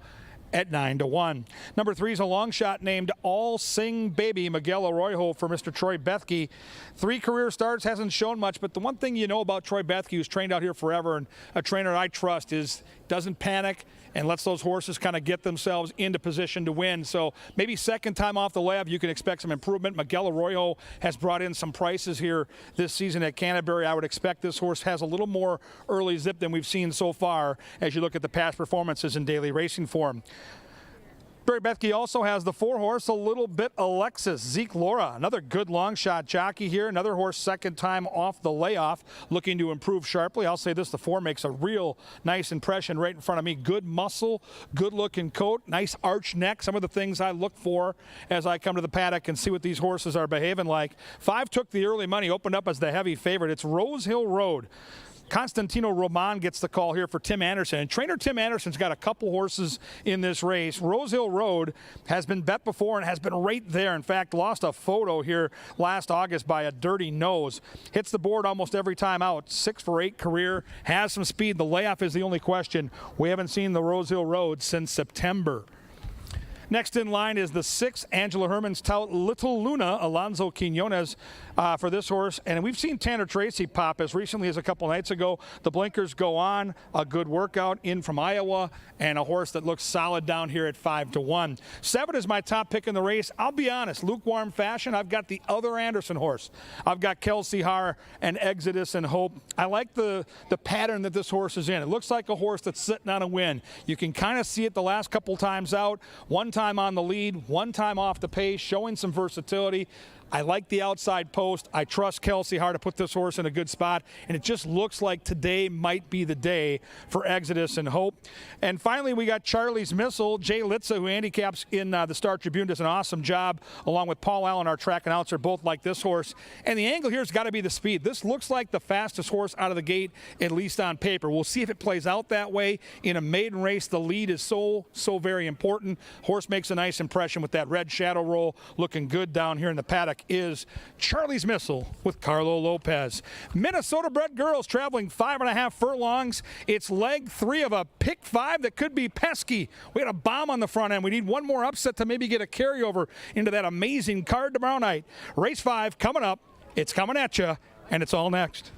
at 9-1. Number 3 is a long shot named All Sing Baby, Miguel Arroyo for Mr. Troy Bethke. 3 career starts, hasn't shown much, but the one thing you know about Troy Bethke, who's trained out here forever and a trainer I trust, is doesn't panic and lets those horses kind of get themselves into position to win. So maybe second time off the lab, you can expect some improvement. Miguel Arroyo has brought in some prices here this season at Canterbury. I would expect this horse has a little more early zip than we've seen so far as you look at the past performances in daily racing form. Barry Bethke also has the 4 horse, a little bit Alexis. Zeke Laura, another good long shot jockey here. Another horse second time off the layoff, looking to improve sharply. I'll say this, the 4 makes a real nice impression right in front of me. Good muscle, good looking coat, nice arch neck. Some of the things I look for as I come to the paddock and see what these horses are behaving like. 5 took the early money, opened up as the heavy favorite. It's Rose Hill Road. Constantino Roman gets the call here for Tim Anderson. And trainer Tim Anderson's got a couple horses in this race. Rose Hill Road has been bet before and has been right there. In fact, lost a photo here last August by a dirty nose. Hits the board almost every time out. 6 for 8 career. Has some speed. The layoff is the only question. We haven't seen the Rose Hill Road since September. Next in line is the 6, Angela Herman's tout, Little Luna, Alonzo Quinones for this horse. And we've seen Tanner Tracy pop as recently as a couple nights ago. The blinkers go on, a good workout in from Iowa, and a horse that looks solid down here at 5-1. 7 is my top pick in the race. I'll be honest, lukewarm fashion, I've got the other Anderson horse. I've got Kelsey Haar and Exodus and Hope. I like the pattern that this horse is in. It looks like a horse that's sitting on a win. You can kind of see it the last couple times out. One time on the lead, one time off the pace, showing some versatility. I like the outside post. I trust Kelsey Haar to put this horse in a good spot, and it just looks like today might be the day for Exodus and Hope. And finally, we got Charlie's Missile. Jay Litza, who handicaps in the Star Tribune, does an awesome job, along with Paul Allen, our track announcer, both like this horse. And the angle here has got to be the speed. This looks like the fastest horse out of the gate, at least on paper. We'll see if it plays out that way. In a maiden race, the lead is so very important. Horse makes a nice impression with that red shadow roll, looking good down here in the paddock. Is Charlie's Missile with Carlo Lopez. Minnesota bred girls traveling 5.5 furlongs. It's leg 3 of a pick 5 that could be pesky. We had a bomb on the front end. We need one more upset to maybe get a carryover into that amazing card tomorrow night. Race 5 coming up. It's coming at you, and it's all next.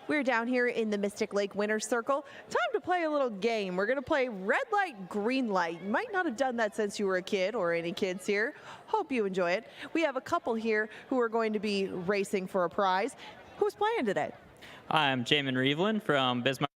We're down here in the Mystic Lake Winner's Circle. Time to play a little game. We're going to play red light, green light. You might not have done that since you were a kid or any kids here. Hope you enjoy it. We have a couple here who are going to be racing for a prize. Who's playing today? I'm Jamin Reevlin from Bismarck.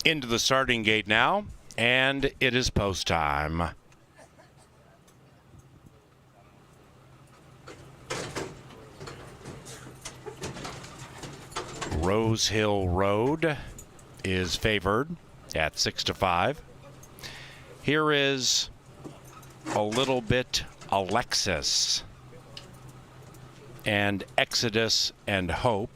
Into the starting gate now, and it is post time. Rose Hill Road is favored at 6-5. Here is a little bit Alexis and Exodus and Hope.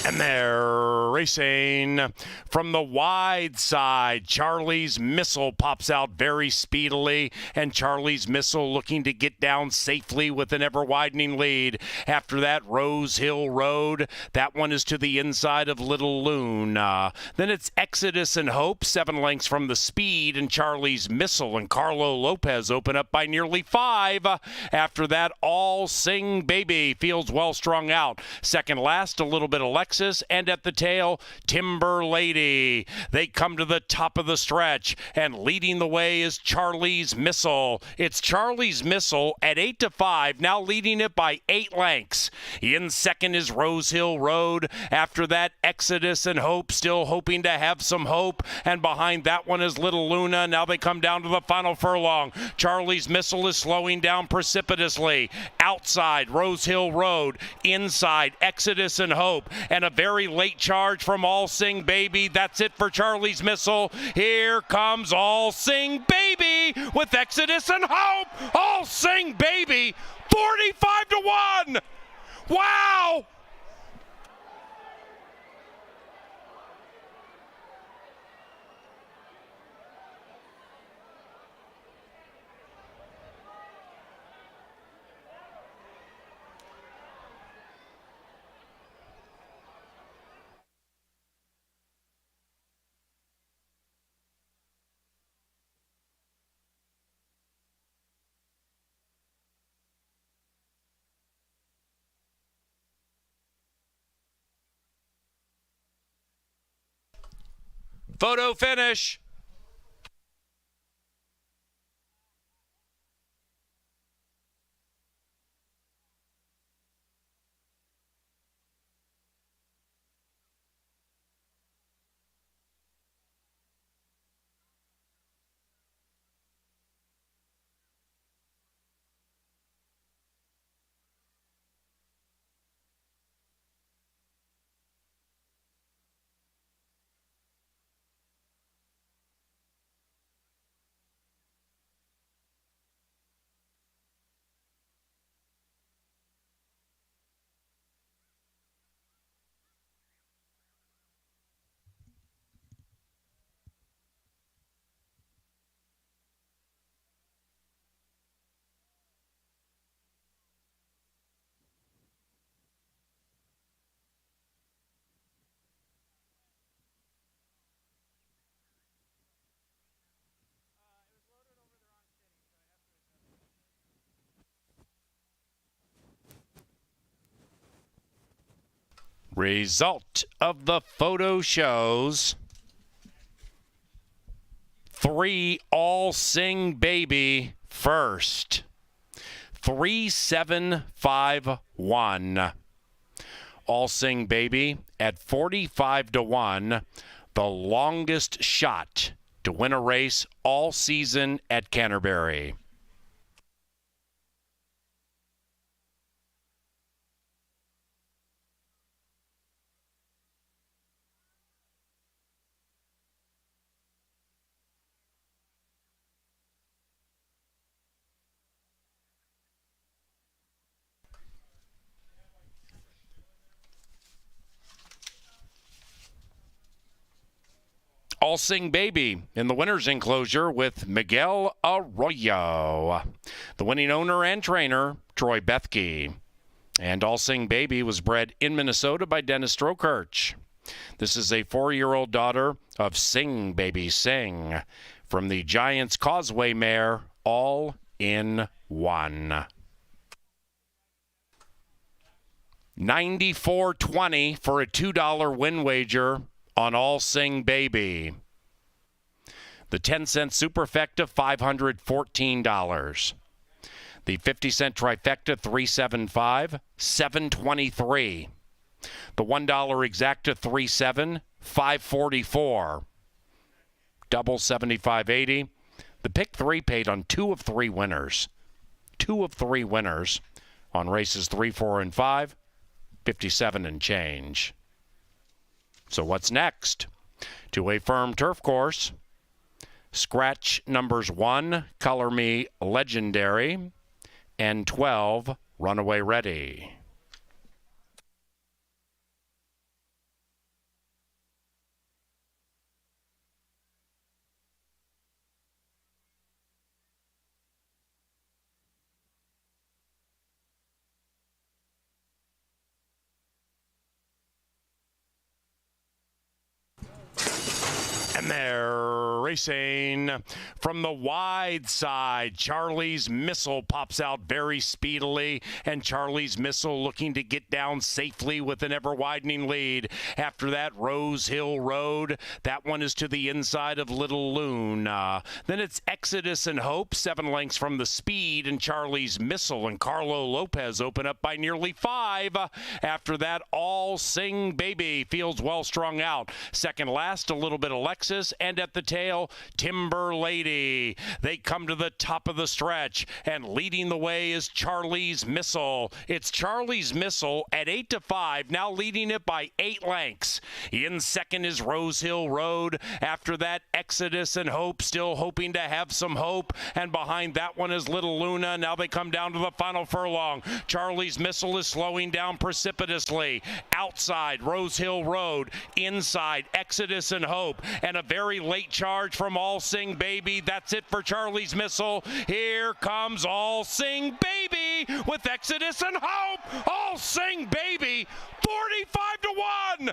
And they're racing from the wide side. Charlie's Missile pops out very speedily, and Charlie's Missile looking to get down safely with an ever-widening lead. After that, Rose Hill Road. That one is to the inside of Little Loon. Then it's Exodus and Hope, 7 lengths from the speed, and Charlie's Missile and Carlo Lopez open up by nearly 5. After that, All Sing Baby feels well strung out. Second last, a little bit Alexis. Texas, and at the tail, Timber Lady. They come to the top of the stretch, and leading the way is Charlie's Missile. It's Charlie's Missile at 8-5, now leading it by 8 lengths. In second is Rose Hill Road. After that, Exodus and Hope, still hoping to have some hope. And behind that one is Little Luna. Now they come down to the final furlong. Charlie's Missile is slowing down precipitously. Outside, Rose Hill Road. Inside, Exodus and Hope. And a very late charge from All Sing Baby. That's it for Charlie's Missile. Here comes All Sing Baby with Exodus and Hope. All Sing Baby, 45-1. Wow! Photo finish. Result of the photo shows 3 All Sing Baby first. 3-7-5-1. All Sing Baby at 45-1, the longest shot to win a race all season at Canterbury. All Sing Baby in the winner's enclosure with Miguel Arroyo. The winning owner and trainer, Troy Bethke. And All Sing Baby was bred in Minnesota by Dennis Strokirch. This is a 4-year-old daughter of Sing Baby Sing from the Giants Causeway mare, All in One. 94.20 for a $2 win wager on All Sing Baby. The 10-cent superfecta, $514. The 50-cent trifecta, $375, $723. The $1 exacta, $37, $544. Double, $75.80. The pick 3 paid on 2 of 3 winners. 2 of 3 winners on races 3, 4, and 5, 57 and change. So what's next? To a firm turf course. Scratch numbers 1, Color Me Legendary, and 12, Runaway Ready. And they're racing from the wide side. Charlie's Missile pops out very speedily, and Charlie's Missile looking to get down safely with an ever-widening lead. After that, Rose Hill Road. That one is to the inside of Little Loon. Then it's Exodus and Hope, 7 lengths from the speed, and Charlie's Missile and Carlo Lopez open up by nearly 5. After that, All Sing Baby feels well strung out. Second last, a little bit Alexis, and at the tail, Timber Lady. They come to the top of the stretch, and leading the way is Charlie's Missile. It's Charlie's Missile at 8-5, now leading it by 8 lengths. In second is Rose Hill Road. After that, Exodus and Hope, still hoping to have some hope. And behind that one is Little Luna. Now they come down to the final furlong. Charlie's Missile is slowing down precipitously. Outside, Rose Hill Road. Inside, Exodus and Hope. And a very late charge from All Sing Baby. That's it for Charlie's Missile. Here comes All Sing Baby with Exodus and Hope. All Sing Baby, 45-1.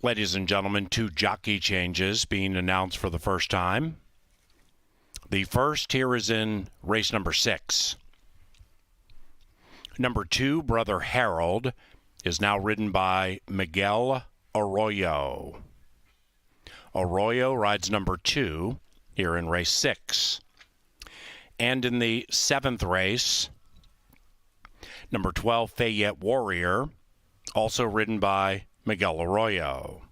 Ladies and gentlemen, 2 jockey changes being announced for the first time. The first here is in race number 6. Number 2, Brother Harold, is now ridden by Miguel Arroyo. Arroyo rides number 2 here in race 6. And in the 7th race, number 12, Fayette Warrior, also ridden by Miguel Arroyo.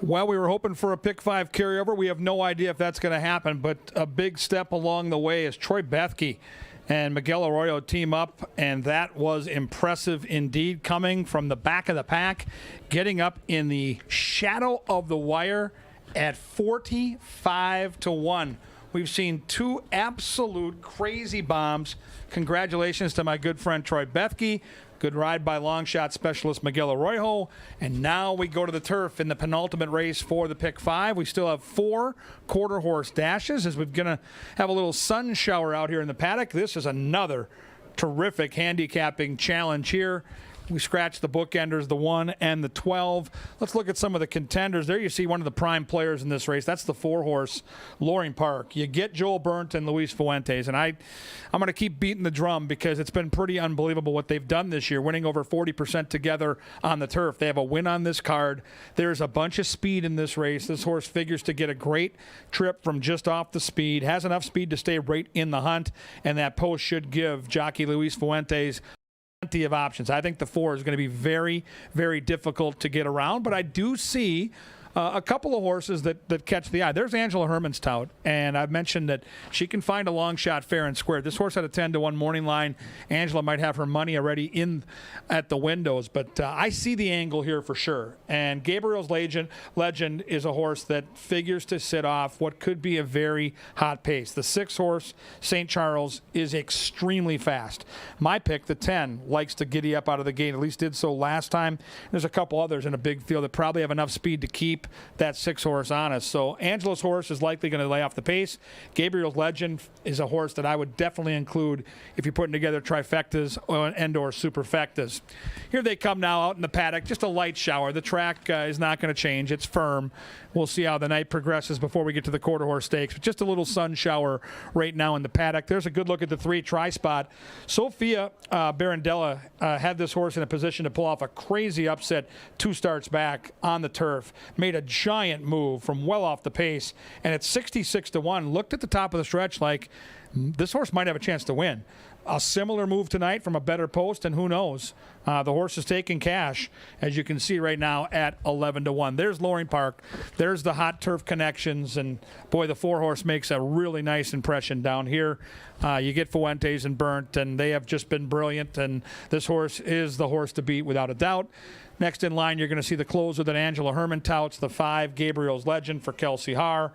Well, we were hoping for a pick 5 carryover. We have no idea if that's going to happen, but a big step along the way is Troy Bethke and Miguel Arroyo team up, and that was impressive indeed, coming from the back of the pack, getting up in the shadow of the wire at 45-1. We've seen 2 absolute crazy bombs. Congratulations to my good friend Troy Bethke. Good ride by long shot specialist Miguel Arroyo. And now we go to the turf in the penultimate race for the pick 5. We still have 4 quarter horse dashes as we're going to have a little sun shower out here in the paddock. This is another terrific handicapping challenge here. We scratched the bookenders, the 1 and the 12. Let's look at some of the contenders. There you see one of the prime players in this race. That's the 4-horse Loring Park. You get Joel Burnt and Luis Fuentes, and I'm going to keep beating the drum because it's been pretty unbelievable what they've done this year, winning over 40% together on the turf. They have a win on this card. There's a bunch of speed in this race. This horse figures to get a great trip from just off the speed, has enough speed to stay right in the hunt, and that post should give jockey Luis Fuentes plenty of options. I think the 4 is going to be very, very difficult to get around, but I do see a couple of horses that catch the eye. There's Angela Herman's tout, and I've mentioned that she can find a long shot fair and square. This horse had a 10-1 morning line. Angela might have her money already in at the windows, but I see the angle here for sure. And Gabriel's Legend is a horse that figures to sit off what could be a very hot pace. The 6-horse St. Charles is extremely fast. My pick, the 10, likes to giddy up out of the gate, at least did so last time. There's a couple others in a big field that probably have enough speed to keep that 6-horse on us. So Angela's horse is likely going to lay off the pace. Gabriel's Legend is a horse that I would definitely include if you're putting together trifectas and/or superfectas. Here they come now out in the paddock. Just a light shower. The track is not going to change. It's firm. We'll see how the night progresses before we get to the quarter horse stakes. But just a little sun shower right now in the paddock. There's a good look at the 3 tri-spot. Sophia Barandella had this horse in a position to pull off a crazy upset 2 starts back on the turf. Made a giant move from well off the pace, and at 66-1, looked at the top of the stretch like this horse might have a chance to win. A similar move tonight from a better post, and who knows? The horse is taking cash, as you can see right now, at 11-1. There's Loring Park. There's the hot turf connections, and boy, the 4-horse makes a really nice impression down here. You get Fuentes and Burnt, and they have just been brilliant, and this horse is the horse to beat without a doubt. Next in line, you're going to see the closer that Angela Herman touts, the 5, Gabriel's Legend for Kelsey Haar.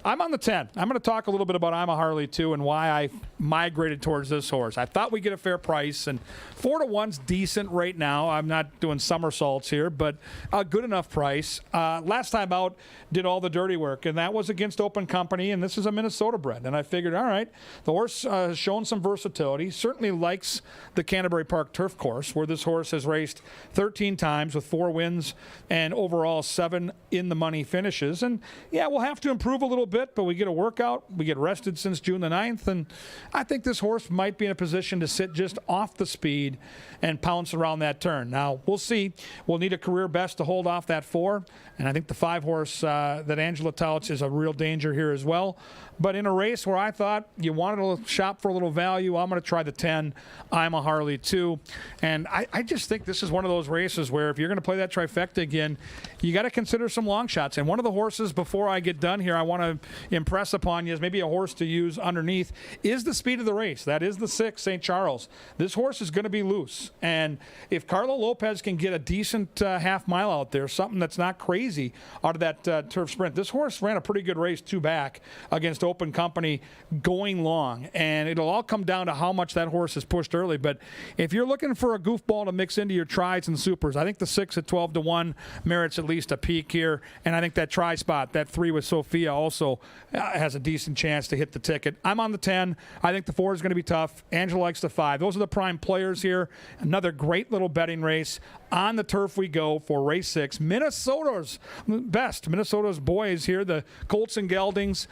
I'm on the 10. I'm going to talk a little bit about I'm a Harley too and why I migrated towards this horse. I thought we'd get a fair price, and 4-1's decent right now. I'm not doing somersaults here, but a good enough price. Last time out, did all the dirty work, and that was against Open Company, and this is a Minnesota bred. And I figured, all right, the horse has shown some versatility, certainly likes the Canterbury Park turf course, where this horse has raced 13 times with 4 wins and overall 7 in-the-money finishes. And, yeah, we'll have to improve a little bit, but we get a workout. We get rested since June the 9th, and I think this horse might be in a position to sit just off the speed and pounce around that turn. Now, we'll see. We'll need a career best to hold off that 4, and I think the 5-horse that Angela touts is a real danger here as well. But in a race where I thought you wanted to shop for a little value, I'm going to try the 10. I'm a Harley too. And I just think this is one of those races where if you're going to play that trifecta again, you got to consider some long shots. And one of the horses, before I get done here, I want to impress upon you as maybe a horse to use underneath is the speed of the race. That is the 6, St. Charles. This horse is going to be loose. And if Carlo Lopez can get a decent half mile out there, something that's not crazy out of that turf sprint, this horse ran a pretty good race 2 back against Open Company going long, and it'll all come down to how much that horse is pushed early. But if you're looking for a goofball to mix into your tries and supers, I think the 6 at 12-1 merits at least a peek here, and I think that try spot, that 3 with Sophia, also has a decent chance to hit the ticket. I'm on the 10. I think the 4 is going to be tough. Angela likes the 5. Those are the prime players here. Another great little betting race. On the turf we go for race 6. Minnesota's best. Minnesota's boys here, the Colts and Geldings.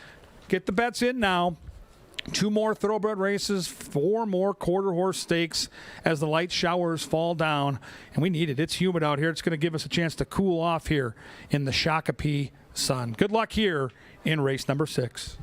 Get the bets in now. 2 more thoroughbred races, 4 more quarter horse stakes as the light showers fall down. And we need it. It's humid out here. It's going to give us a chance to cool off here in the Shakopee sun. Good luck here in race number 6.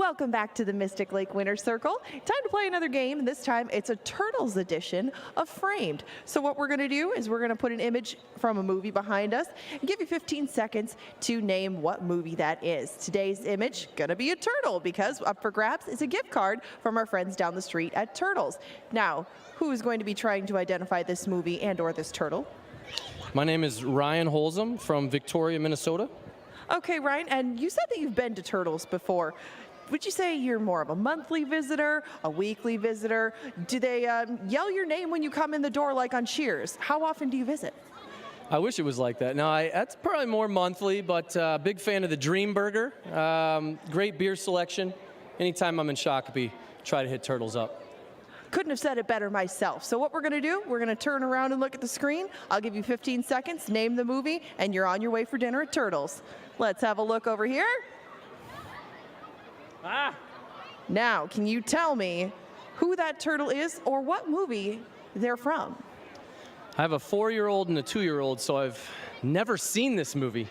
Welcome back to the Mystic Lake Winner's Circle. Time to play another game. This time it's a Turtles edition of Framed. So what we're going to do is we're going to put an image from a movie behind us and give you 15 seconds to name what movie that is. Today's image going to be a turtle because up for grabs is a gift card from our friends down the street at Turtles. Now, who is going to be trying to identify this movie and or this turtle? My name is Ryan Holzum from Victoria, Minnesota. Okay, Ryan, and you said that you've been to Turtles before. Would you say you're more of a monthly visitor, a weekly visitor? Do they yell your name when you come in the door like on Cheers? How often do you visit? I wish it was like that. No, that's probably more monthly, but big fan of the Dream Burger. Great beer selection. Anytime I'm in Shakopee, try to hit Turtles up. Couldn't have said it better myself. So what we're going to do, we're going to turn around and look at the screen. I'll give you 15 seconds, name the movie, and you're on your way for dinner at Turtles. Let's have a look over here. Now, can you tell me who that turtle is or what movie they're from? I have a 4-year-old and a 2-year-old, so I've never seen this movie.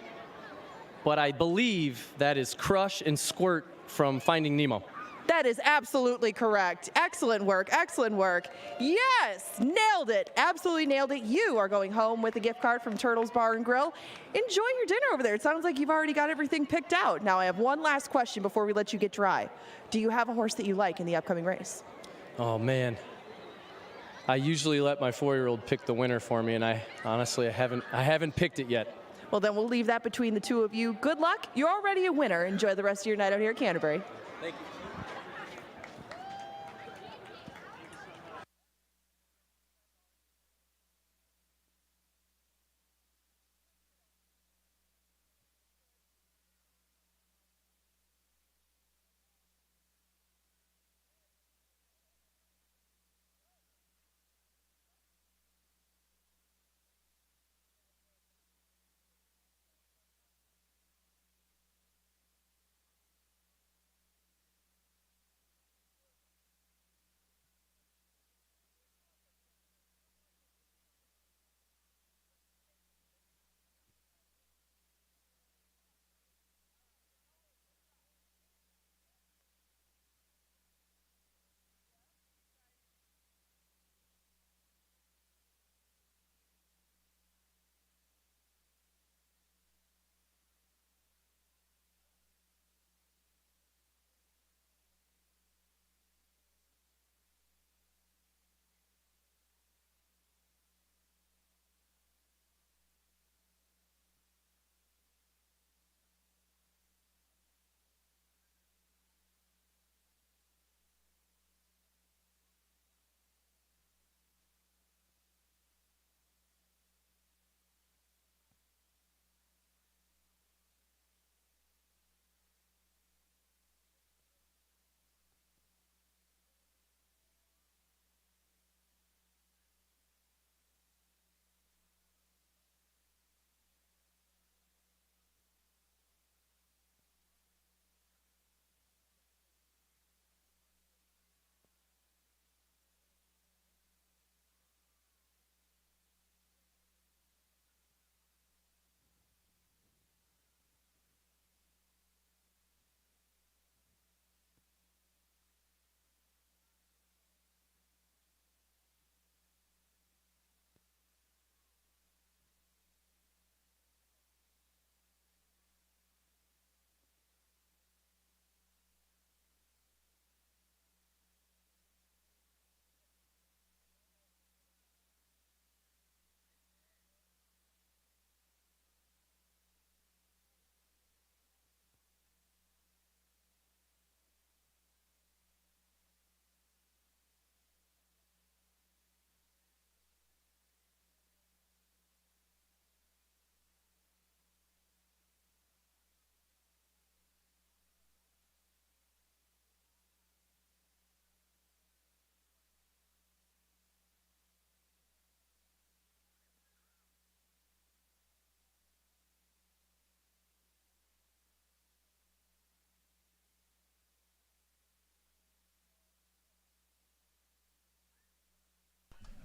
But I believe that is Crush and Squirt from Finding Nemo. That is absolutely correct. Excellent work, excellent work. Yes, nailed it, absolutely nailed it. You are going home with a gift card from Turtles Bar and Grill. Enjoy your dinner over there. It sounds like you've already got everything picked out. Now I have one last question before we let you get dry. Do you have a horse that you like in the upcoming race? Oh, man. I usually let my 4-year-old pick the winner for me, and I haven't picked it yet. Well, then we'll leave that between the two of you. Good luck. You're already a winner. Enjoy the rest of your night out here at Canterbury. Thank you.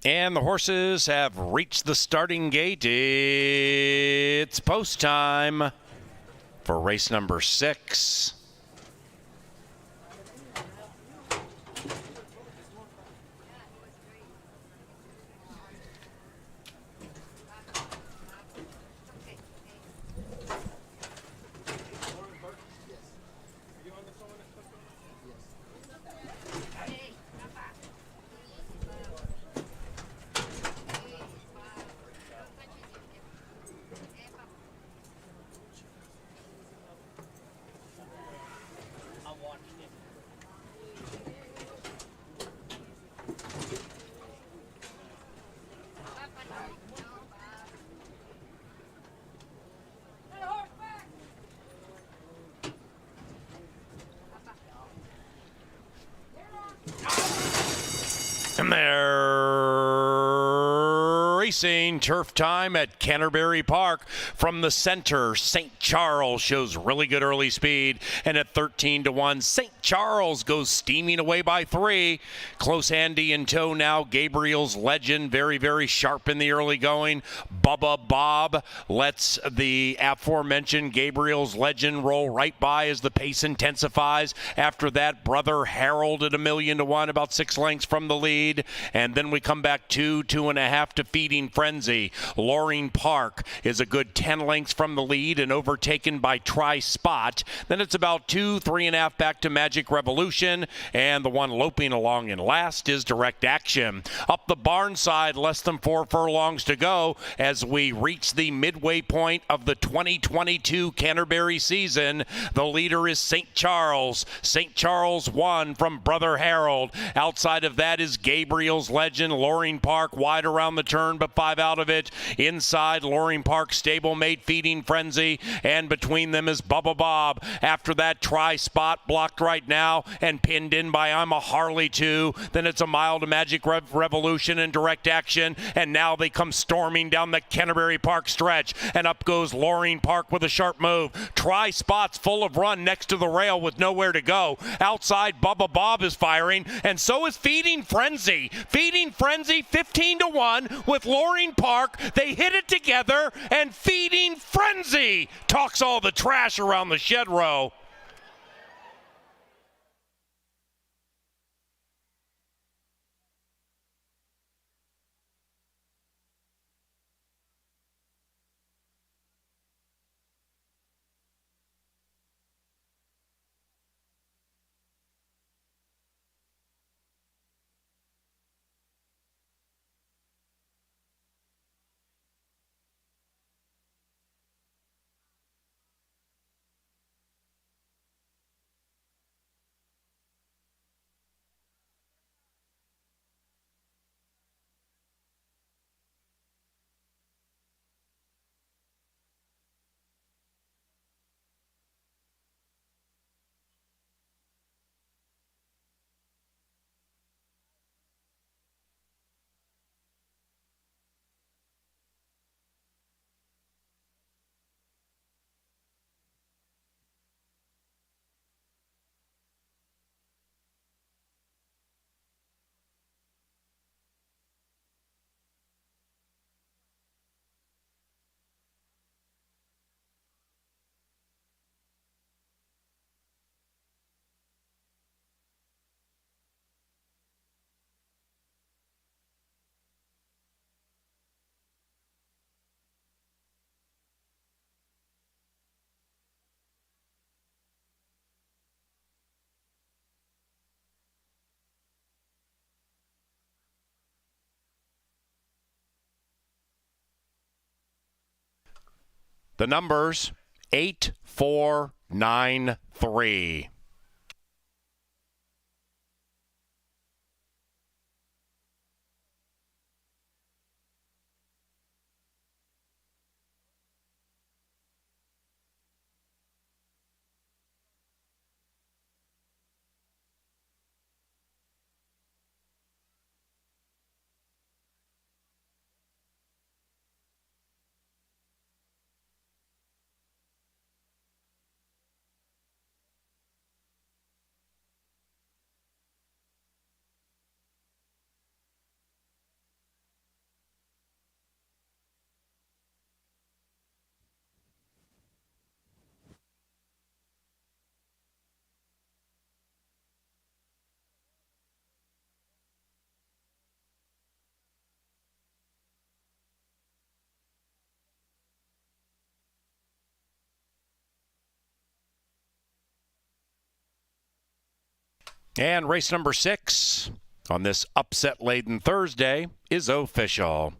And the horses have reached the starting gate. It's post time for race number 6. And they're racing. Turf time at Canterbury Park. From the center, St. Charles shows really good early speed. And at 13-1, St. Charles goes steaming away by 3. Close handy in tow now. Gabriel's Legend, very, very sharp in the early going. Bubba Bob lets the aforementioned Gabriel's Legend roll right by as the pace intensifies. After that, Brother Harold at 1,000,000 to 1, about 6 lengths from the lead. And then we come back 2.5 to Feeding Frenzy. Loring Park is a good 10 lengths from the lead and overtaken by Try Spot. Then it's about 3.5 back to Magic Revolution. And the one loping along in last is Direct Action. Up the barn side, less than 4 furlongs to go as we reach the midway point of the 2022 Canterbury season. The leader is St. Charles. St. Charles won from Brother Harold. Outside of that is Gabriel's Legend. Loring Park wide around the turn, but 5 out of it. Inside, Loring Park stablemate Feeding Frenzy, and between them is Bubba Bob. After that, Try Spot blocked right now and pinned in by I'm a Harley 2. Then it's a mile to Magic Revolution and Direct Action, and now they come storming down the Canterbury Park stretch, and up goes Loring Park with a sharp move. Try Spot's full of run next to the rail with nowhere to go. Outside, Bubba Bob is firing, and so is Feeding Frenzy. Feeding Frenzy 15-1 with Loring Park. They hit it together, and Feeding Frenzy talks all the trash around the shed row. The numbers 8, 4, 9, 3. And race number 6 on this upset-laden Thursday is official.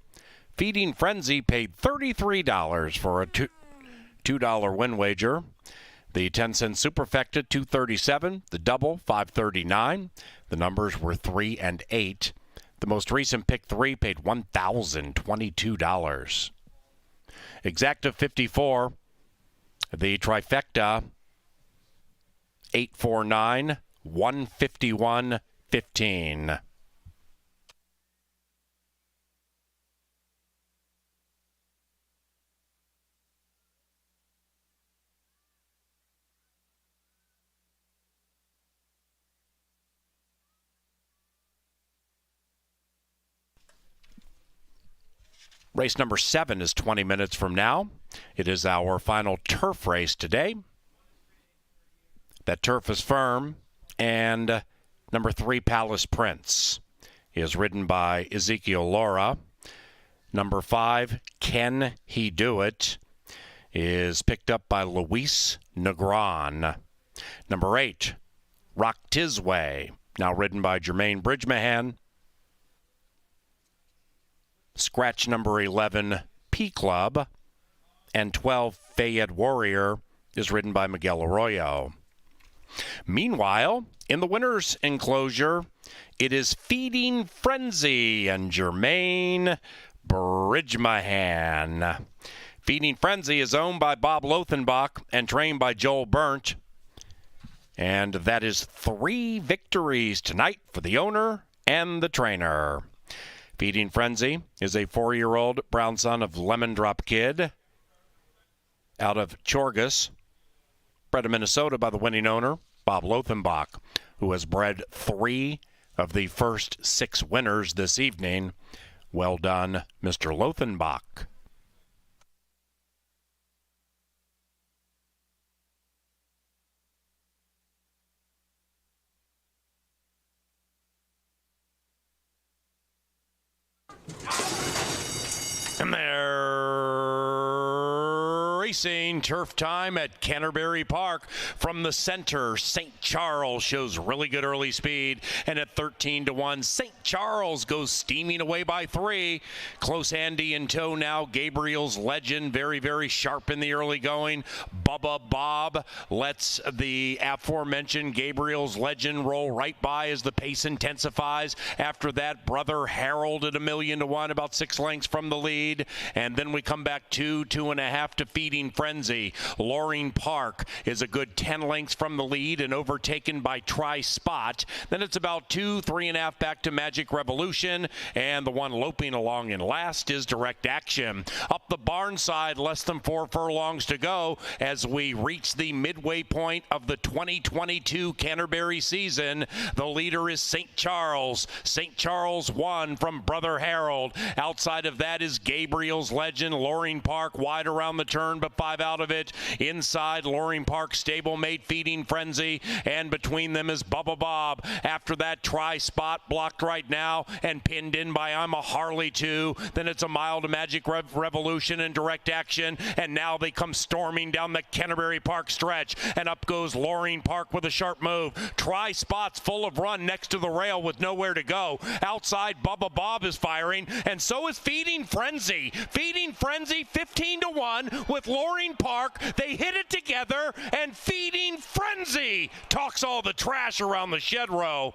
Feeding Frenzy paid $33 for a $2 win wager. The 10-cent superfecta, $237. The double, $539. The numbers were 3 and 8. The most recent pick 3 paid $1,022. Exacta 54. The trifecta, 849. 151.15. Race number 7 is 20 minutes from now. It is our final turf race today. That turf is firm, and number 3, Palace Prince, is ridden by Ezekiel Laura. Number 5, Can He Do It, is picked up by Luis Negron. Number 8, Rock Tisway, now ridden by Jermaine Bridgemahan. Scratch number 11, P Club, and 12, Fayette Warrior, is ridden by Miguel Arroyo. Meanwhile, in the winner's enclosure, it is Feeding Frenzy and Jermaine Bridgemahan. Feeding Frenzy is owned by Bob Lothenbach and trained by Joel Burnt. And that is 3 victories tonight for the owner and the trainer. Feeding Frenzy is a 4-year-old brown son of Lemon Drop Kid out of Chorgus, bred in Minnesota by the winning owner, Bob Lothenbach, who has bred 3 of the first 6 winners this evening. Well done, Mr. Lothenbach. And they're racing turf time at Canterbury Park. From the center, St. Charles shows really good early speed, and at 13-1, St. Charles goes steaming away by 3. Close handy in tow now, Gabriel's Legend, very, very sharp in the early going. Bubba Bob lets the aforementioned Gabriel's Legend roll right by as the pace intensifies. After that, Brother Harold at 1,000,000 to 1, about 6 lengths from the lead. And then we come back 2.5 to Feeding Frenzy. Loring Park is a good 10 lengths from the lead and overtaken by Tri Spot. Then it's about 3.5 back to Magic Revolution, and the one loping along in last is Direct Action. Up the barn side, less than 4 furlongs to go as we reach the midway point of the 2022 Canterbury season. The leader is St. Charles. St. Charles won from Brother Harold. Outside of that is Gabriel's Legend. Loring Park wide around the turn, but 5 out of it. Inside, Loring Park stablemate Feeding Frenzy, and between them is Bubba Bob. After that, Tri Spot blocked right now and pinned in by I'm a Harley 2. Then it's a mile to Magic Revolution and Direct Action, and now they come storming down the Canterbury Park stretch, and up goes Loring Park with a sharp move. Tri Spot's full of run next to the rail with nowhere to go. Outside, Bubba Bob is firing, and so is Feeding Frenzy. Feeding Frenzy 15-1 with Loring Park. They hit it together, and Feeding Frenzy talks all the trash around the shed row.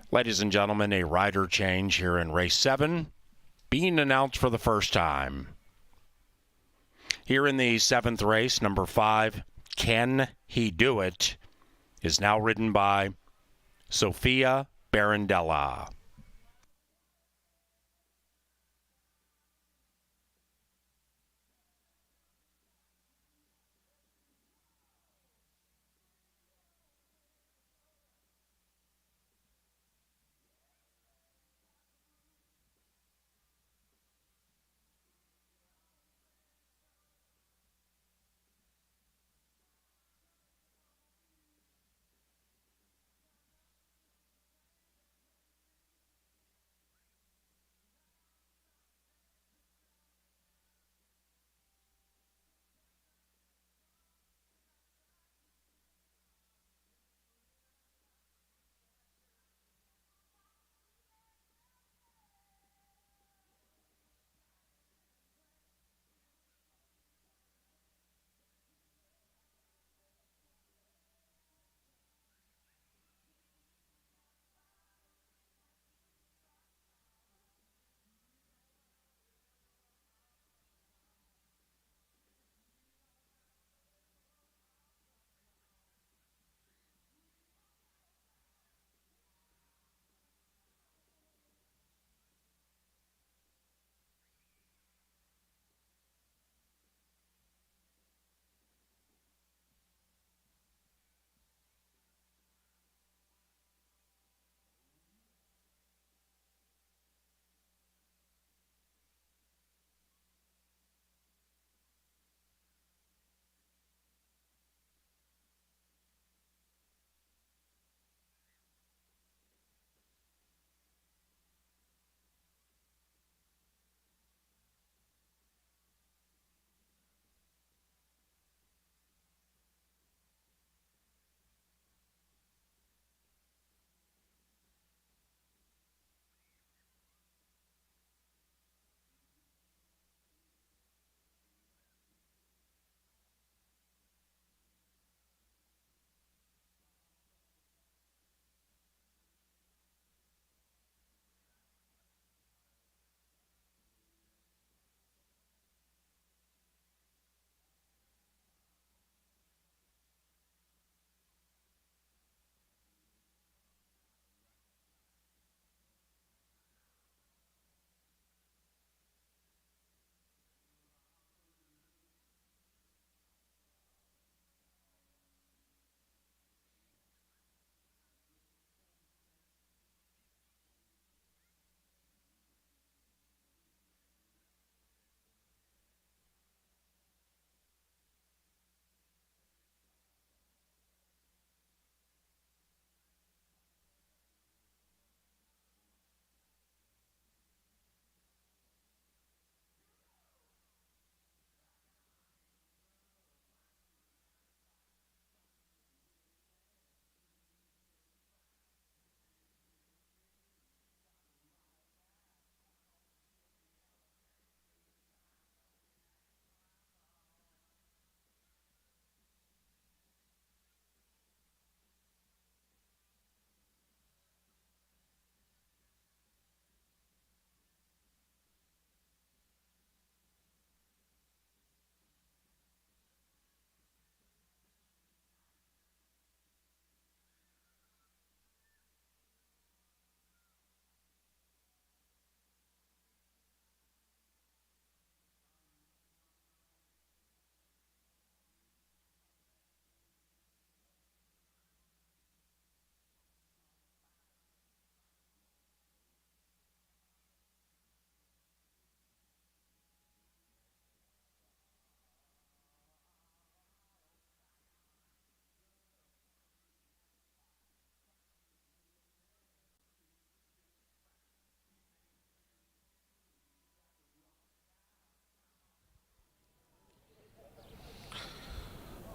Ladies and gentlemen, a rider change here in race 7 being announced for the first time. Here in the 7th race, number 5, Can He Do It, is now ridden by Sophia Barandella.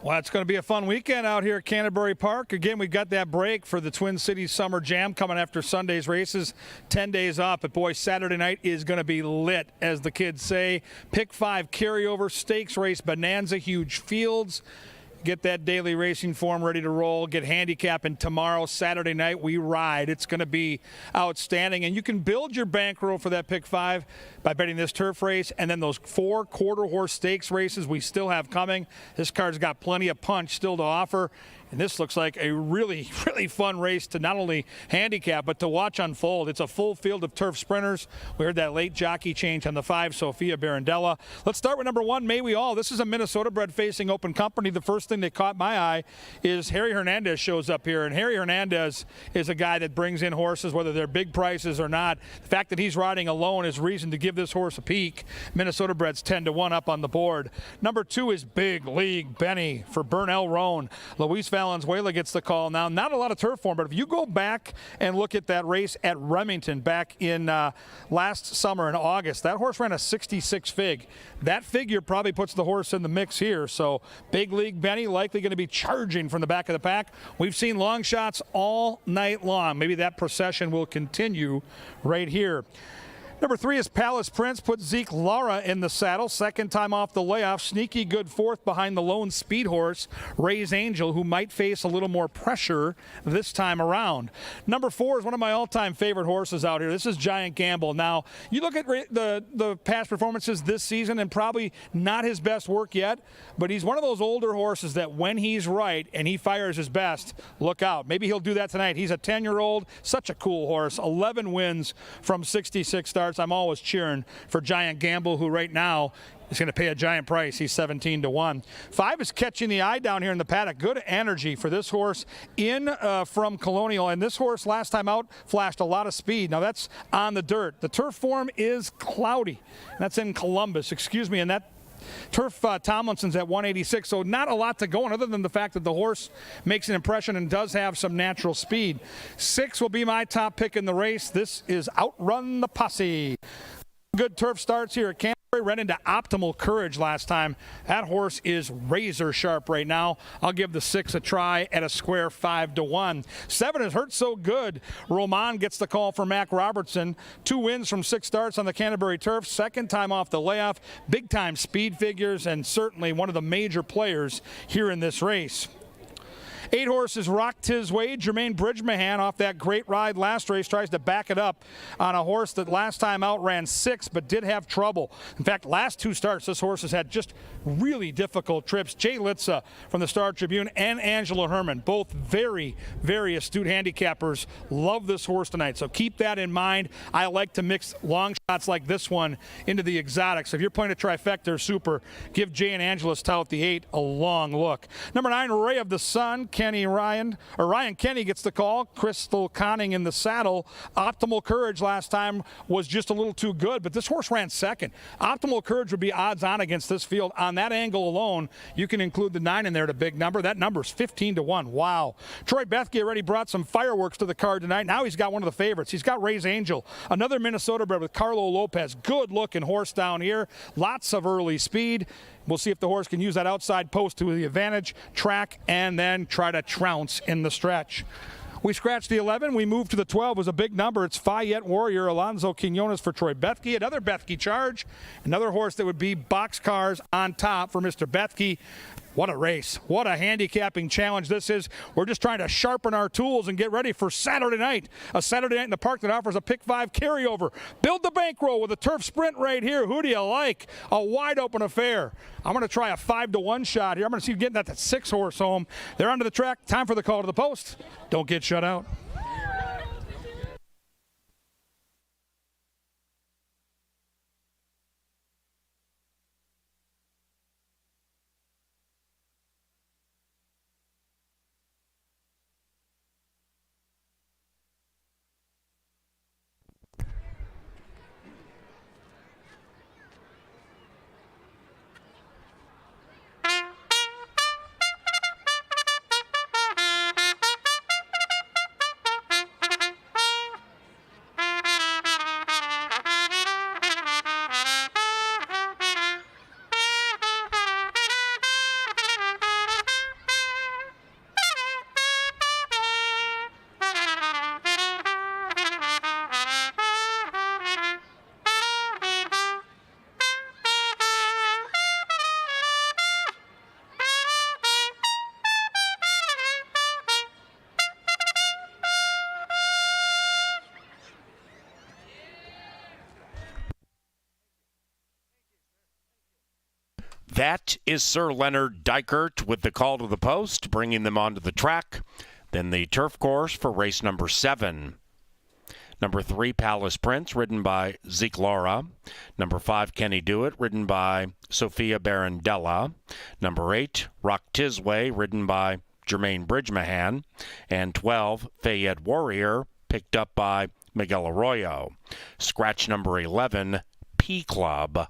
Well, it's going to be a fun weekend out here at Canterbury Park. Again, we've got that break for the Twin Cities Summer Jam coming after Sunday's races. 10 days off, but boy, Saturday night is going to be lit, as the kids say. Pick 5 carryover stakes race bonanza, huge fields. get that daily racing form ready to roll, get handicapping tomorrow, Saturday night, we ride. It's going to be outstanding. And you can build your bankroll for that pick 5 by betting this turf race and then those 4 quarter horse stakes races we still have coming. This card's got plenty of punch still to offer. And this looks like a really, really fun race to not only handicap, but to watch unfold. It's a full field of turf sprinters. We heard that late jockey change on the 5, Sophia Barandella. Let's start with number 1, May We All. This is a Minnesota bred facing Open Company. The first thing that caught my eye is Harry Hernandez shows up here. And Harry Hernandez is a guy that brings in horses, whether they're big prices or not. The fact that he's riding alone is reason to give this horse a peek. Minnesota breds 10-1 up on the board. Number 2 is Big League Benny for Bernell Roan. Luis Valenzuela gets the call now. Not a lot of turf form, but if you go back and look at that race at Remington back in last summer in August, that horse ran a 66 fig. That figure probably puts the horse in the mix here. So Big League Benny likely going to be charging from the back of the pack. We've seen long shots all night long. Maybe that procession will continue right here. Number 3 is Palace Prince. Put Zeke Lara in the saddle. Second time off the layoff. Sneaky good fourth behind the lone speed horse, Ray's Angel, who might face a little more pressure this time around. Number 4 is one of my all-time favorite horses out here. This is Giant Gamble. Now, you look at the past performances this season, and probably not his best work yet, but he's one of those older horses that when he's right and he fires his best, look out. Maybe he'll do that tonight. He's a 10-year-old, such a cool horse. 11 wins from 66 starts. I'm always cheering for Giant Gamble, who right now is going to pay a giant price. He's 17-1. 5 is Catching the Eye down here in the paddock. Good energy for this horse in from Colonial. And this horse last time out flashed a lot of speed. Now that's on the dirt. The turf form is cloudy. That's in Columbus, excuse me. And that turf Tomlinson's at 186, so not a lot to go on other than the fact that the horse makes an impression and does have some natural speed. 6 will be my top pick in the race. This is Outrun the Posse. Good turf starts here at Canterbury. Ran into Optimal Courage last time. That horse is razor sharp right now. I'll give the 6 a try at a square 5-1. 7 is Hurt So Good. Roman gets the call for Mac Robertson. 2 wins from 6 starts on the Canterbury turf. Second time off the layoff. Big time speed figures and certainly one of the major players here in this race. 8 horses Rock Tis Way. Jermaine Bridgemahan off that great ride last race tries to back it up on a horse that last time out ran 6 but did have trouble. In fact, last 2 starts this horse has had just really difficult trips. Jay Litza from the Star Tribune and Angela Herman, both very, very astute handicappers, love this horse tonight. So keep that in mind. I like to mix long shots like this one into the exotics. If you're playing a trifecta or super, give Jay and Angela's tout the 8 a long look. Number 9, Ray of the Sun. Ryan Kenny gets the call. Crystal Conning in the saddle. Optimal Courage last time was just a little too good, but this horse ran second. Optimal Courage would be odds on against this field. On that angle alone, you can include the 9 in there to big number. That number is 15-1. Wow. Troy Bethke already brought some fireworks to the card tonight. Now he's got one of the favorites. He's got Ray's Angel, another Minnesota bred with Carlo Lopez. Good looking horse down here. Lots of early speed. We'll see if the horse can use that outside post to the advantage, track, and then try to trounce in the stretch. We scratched the 11. We moved to the 12. It was a big number. It's Fayette Warrior, Alonzo Quinones for Troy Bethke. Another Bethke charge. Another horse that would be boxcars on top for Mr. Bethke. What a race. What a handicapping challenge this is. We're just trying to sharpen our tools and get ready for Saturday night. A Saturday night in the park that offers a pick 5 carryover. Build the bankroll with a turf sprint right here. Who do you like? A wide open affair. I'm going to try a 5-1 shot here. I'm going to see you getting that 6 horse home. They're onto the track. Time for the call to the post. Don't get shut out. That is Sir Leonard Dykert with the call to the post, bringing them onto the track. Then the turf course for race number 7. Number 3, Palace Prince, ridden by Zeke Laura. Number 5, Kenny Dewitt, ridden by Sophia Barandella. Number 8, Rock Tisway, ridden by Jermaine Bridgemahan. And 12, Fayette Warrior, picked up by Miguel Arroyo. Scratch number 11, P Club.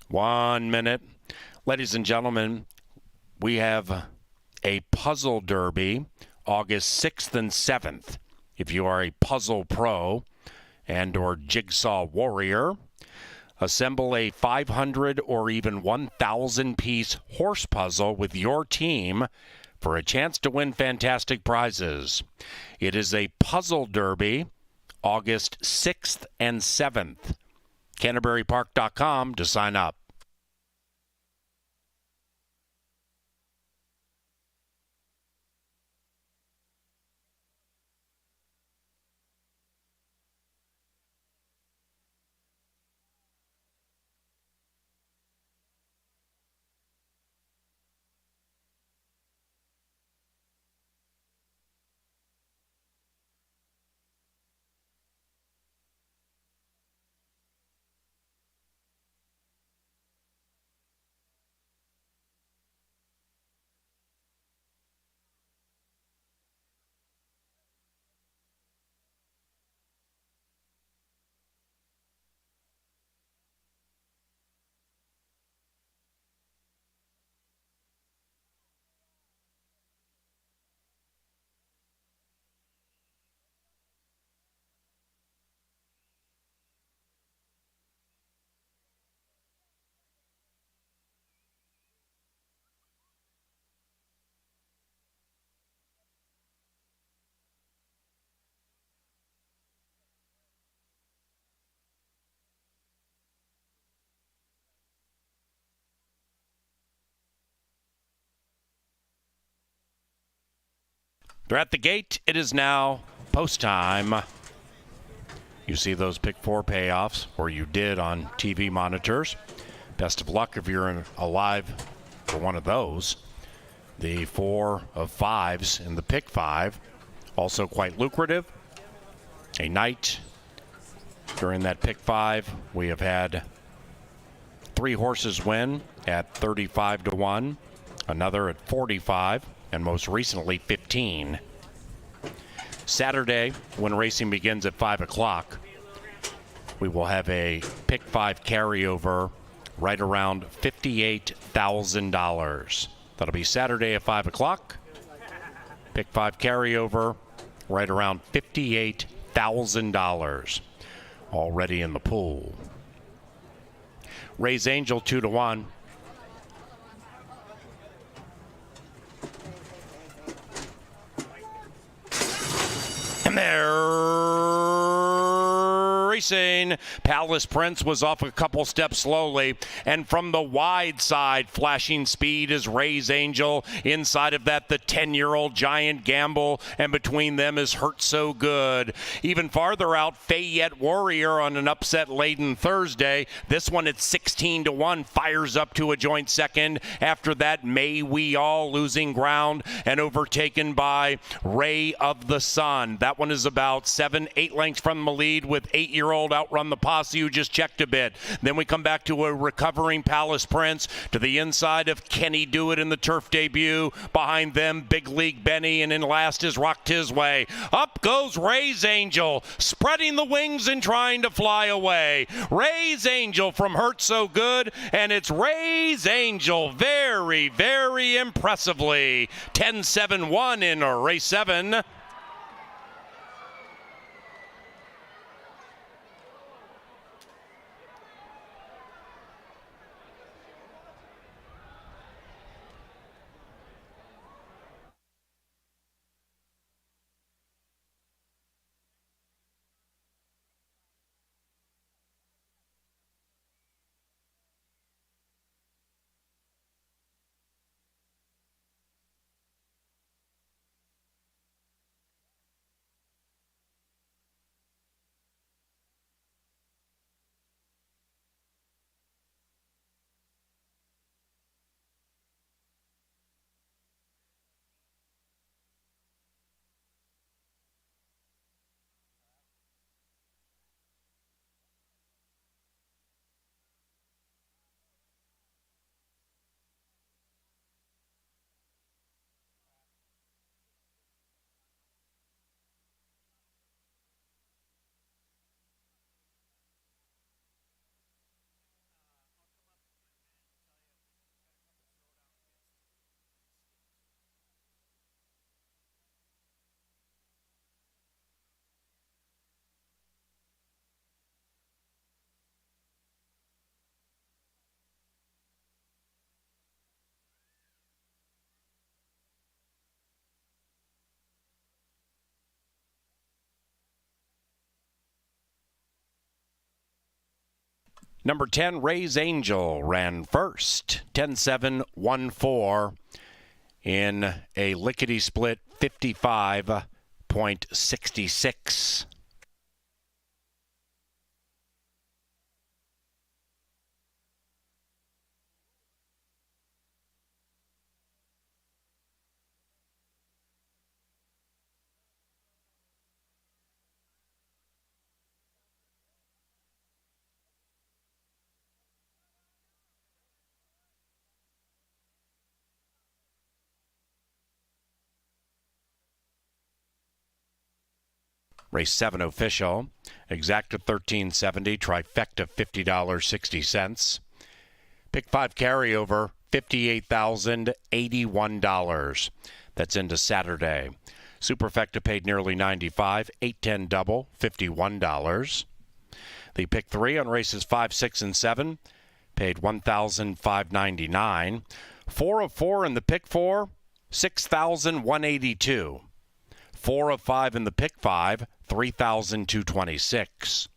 1 minute. Ladies and gentlemen, we have a puzzle derby August 6th and 7th. If you are a puzzle pro and or jigsaw warrior, assemble a 500 or even 1,000 piece horse puzzle with your team for a chance to win fantastic prizes. It is a puzzle derby August 6th and 7th. CanterburyPark.com to sign up. They're at the gate. It is now post time. You see those pick four payoffs, or you did on TV monitors. Best of luck if you're alive for one of those. The 4 of 5s in the pick 5, also quite lucrative. A night during that pick 5, we have had 3 horses win at 35 to 1, another at 45, and most recently 15. Saturday, when racing begins at 5 o'clock, we will have a pick 5 carryover right around $58,000. That'll be Saturday at 5 o'clock. Pick 5 carryover right around $58,000 already in the pool. Ray's Angel 2 to 1. And they're racing. Palace Prince was off a couple steps slowly, and from the wide side, flashing speed is Ray's Angel. Inside of that, the 10-year-old Giant Gamble, and between them is Hurt So Good. Even farther out, Fayette Warrior on an upset-laden Thursday. This one at 16 to 1 fires up to a joint second. After that, May We All losing ground and overtaken by Ray of the Sun. That one is about 7-8 lengths from the lead, with 8-year-old Outrun the Posse, who just checked a bit. Then we come back to a recovering Palace Prince, to the inside of Kenny Do It in the turf debut. Behind them, Big League Benny, and in last is Rocked His Way. Up goes Ray's Angel, spreading the wings and trying to fly away. Ray's Angel from Hurt So Good, and it's Ray's Angel very, very impressively. 10-7-1 in race 7. Number 10, Ray's Angel, ran first, 10-7-1-4 in a lickety-split 55.66. Race 7 official, exacta $13.70, trifecta $50.60. Pick 5 carryover, $58,081. That's into Saturday. Superfecta paid nearly $95, 8-10 double, $51. The pick 3 on races 5, 6, and 7 paid $1,599. 4 of 4 in the pick 4, $6,182. 4 of 5 in the pick 5, $3,226.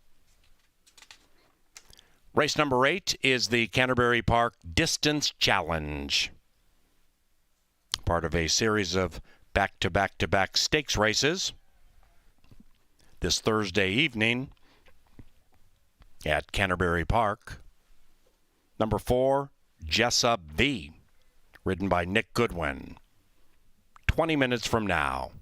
Race number 8 is the Canterbury Park Distance Challenge. Part of a series of back-to-back-to-back stakes races this Thursday evening at Canterbury Park. Number 4, Jessup V, ridden by Nick Goodwin. 20 minutes from now.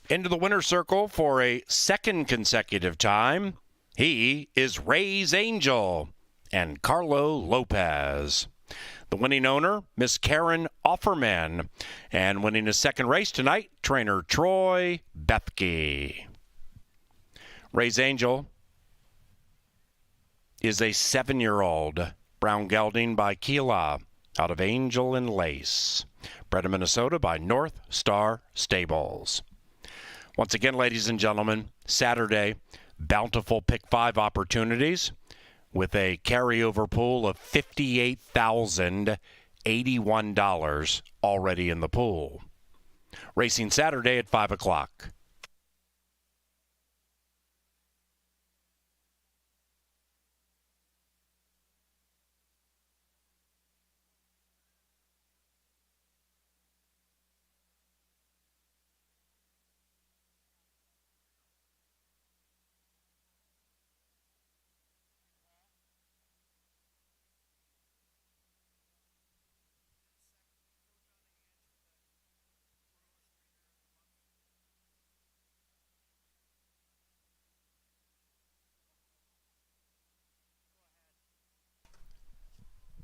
Into the winner's circle for a second consecutive time, he is Ray's Angel and Carlo Lopez. The winning owner, Miss Karen Offerman. And winning his second race tonight, trainer Troy Bethke. Ray's Angel is a 7-year-old brown gelding by Keela out of Angel and Lace. Bred in Minnesota by North Star Stables. Once again, ladies and gentlemen, Saturday, bountiful pick 5 opportunities with a carryover pool of $58,081 already in the pool. Racing Saturday at 5 o'clock.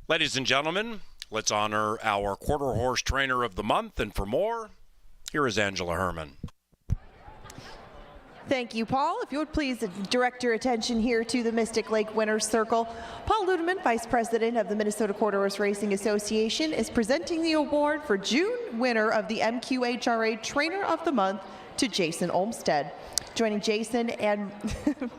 Ladies and gentlemen, let's honor our quarter horse trainer of the month. And for more, here is Angela Herman. Thank you, Paul. If you would please direct your attention here to the Mystic Lake Winners Circle. Paul Ludeman, Vice President of the Minnesota Quarter Horse Racing Association, is presenting the award for June winner of the MQHRA Trainer of the Month to Jason Olmstead. Joining Jason and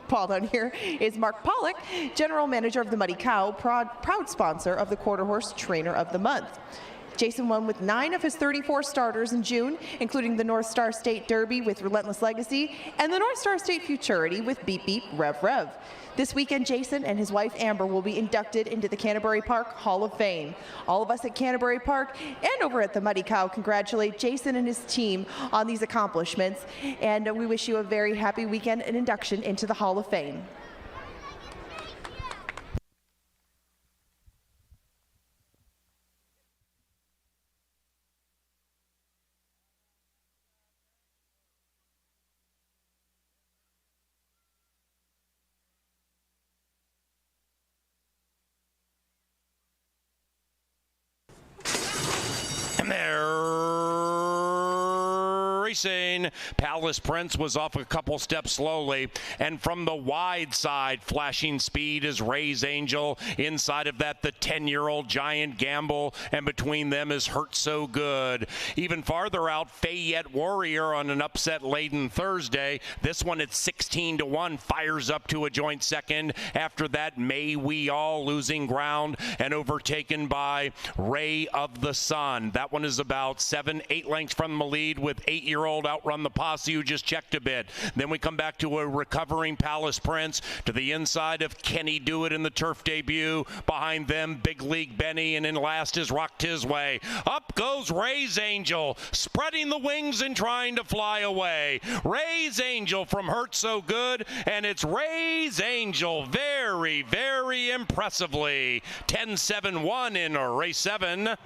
Paul down here is Mark Pollock, General Manager of the Muddy Cow, proud sponsor of the Quarter Horse Trainer of the Month. Jason won with 9 of his 34 starters in June, including the North Star State Derby with Relentless Legacy and the North Star State Futurity with Beep Beep Rev Rev. This weekend, Jason and his wife Amber will be inducted into the Canterbury Park Hall of Fame. All of us at Canterbury Park and over at the Muddy Cow congratulate Jason and his team on these accomplishments, and we wish you a very happy weekend and induction into the Hall of Fame. racing. Palace Prince was off a couple steps slowly. And from the wide side, flashing speed is Ray's Angel. Inside of that, the 10-year-old Giant Gamble. And between them is Hurt So Good. Even farther out, Fayette Warrior on an upset-laden Thursday. This one at 16-1 fires up to a joint second. After that, May We All losing ground and overtaken by Ray of the Sun. That one is about 7-8 lengths from the lead with 8-year-old Outrun the Posse, who just checked a bit. Then we come back to a recovering Palace Prince to the inside of Kenny Do It in the turf debut. Behind them, Big League Benny, and in last is Rock Tisway. Up goes Ray's Angel, spreading the wings and trying to fly away. Ray's Angel from Hurt So Good, and it's Ray's Angel very, very impressively. 10-7-1 in race 7.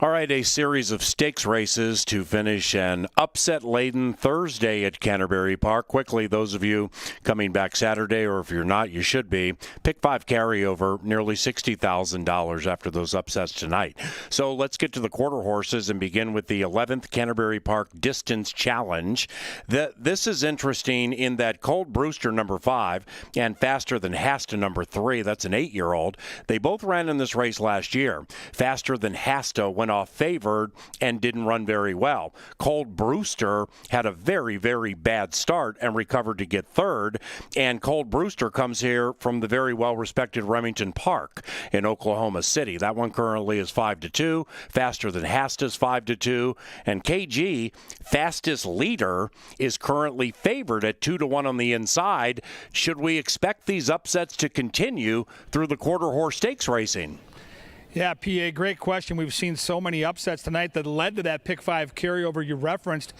All right, a series of stakes races to finish an upset-laden Thursday at Canterbury Park. Quickly, those of you coming back Saturday, or if you're not, you should be. Pick 5 carryover, nearly $60,000 after those upsets tonight. So let's get to the quarter horses and begin with the 11th Canterbury Park Distance Challenge. This is interesting in that Cold Brewster, number 5, and Faster Than Hasta, number 3, that's an 8-year-old. They both ran in this race last year. Faster Than Hasta went off favored and didn't run very well. Cold Brewster had a very, very bad start and recovered to get third. And Cold Brewster comes here from the very well-respected Remington Park in Oklahoma City. That one currently is 5-2. Faster Than Hasta is 5-2. And KG, fastest leader, is currently favored at 2-1 on the inside. Should we expect these upsets to continue through the quarter horse stakes racing? Yeah, PA, great question. We've seen so many upsets tonight that led to that pick 5 carryover you referenced.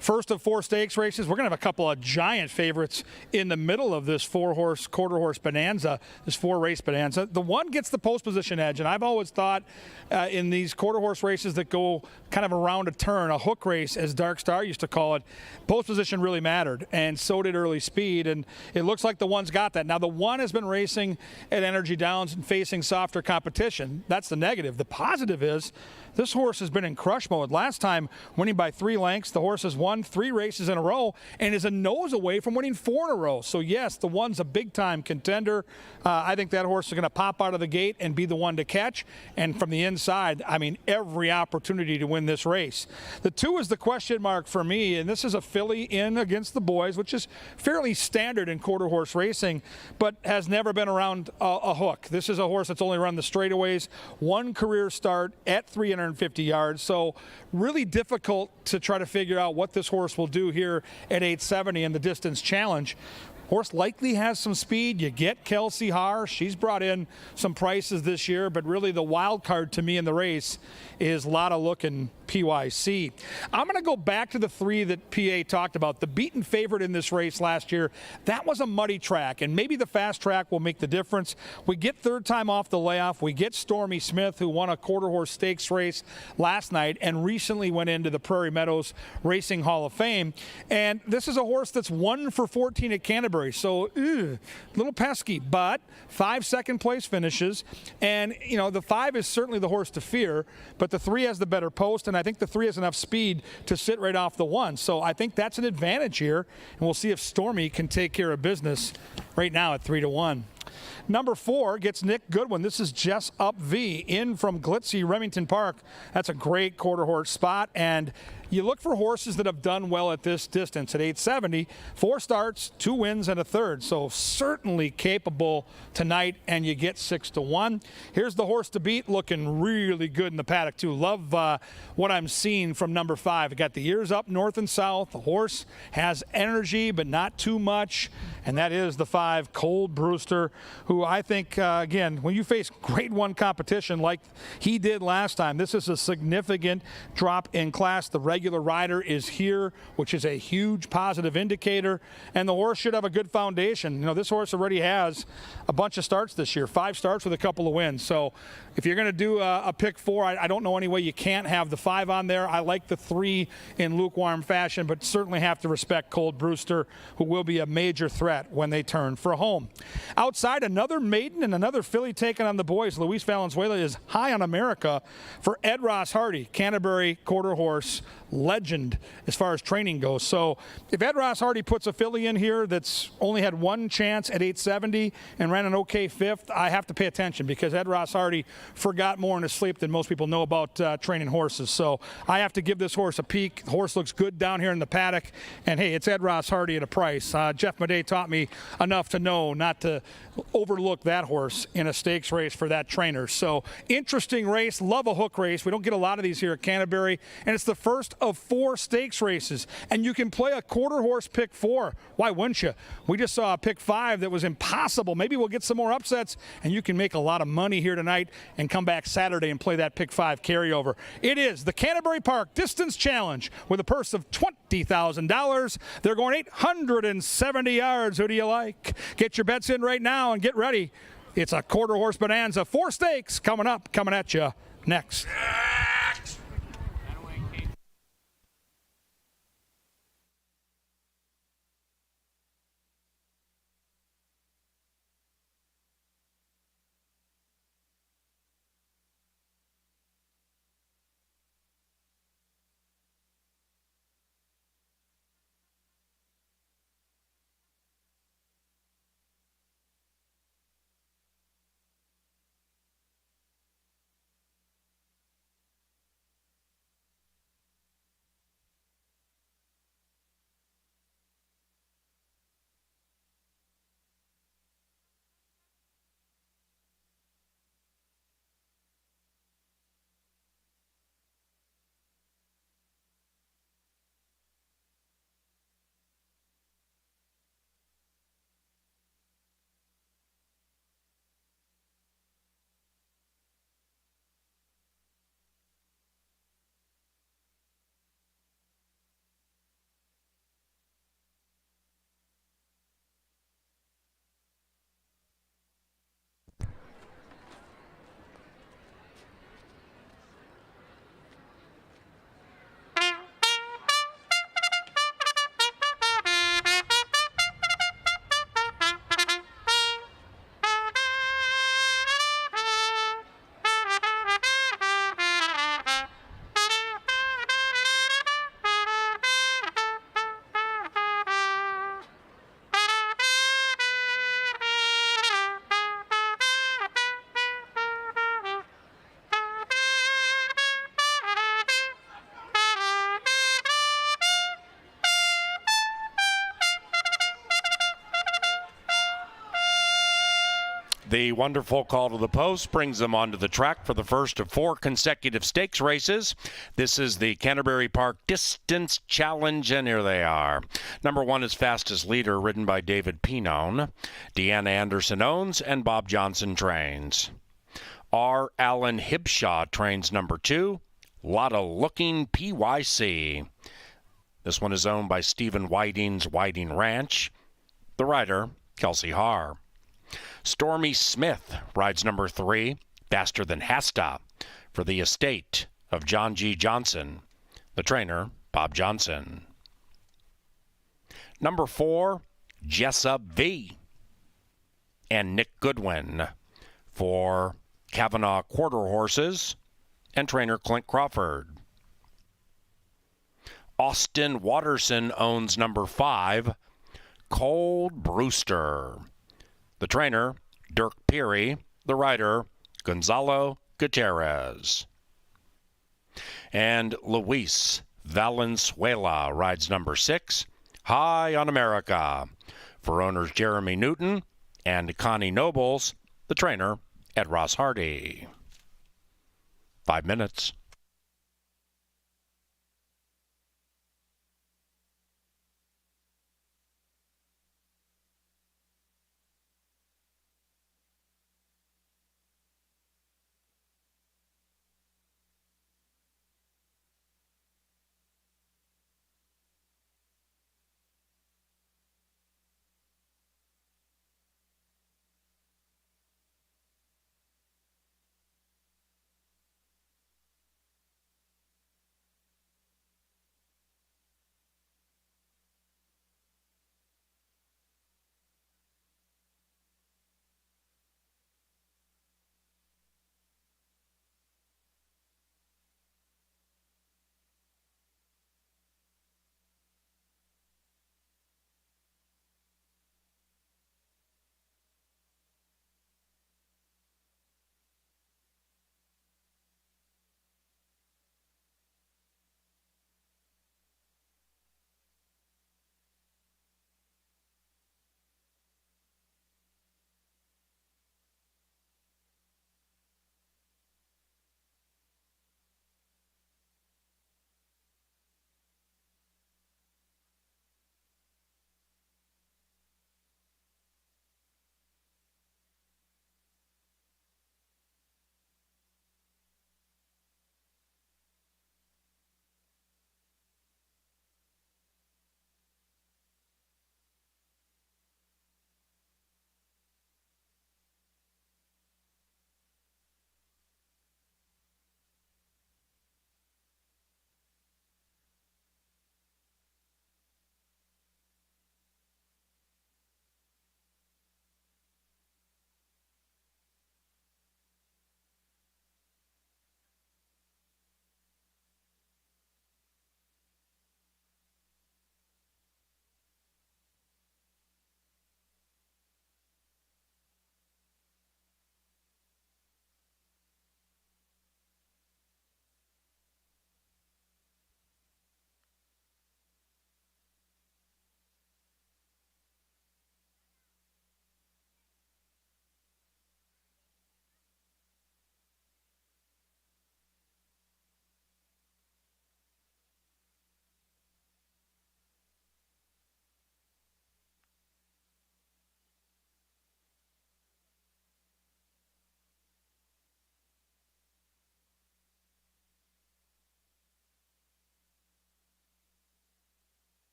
First of 4 stakes races, we're going to have a couple of giant favorites in the middle of this 4-horse, quarter-horse bonanza, this 4-race bonanza. The one gets the post position edge, and I've always thought in these quarter-horse races that go kind of around a turn, a hook race, as Dark Star used to call it, post position really mattered, and so did early speed, and it looks like the one's got that. Now, the one has been racing at Energy Downs and facing softer competition. That's the negative. The positive is this horse has been in crush mode. Last time, winning by 3 lengths, the horse has won 3 races in a row and is a nose away from winning 4 in a row. So, yes, the one's a big-time contender. I think that horse is going to pop out of the gate and be the one to catch. And from the inside, I mean, every opportunity to win this race. The 2 is the question mark for me, and this is a filly in against the boys, which is fairly standard in quarter horse racing, but has never been around a hook. This is a horse that's only run the straightaways, 1 career start at 350 yards. So really difficult to try to figure out what this horse will do here at 870 in the distance challenge. Horse likely has some speed. You get Kelsey Haar. She's brought in some prices this year, but really the wild card to me in the race is Lotta Lookin' PYC. I'm going to go back to the 3 that PA talked about. The beaten favorite in this race last year, that was a muddy track, and maybe the fast track will make the difference. We get third time off the layoff. We get Stormy Smith, who won a quarter horse stakes race last night and recently went into the Prairie Meadows Racing Hall of Fame. And this is a horse that's 1 for 14 at Canterbury. So, a little pesky, but 5 second place finishes. And, you know, the 5 is certainly the horse to fear, but the 3 has the better post, and I think the 3 has enough speed to sit right off the 1. So I think that's an advantage here, and we'll see if Stormy can take care of business right now at 3-1. Number 4 gets Nick Goodwin. This is Jess Up V in from glitzy Remington Park. That's a great quarter horse spot, and you look for horses that have done well at this distance at 870. 4 starts, 2 wins, and a third. So certainly capable tonight, and you get 6-1. Here's the horse to beat, looking really good in the paddock too. Love what I'm seeing from number 5. Got the ears up north and south. The horse has energy, but not too much. And that is the 5, Cold Brewster, who I think, again, when you face grade 1 competition like he did last time, this is a significant drop in class. The regular rider is here, which is a huge positive indicator, and the horse should have a good foundation. You know, this horse already has a bunch of starts this year, 5 starts with a couple of wins. So if you're going to do a pick 4, I don't know any way you can't have the 5 on there. I like the 3 in lukewarm fashion, but certainly have to respect Cold Brewster, who will be a major threat when they turn for home. Outside, another maiden and another filly taking on the boys. Luis Valenzuela is high on America for Ed Ross Hardy, Canterbury quarter horse legend as far as training goes. So if Ed Ross Hardy puts a filly in here that's only had 1 chance at 870 and ran an okay 5th, I have to pay attention, because Ed Ross Hardy forgot more in his sleep than most people know about training horses. So I have to give this horse a peek. The horse looks good down here in the paddock, and hey, it's Ed Ross Hardy at a price. Jeff Madej taught me enough to know not to overlook that horse in a stakes race for that trainer. So interesting race. Love a hook race. We don't get a lot of these here at Canterbury, and it's the first of 4 stakes races, and you can play a quarter horse pick 4. Why wouldn't you? We just saw a pick 5 that was impossible. Maybe we'll get some more upsets, and you can make a lot of money here tonight and come back Saturday and play that pick 5 carryover. It is the Canterbury Park Distance Challenge with a purse of $20,000. They're going 870 yards. Who do you like? Get your bets in right now and get ready. It's a quarter horse bonanza. 4 stakes coming up, coming at you next. The wonderful call to the post brings them onto the track for the first of 4 consecutive stakes races. This is the Canterbury Park Distance Challenge, and here they are. Number 1 is Fastest Leader, ridden by David Pinone. Deanna Anderson owns, and Bob Johnson trains. R. Allen Hibshaw trains number 2. Lotta Looking PYC. This one is owned by Stephen Whiting's Whiting Ranch. The rider, Kelsey Haar. Stormy Smith rides number 3, Faster Than Hasta, for the estate of John G. Johnson. The trainer, Bob Johnson. Number 4, Jessup V. and Nick Goodwin for Kavanaugh Quarter Horses and trainer Clint Crawford. Austin Watterson owns number 5, Cold Brewster. The trainer, Dirk Peary. The rider, Gonzalo Gutierrez. And Luis Valenzuela rides number 6, High on America, for owners Jeremy Newton and Connie Nobles. The trainer, Ed Ross Hardy. 5 minutes.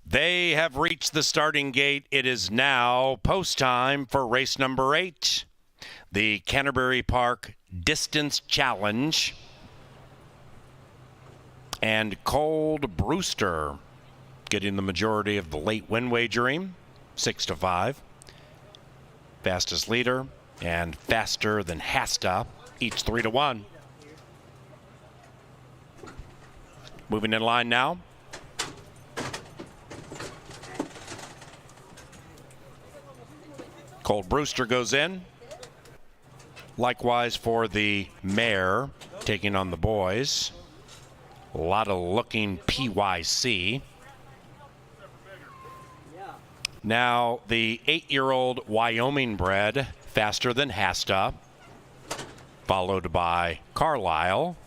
They have reached the starting gate. It is now post time for race number 8, the Canterbury Park Distance Challenge. And Cold Brewster getting the majority of the late win wagering, 6-5. Fastest leader and Faster Than Hasta, each 3-1. Moving in line now. Cold Brewster goes in. Likewise for the mare, taking on the boys. A lot of looking PYC. Now the 8-year-old Wyoming bred, Faster Than Hasta, followed by Carlisle,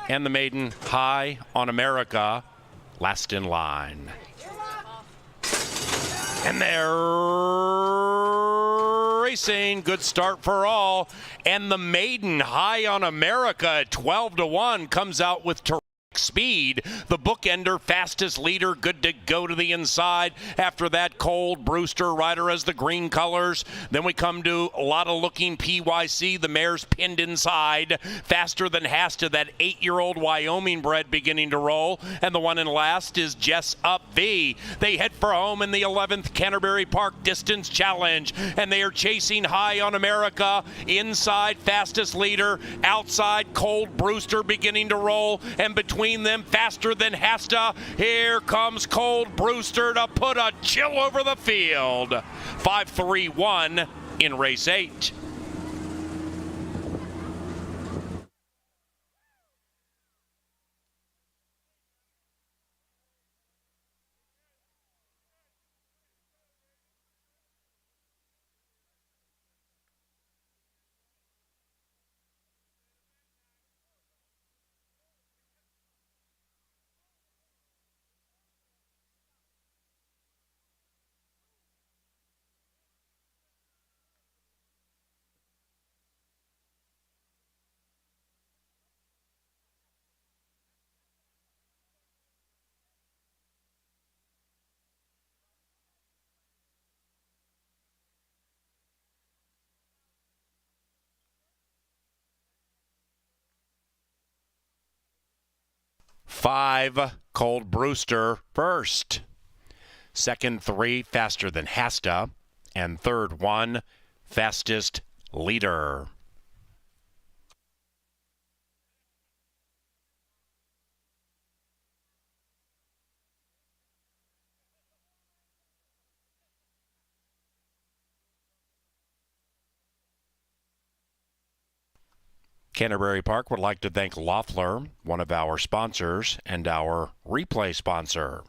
and the maiden High on America, last in line. And they're racing. Good start for all. And the maiden High on America at 12-1 comes out with terrific speed. The bookender, fastest leader, good to go to the inside. After that, Cold Brewster, rider as the green colors. Then we come to a lot of looking PYC. The mare's pinned inside. Faster Than Hasta, that 8-year-old Wyoming bred beginning to roll. And the one in last is Jess Up V. They head for home in the 11th Canterbury Park Distance Challenge. And they are chasing High on America. Inside, fastest leader. Outside, Cold Brewster beginning to roll. And between them, Faster Than Hasta. Here comes Cold Brewster to put a chill over the field. 5-3-1 in race 8. Five, Cold Brewster first. Second, 3, Faster Than Hasta. And third, 1, Fastest Leader. Canterbury Park would like to thank Loeffler, one of our sponsors, and our replay sponsor.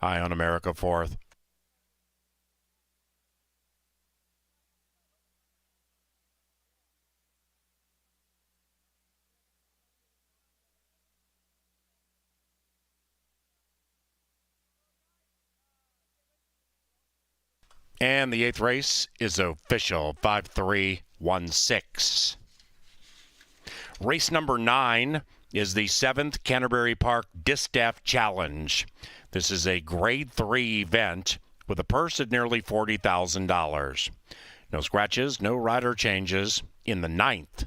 High on America fourth. And the 8th race is official, 5-3-1-6. Race number 9 is the 7th Canterbury Park Distaff Challenge. This is a Grade 3 event with a purse at nearly $40,000. No scratches, no rider changes in the 9th,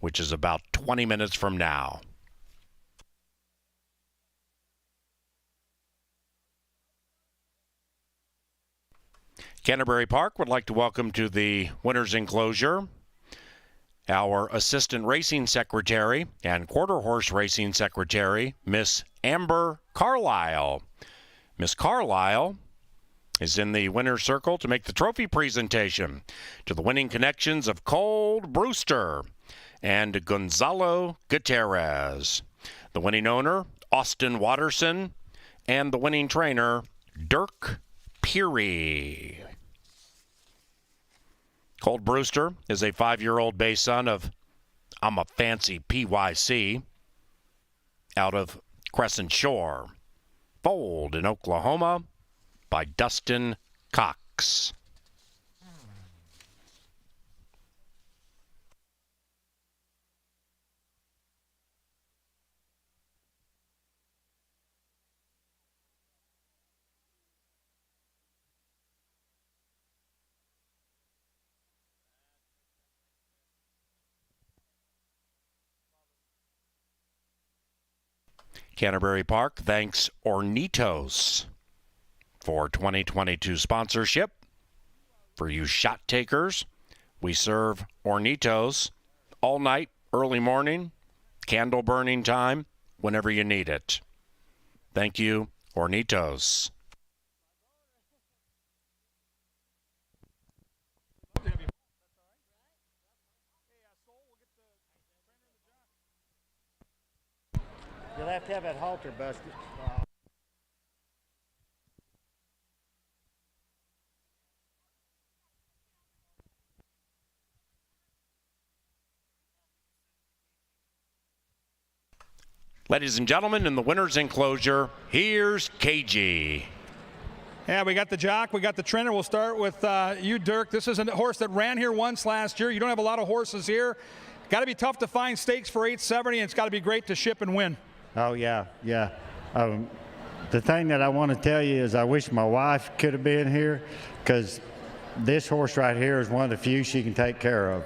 which is about 20 minutes from now. Canterbury Park would like to welcome to the winner's enclosure our Assistant Racing Secretary and Quarter Horse Racing Secretary, Miss Amber Carlisle. Miss Carlisle is in the winner's circle to make the trophy presentation to the winning connections of Cold Brewster and Gonzalo Gutierrez. The winning owner, Austin Watterson, and the winning trainer, Dirk Peary. Cold Brewster is a 5-year-old bay son of I'm a Fancy PYC out of Crescent Shore. Foaled in Oklahoma by Dustin Cox. Canterbury Park thanks Ornitos for 2022 sponsorship. For you shot takers, we serve Ornitos all night, early morning, candle burning time, whenever you need it. Thank you, Ornitos. You'll have to have that halter busted. Ladies and gentlemen, in the winner's enclosure, here's KG. Yeah, we got the jock, we got the trainer. We'll start with you, Dirk. This is a horse that ran here once last year. You don't have a lot of horses here. Got to be tough to find stakes for 870, and it's got to be great to ship and win. Oh, yeah. The thing that I want to tell you is I wish my wife could have been here, because this horse right here is one of the few she can take care of.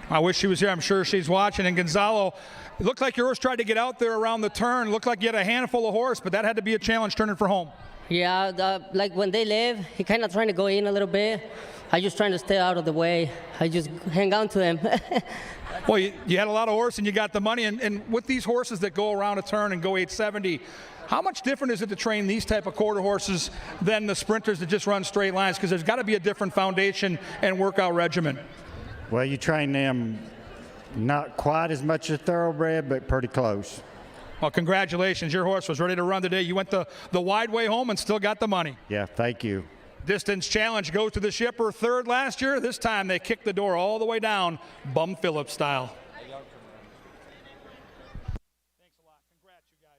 I wish she was here. I'm sure she's watching. And Gonzalo, it looked like your horse tried to get out there around the turn. Looked like you had a handful of horse, but that had to be a challenge turning for home. Yeah, like when they leave, he kind of trying to go in a little bit. I just trying to stay out of the way. I just hang on to him. Well, you had a lot of horse and you got the money. And with these horses that go around a turn and go 870, how much different is it to train these type of quarter horses than the sprinters that just run straight lines? Because there's got to be a different foundation and workout regimen. Well, you train them not quite as much as thoroughbred, but pretty close. Well, congratulations. Your horse was ready to run today. You went the wide way home and still got the money. Yeah, thank you. Distance challenge goes to the shipper. Third last year. This time they kicked the door all the way down, Bum Phillips style. Thanks a lot. Congrats, you guys.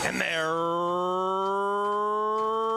And they're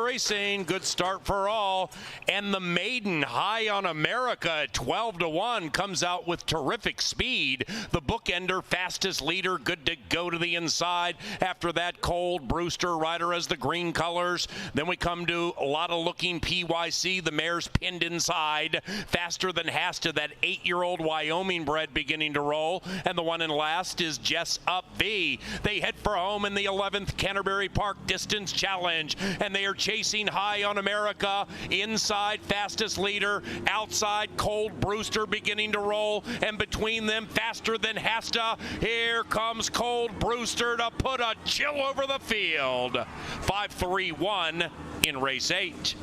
racing. Good start for all. And the maiden, High on America at 12-1, comes out with terrific speed. The bookender, fastest leader, good to go to the inside. After that, Cold Brewster, rider as the green colors. Then we come to a lot of looking PYC. The mare's pinned inside. Faster than Hasta, that 8-year-old Wyoming bred beginning to roll. And the one in last is Jess Up V. They head for home in the 11th Canterbury Park Distance Challenge. And they are chasing High on America. Inside, fastest leader. Outside, Cold Brewster beginning to roll. And between them, faster than Hasta. Here comes Cold Brewster to put a chill over the field. 5-3-1 in race 8.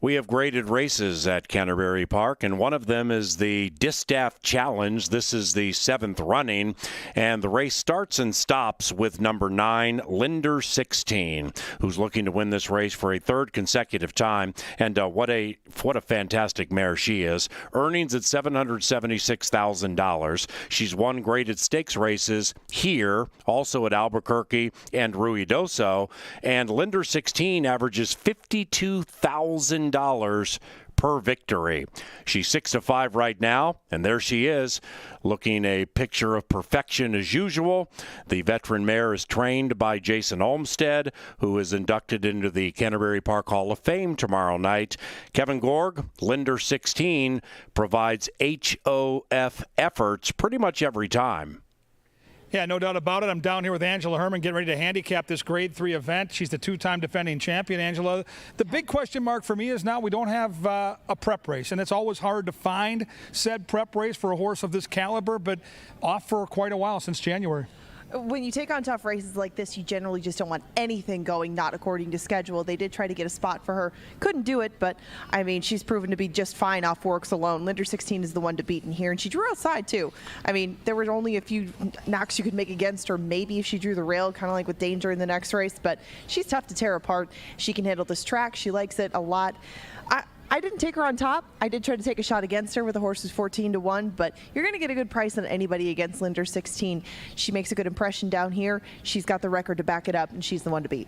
We have graded races at Canterbury Park, and one of them is the Distaff Challenge. This is the 7th running, and the race starts and stops with number 9, Linder 16, who's looking to win this race for a 3rd consecutive time. And what a fantastic mare she is. Earnings at $776,000. She's won graded stakes races here, also at Albuquerque and Ruidoso, and Linder 16 averages $52,000 per victory. She's 6-5 right now, and there she is, looking a picture of perfection as usual. The veteran mare is trained by Jason Olmstead, who is inducted into the Canterbury Park Hall of Fame tomorrow night. Kevin Gorg, Linder 16, provides HOF efforts pretty much every time. Yeah, no doubt about it. I'm down here with Angela Herman getting ready to handicap this Grade 3 event. She's the 2-time defending champion, Angela. The big question mark for me is now we don't have a prep race, and it's always hard to find said prep race for a horse of this caliber, but off for quite a while since January. When you take on tough races like this, you generally just don't want anything going not according to schedule. They did try to get a spot for her. Couldn't do it, but, I mean, she's proven to be just fine off works alone. Linder 16 is the one to beat in here, and she drew outside, too. I mean, there were only a few knocks you could make against her, maybe if she drew the rail, kind of like with Danger in the next race, but she's tough to tear apart. She can handle this track. She likes it a lot. I didn't take her on top. I did try to take a shot against her with the horses 14-1, but you're going to get a good price on anybody against Linder 16. She makes a good impression down here. She's got the record to back it up, and she's the one to beat.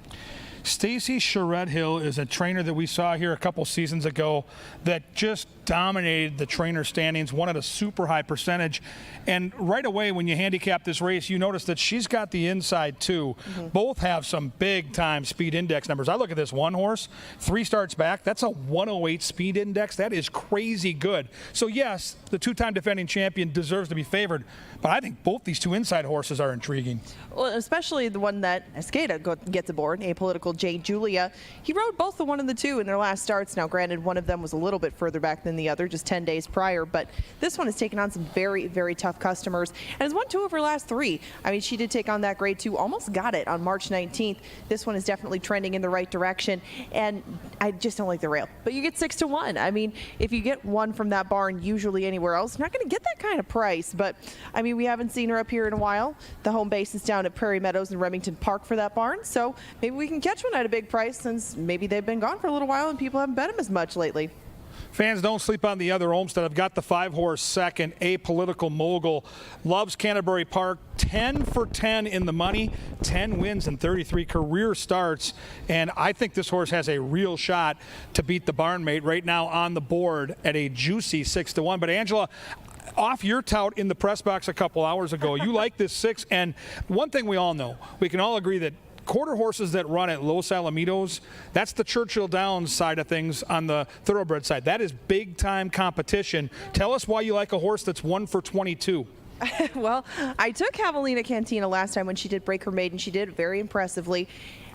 Stacey Charette-Hill is a trainer that we saw here a couple seasons ago that just dominated the trainer standings, won at a super high percentage. And right away when you handicap this race, you notice that she's got the inside too. Both have some big time speed index numbers. I look at this one horse, 3 starts back, that's a 108 speed index. That is crazy good. So yes, the 2-time defending champion deserves to be favored, but I think both these 2 inside horses are intriguing. Well, especially the one that Escada gets aboard, Apolitical J. Julia. He rode both the 1 and the 2 in their last starts. Now, granted, one of them was a little bit further back than the other, just 10 days prior, but this one has taken on some very, very tough customers and has won 2 of her last 3. I mean, she did take on that Grade 2, almost got it on March 19th. This one is definitely trending in the right direction, and I just don't like the rail. But you get 6-1. I mean, if you get one from that barn, usually anywhere else, you're not going to get that kind of price. But, I mean, we haven't seen her up here in a while. The home base is down at Prairie Meadows and Remington Park for that barn, so maybe we can catch one at a big price since maybe they've been gone for a little while and people haven't bet them as much lately. Fans, don't sleep on the other Olmstead. I've got the 5-horse second, Apolitical Mogul. Loves Canterbury Park, 10 for 10 in the money, 10 wins and 33 career starts. And I think this horse has a real shot to beat the barnmate right now on the board at a juicy 6-1. But Angela, off your tout in the press box a couple hours ago, you like this 6. And one thing we all know, we can all agree that quarter horses that run at Los Alamitos, that's the Churchill Downs side of things on the thoroughbred side. That is big time competition. Tell us why you like a horse that's 1 for 22. Well, I took Javelina Cantina last time when she did Break Her Maiden. She did it very impressively.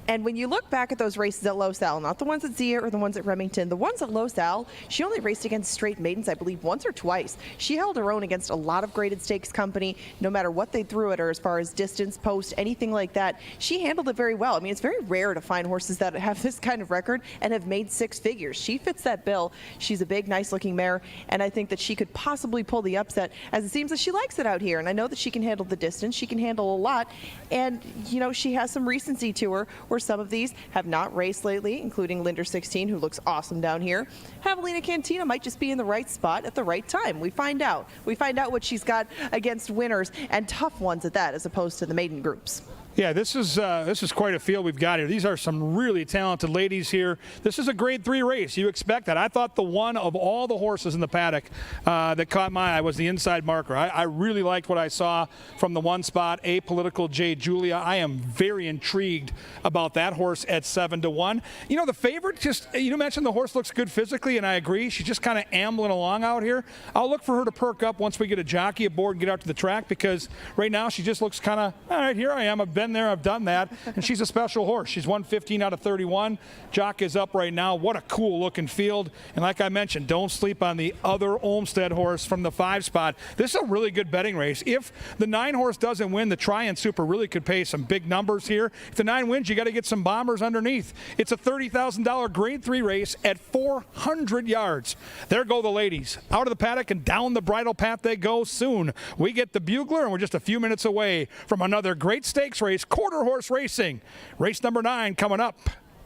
And when you look back at those races at Los Al, not the ones at Zia or the ones at Remington, the ones at Los Al, she only raced against straight maidens, I believe, once or twice. She held her own against a lot of graded stakes company, no matter what they threw at her as far as distance, post, anything like that. She handled it very well. I mean, it's very rare to find horses that have this kind of record and have made 6 figures. She fits that bill. She's a big, nice-looking mare, and I think that she could possibly pull the upset, as it seems that she likes it out here. And I know that she can handle the distance. She can handle a lot. And, you know, she has some recency to her, where some of these have not raced lately, including Linder 16, who looks awesome down here. Javelina Cantina might just be in the right spot at the right time. We find out. We find out what she's got against winners, and tough ones at that, as opposed to the maiden groups. Yeah, this is quite a field we've got here. These are some really talented ladies here. This is a Grade 3 race. You expect that. I thought the one of all the horses in the paddock that caught my eye was the inside marker. I really liked what I saw from the 1 spot, Apolitical J. Julia. I am very intrigued about that horse at 7-1. You know, the favorite, just, you mentioned the horse looks good physically, and I agree. She's just kind of ambling along out here. I'll look for her to perk up once we get a jockey aboard and get out to the track, because right now she just looks kind of, all right, here I am, a bet been there, I've done that, and she's a special horse. She's won 15 out of 31. Jock is up right now. What a cool looking field. And like I mentioned, don't sleep on the other Olmsted horse from the 5 spot. This is a really good betting race. If the 9 horse doesn't win, the Try-and Super really could pay some big numbers here. If the 9 wins, you got to get some bombers underneath. It's a $30,000 grade 3 race at 400 yards. There go the ladies. Out of the paddock and down the bridle path they go soon. We get the bugler, and we're just a few minutes away from another great stakes race, quarter horse racing. Race number 9 coming up.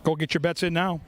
Go get your bets in now.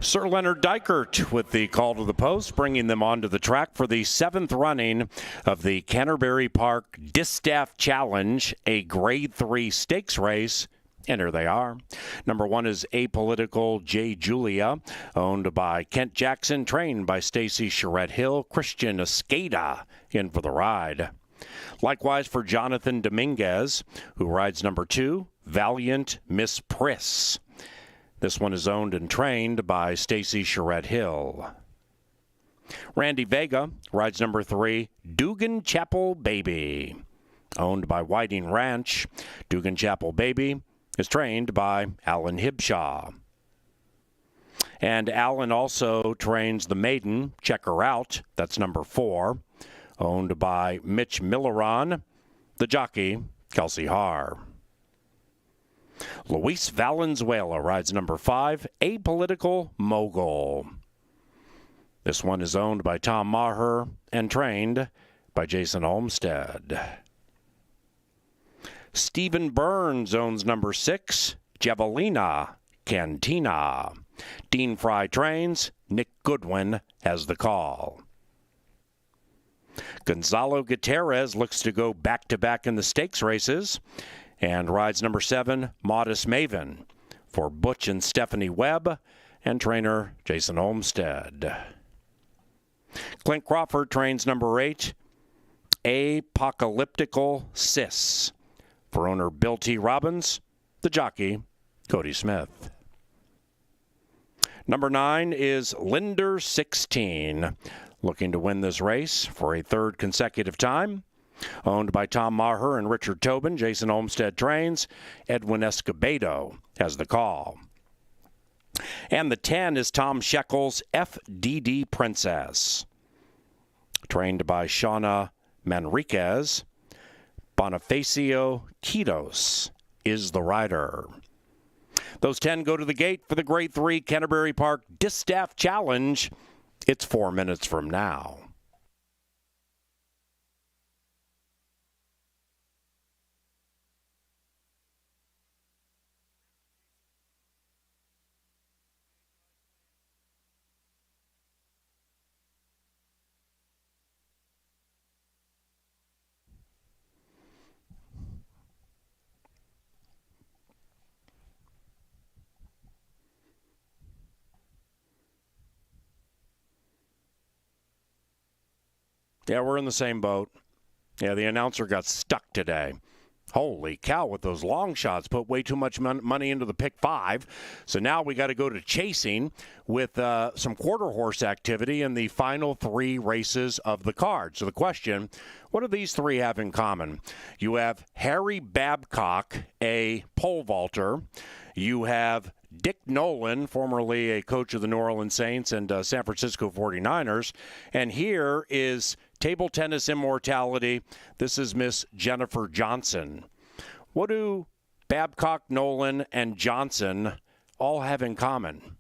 Sir Leonard Dykert with the call to the post, bringing them onto the track for the 7th running of the Canterbury Park Distaff Challenge, a Grade 3 stakes race. And here they are. Number 1 is Apolitical J. Julia, owned by Kent Jackson, trained by Stacy Charette Hill. Christian Escada in for the ride. Likewise for Jonathan Dominguez, who rides number 2, Valiant Miss Priss. This one is owned and trained by Stacy Charette Hill. Randy Vega rides number 3, Dugan Chapel Baby. Owned by Whiting Ranch, Dugan Chapel Baby is trained by Alan Hibshaw. And Alan also trains the maiden, Check Her Out, that's number 4, owned by Mitch Milleron, the jockey, Kelsey Haar. Luis Valenzuela rides number 5, Apolitical Mogul. This one is owned by Tom Maher and trained by Jason Olmsted. Stephen Burns owns number 6, Javelina Cantina. Dean Fry trains, Nick Goodwin has the call. Gonzalo Gutierrez looks to go back-to-back in the stakes races and rides number 7, Modest Maven, for Butch and Stephanie Webb and trainer Jason Olmsted. Clint Crawford trains number 8, Apocalyptical Sis, for owner Bill T. Robbins, the jockey Cody Smith. Number 9 is Linder 16, looking to win this race for a 3rd consecutive time. Owned by Tom Maher and Richard Tobin, Jason Olmsted trains. Edwin Escobedo has the call. And the 10 is Tom Shekels' FDD Princess. Trained by Shauna Manriquez. Bonifacio Quitos is the rider. Those 10 go to the gate for the Grade 3 Canterbury Park Distaff Challenge. It's 4 minutes from now. Yeah, we're in the same boat. Yeah, the announcer got stuck today. Holy cow, with those long shots, put way too much money into the pick 5. So now we got to go to chasing with some quarter horse activity in the final 3 races of the card. So the question, what do these 3 have in common? You have Harry Babcock, a pole vaulter. You have Dick Nolan, formerly a coach of the New Orleans Saints and San Francisco 49ers. And here is table tennis immortality. This is Miss Jennifer Johnson. What do Babcock, Nolan, and Johnson all have in common?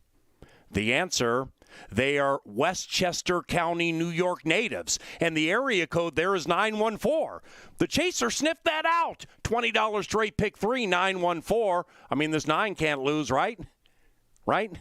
The answer, they are Westchester County, New York natives, and the area code there is 914. The Chaser sniffed that out. $20 straight pick 3, 914. I mean, this 9 can't lose, right? Right?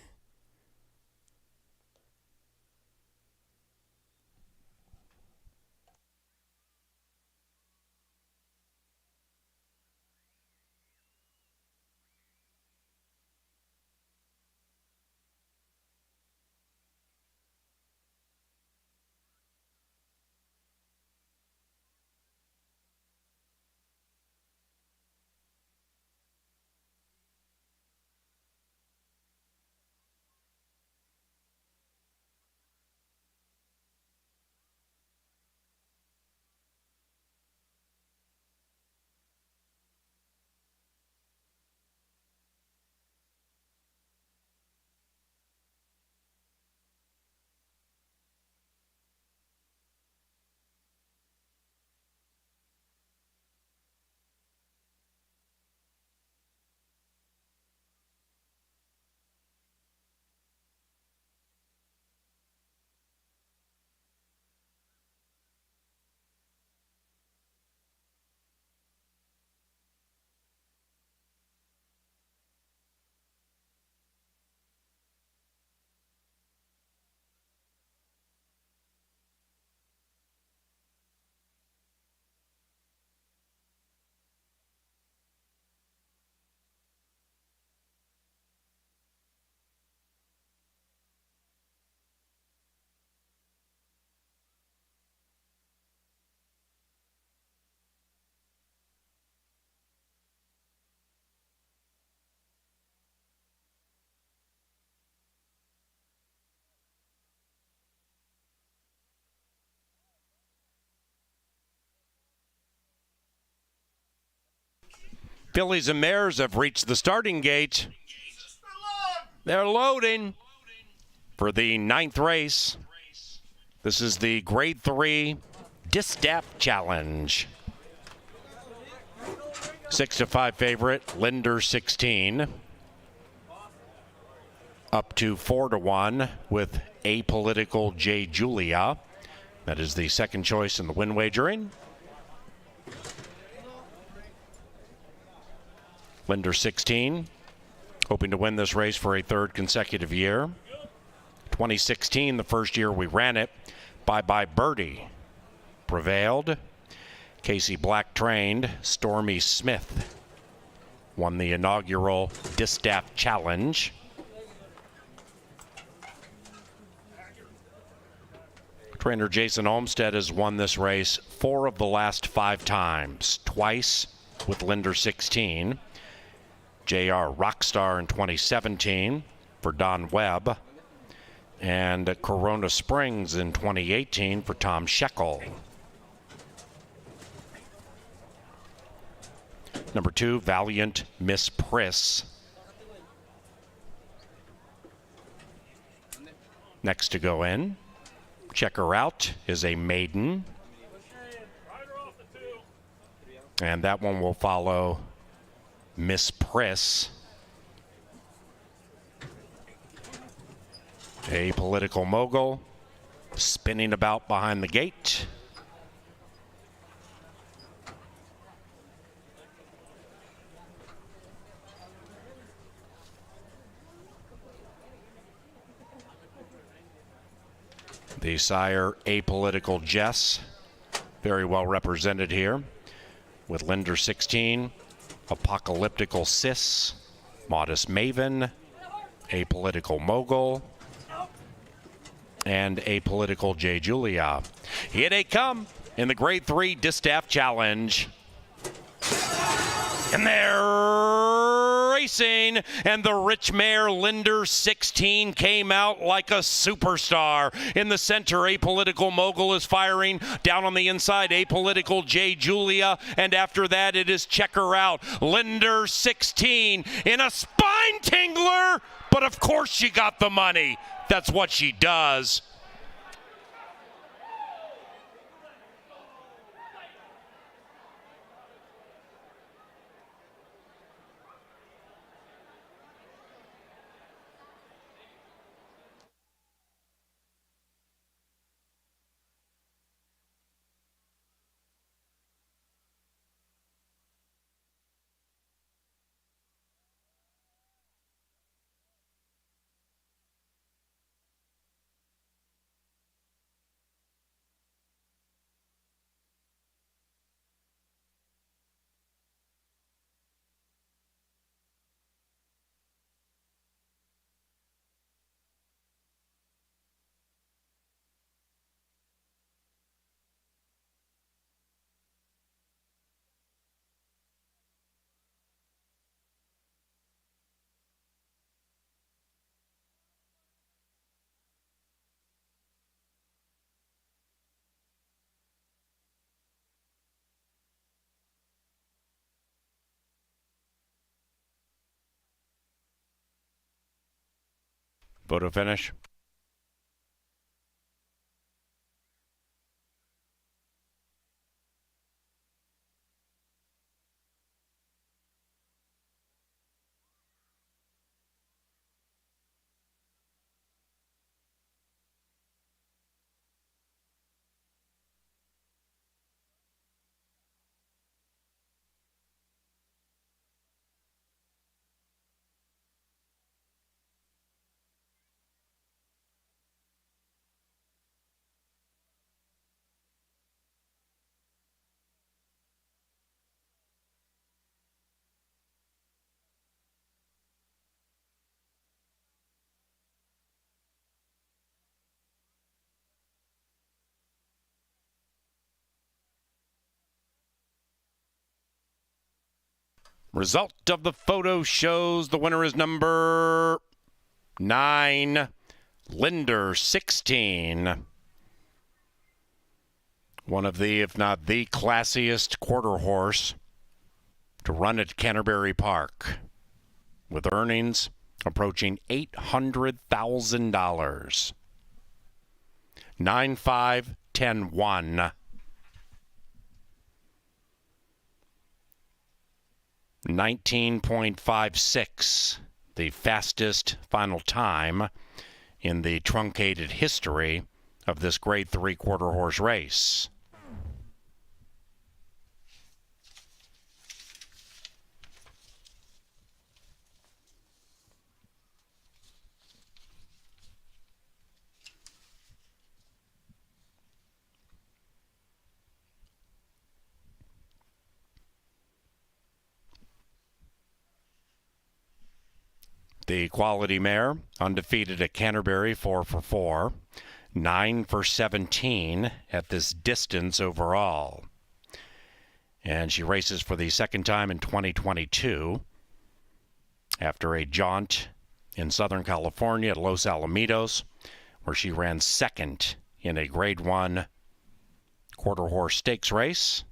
Fillies and Mares have reached the starting gate. They're loading for the 9th race. This is the Grade 3 Distaff Challenge. 6-5 favorite, Linder 16. Up to 4-1 with Apolitical J. Julia. That is the second choice in the win wagering. Linder 16, hoping to win this race for a 3rd consecutive year. 2016, the first year we ran it. Bye Bye Birdie prevailed. Casey Black trained. Stormy Smith won the inaugural Distaff Challenge. Trainer Jason Olmstead has won this race 4 of the last 5 times. Twice with Linder 16. JR Rockstar in 2017 for Don Webb, and Corona Springs in 2018 for Tom Shekel. Number 2, Valiant Miss Priss. Next to go in. Check her out is a maiden. And that one will follow Miss Priss. A political mogul spinning about behind the gate. The sire Apolitical Jess, very well represented here with Linder 16. Apocalyptical Sis, Modest Maven, Apolitical Mogul, and Apolitical J. Julia. Here they come in the Grade 3 Distaff Challenge. And they're racing, and the rich mare Linder 16 came out like a superstar. In the center, Apolitical Mogul is firing. Down on the inside, Apolitical J. Julia, and after that it is Check Her Out. Linder 16 in a spine tingler, but of course she got the money. That's what she does. Photo finish. Result of the photo shows the winner is number 9, Linder 16. One of the, if not the classiest quarter horse to run at Canterbury Park, with earnings approaching $800,000. 9-5-10-1. 19.56, the fastest final time in the truncated history of this Grade 3 quarter horse race. The quality mare, undefeated at Canterbury, 4-for-4, 9-for-17 at this distance overall. And she races for the second time in 2022 after a jaunt in Southern California at Los Alamitos, where she ran second in a Grade 1 quarter horse stakes race.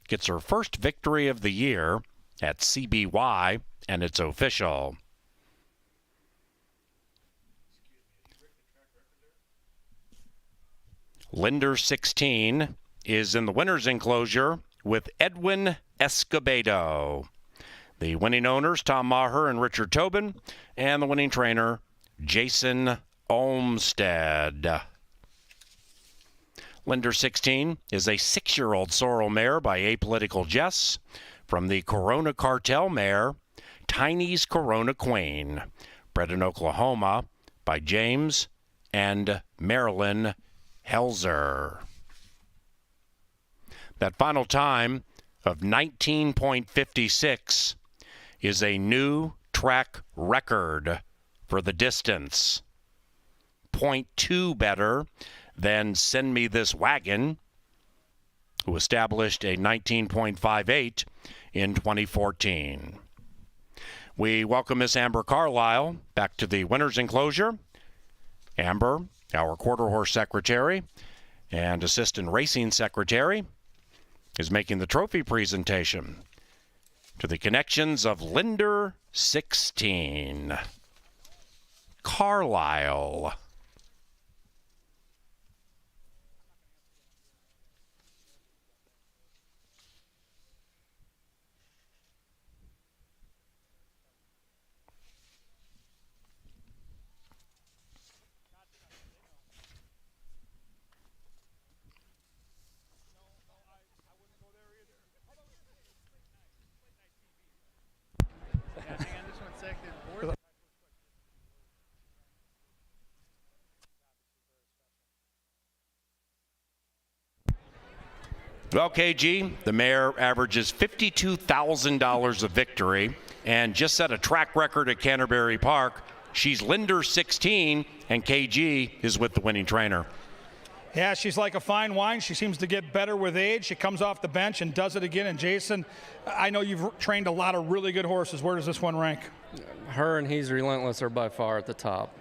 Gets her first victory of the year at CBY, and it's official. Linder 16 is in the winner's enclosure with Edwin Escobedo. The winning owners, Tom Maher and Richard Tobin, and the winning trainer, Jason Olmstead. Linder 16 is a 6-year-old sorrel mare by Apolitical Jess from the Corona Cartel mare, Tiny's Corona Queen, bred in Oklahoma by James and Marilyn Helzer. That final time of 19.56 is a new track record for the distance. 0.2 better than Send Me This Wagon who established a 19.58 in 2014. We welcome Miss Amber Carlisle back to the winner's enclosure. Amber, our quarter horse secretary and assistant racing secretary, is making the trophy presentation to the connections of Linder 16. Carlisle. Well, KG, the mare averages $52,000 a victory and just set a track record at Canterbury Park. She's Linder 16, and KG is with the winning trainer. Yeah, she's like a fine wine. She seems to get better with age. She comes off the bench and does it again. And Jason, I know you've trained a lot of really good horses. Where does this one rank? Her and He's Relentless are by far at the top.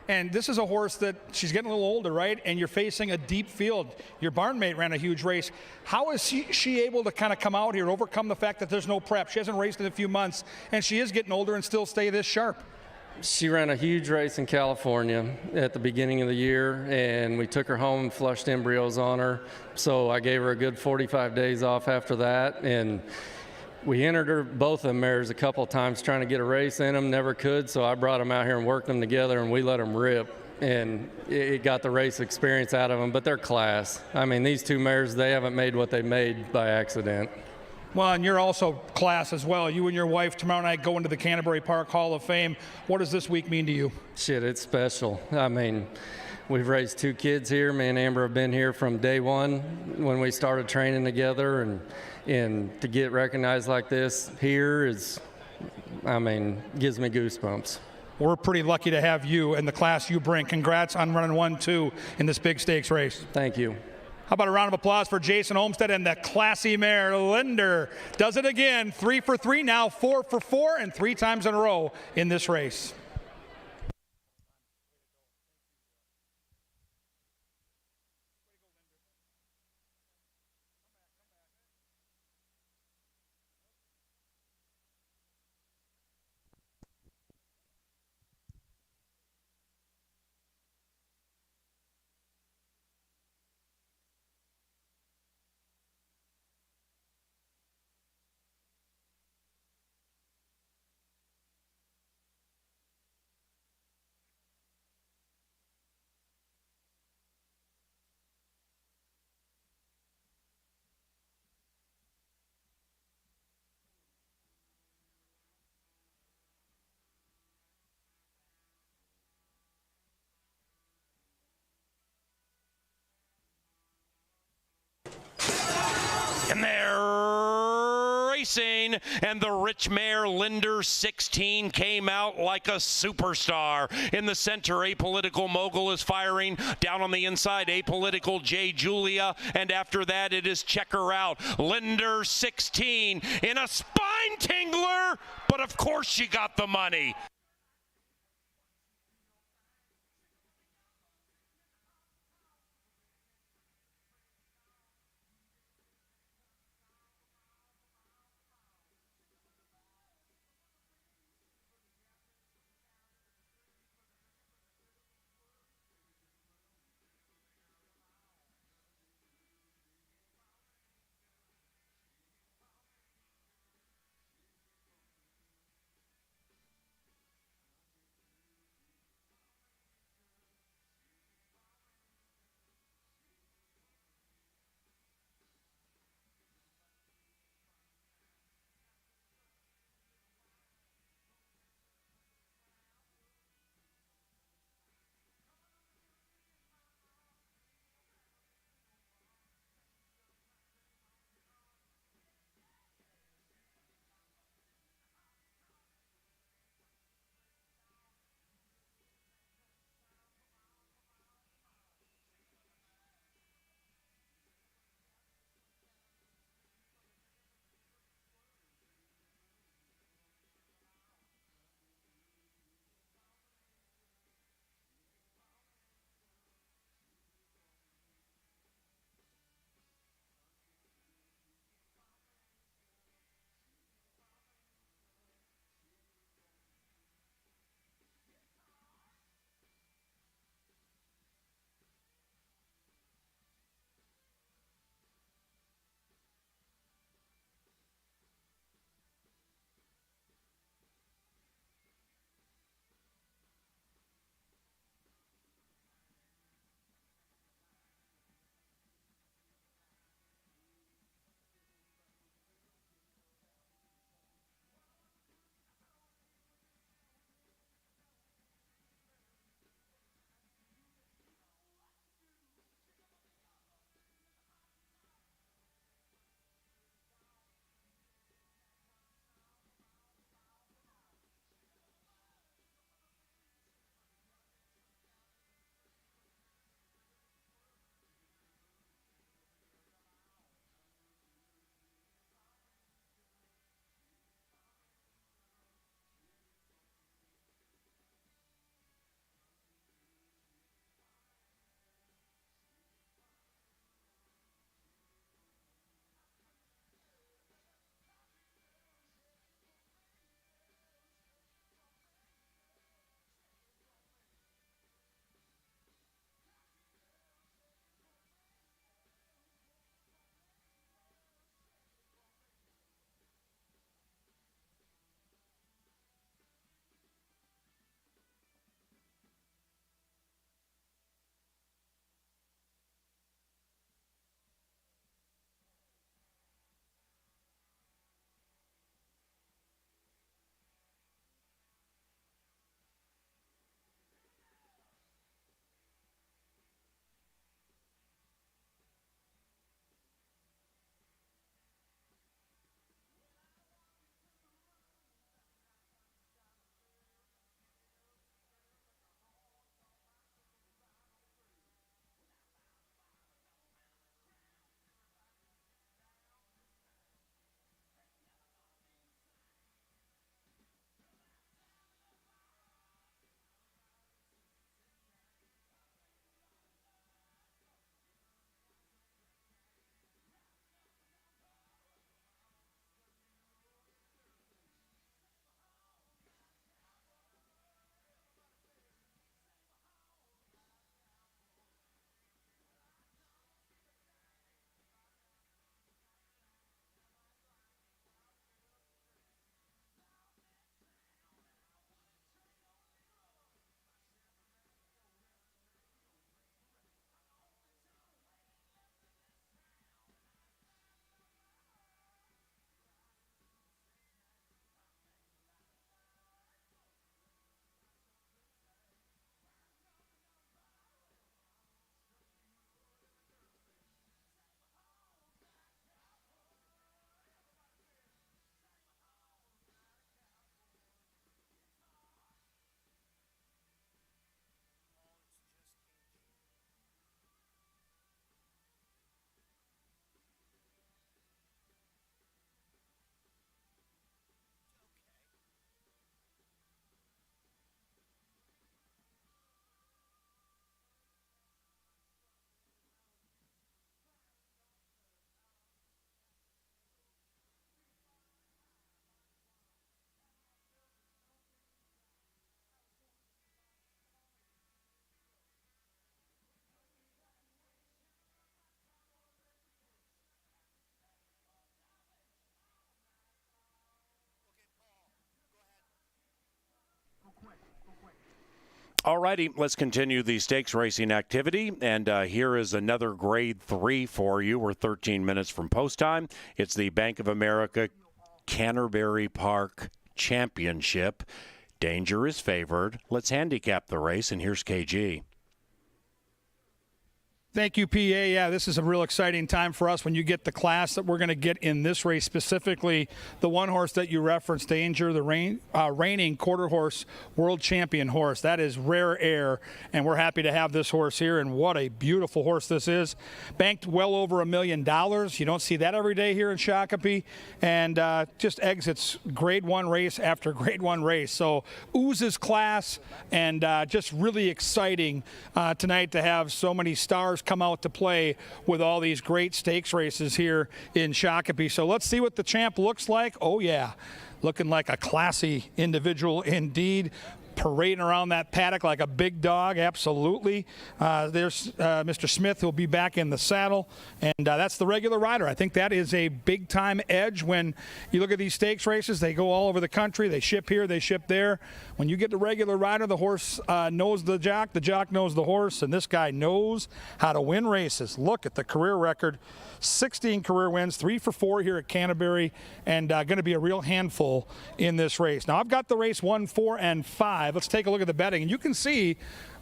And this is a horse that she's getting a little older, right? And you're facing a deep field. Your barnmate ran a huge race. How is she able to kind of come out here and overcome the fact that there's no prep? She hasn't raced in a few months, and she is getting older and still stay this sharp. She ran a huge race in California at the beginning of the year, and we took her home and flushed embryos on her. So I gave her a good 45 days off after that, and we entered her, both of them mares, a couple of times trying to get a race in them, never could, so I brought them out here and worked them together, and we let them rip, and it got the race experience out of them, but they're class. I mean, these two mares, they haven't made what they made by accident. Well, and you're also class as well. You and your wife tomorrow night go into the Canterbury Park Hall of Fame. What does this week mean to you? Shit, it's special. I mean, we've raised two kids here. Me and Amber have been here from day one when we started training together, and to get recognized like this here is, I mean, gives me goosebumps. We're pretty lucky to have you and the class you bring. Congrats on running 1-2 in this big stakes race. Thank you. How about a round of applause for Jason Olmstead and the classy mare, Linder. Does it again, 3 for 3, now 4 for 4, and 3 times in a row in this race. And they're racing, and the rich mare Linder 16 came out like a superstar. In the center, Apolitical Mogul is firing. Down on the inside, Apolitical J. Julia, and after that it is Check Her Out. Linder 16 in a spine tingler, but of course she got the money. All righty, let's continue the stakes racing activity. And here is another grade 3 for you. We're 13 minutes from post time. It's the Bank of America Canterbury Park Championship. Danger is favored. Let's handicap the race, and here's KG. Thank you, PA. Yeah, this is a real exciting time for us when you get the class that we're going to get in this race, specifically the one horse that you referenced, Danger, the reigning quarter horse world champion horse. That is rare air, and we're happy to have this horse here, and what a beautiful horse this is. Banked well over $1 million. You don't see that every day here in Shakopee, and just exits grade 1 race after grade 1 race. So oozes class, and just really exciting tonight to have so many stars come out to play with all these great stakes races here in Shakopee. So let's see what the champ looks like. Oh yeah, looking like a classy individual indeed. Parading around that paddock like a big dog, absolutely. There's Mr. Smith, who'll be back in the saddle, and that's the regular rider. I think that is a big-time edge when you look at these stakes races. They go all over the country. They ship here, they ship there. When you get the regular rider, the horse knows the jock knows the horse, and this guy knows how to win races. Look at the career record. 16 career wins, 3 for 4 here at Canterbury, and going to be a real handful in this race. Now, I've got the race 1, 4, and 5. Let's take a look at the betting, and you can see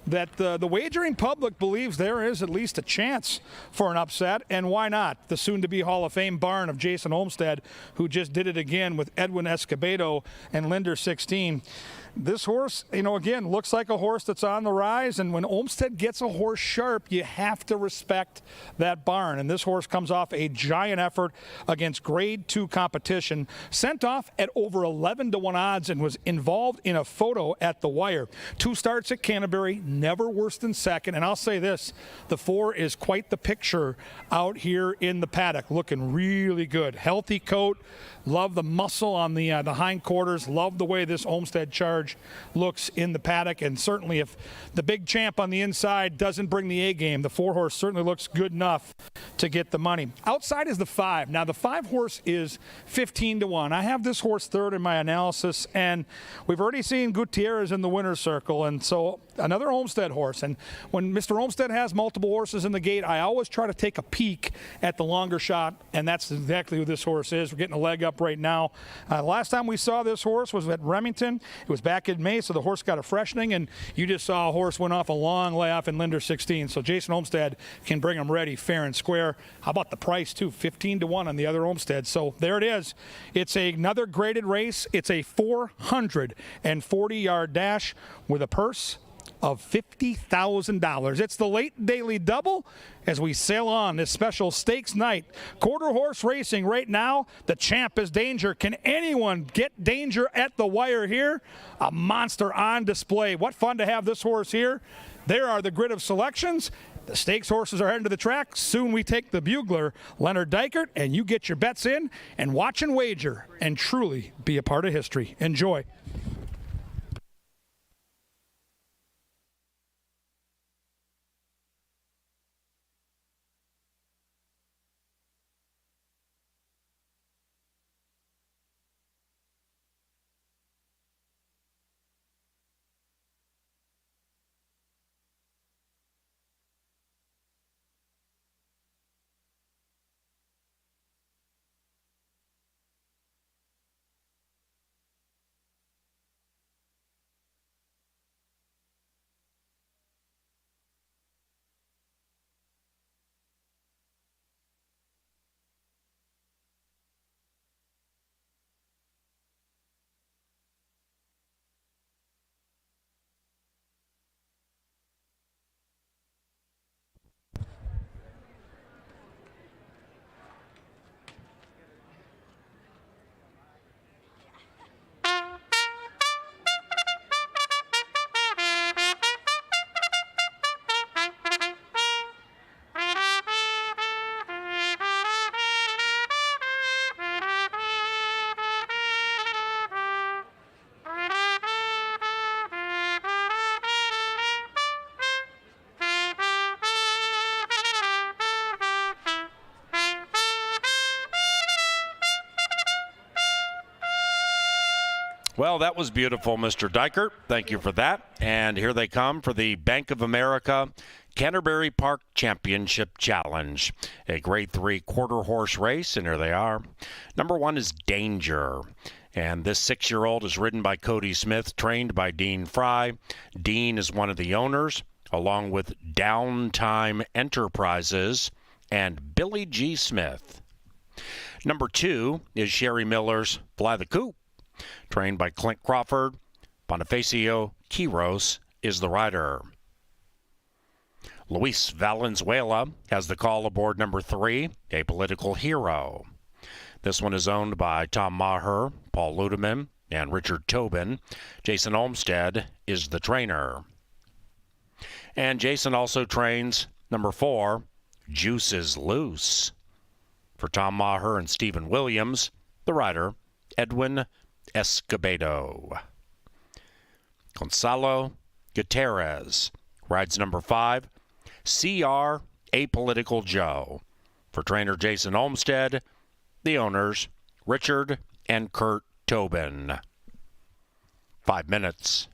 that the wagering public believes there is at least a chance for an upset, and why not? The soon-to-be Hall of Fame barn of Jason Olmstead, who just did it again with Edwin Escobedo and Linder 16. This horse, again, looks like a horse that's on the rise, and when Olmstead gets a horse sharp, you have to respect that barn. And this horse comes off a giant effort against grade 2 competition, sent off at over 11-1 odds, and was involved in a photo at the wire. 2 starts at Canterbury, never worse than second. And I'll say this, the 4 is quite the picture out here in the paddock, looking really good. Healthy coat. Love the muscle on the hindquarters. Love the way this Olmstead charge looks in the paddock. And certainly if the big champ on the inside doesn't bring the A game, the 4 horse certainly looks good enough to get the money. Outside is the 5. Now the 5 horse is 15-1. I have this horse third in my analysis, and we've already seen Gutierrez in the winner's circle, and so another Olmstead horse. And when Mr. Olmstead has multiple horses in the gate, I always try to take a peek at the longer shot, and that's exactly who this horse is. We're getting a leg up right now. Last time we saw this horse was at Remington. It was back in May, so the horse got a freshening, and you just saw a horse went off a long layoff in Linder 16. So Jason Olmstead can bring him ready fair and square. How about the price, too? 15-1 on the other Olmstead. So there it is. It's another graded race. It's a 440-yard dash with a purse of $50,000. It's the late daily double as we sail on this special stakes night. Quarter horse racing right now. The champ is Danger. Can anyone get Danger at the wire here? A monster on display. What fun to have this horse here. There are the grid of selections. The stakes horses are heading to the track. Soon we take the bugler, Leonard Dykert, and you get your bets in and watch and wager and truly be a part of history. Enjoy. Well, that was beautiful, Mr. Dykert. Thank you for that. And here they come for the Bank of America Canterbury Park Championship Challenge, a Grade 3 quarter horse race, and here they are. Number 1 is Danger. And this 6-year-old is ridden by Cody Smith, trained by Dean Fry. Dean is one of the owners, along with Downtime Enterprises and Billy G. Smith. Number 2 is Sherry Miller's Fly the Coop, trained by Clint Crawford. Bonifacio Quiros is the rider. Luis Valenzuela has the call aboard number 3, Apolitical Hero. This one is owned by Tom Maher, Paul Ludeman, and Richard Tobin. Jason Olmstead is the trainer. And Jason also trains number 4, Juice is Loose. For Tom Maher and Stephen Williams, the rider, Edwin Escobedo. Gonzalo Gutierrez rides number 5, CR Apolitical Joe. For trainer Jason Olmstead, the owners, Richard and Kurt Tobin. 5 minutes.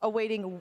awaiting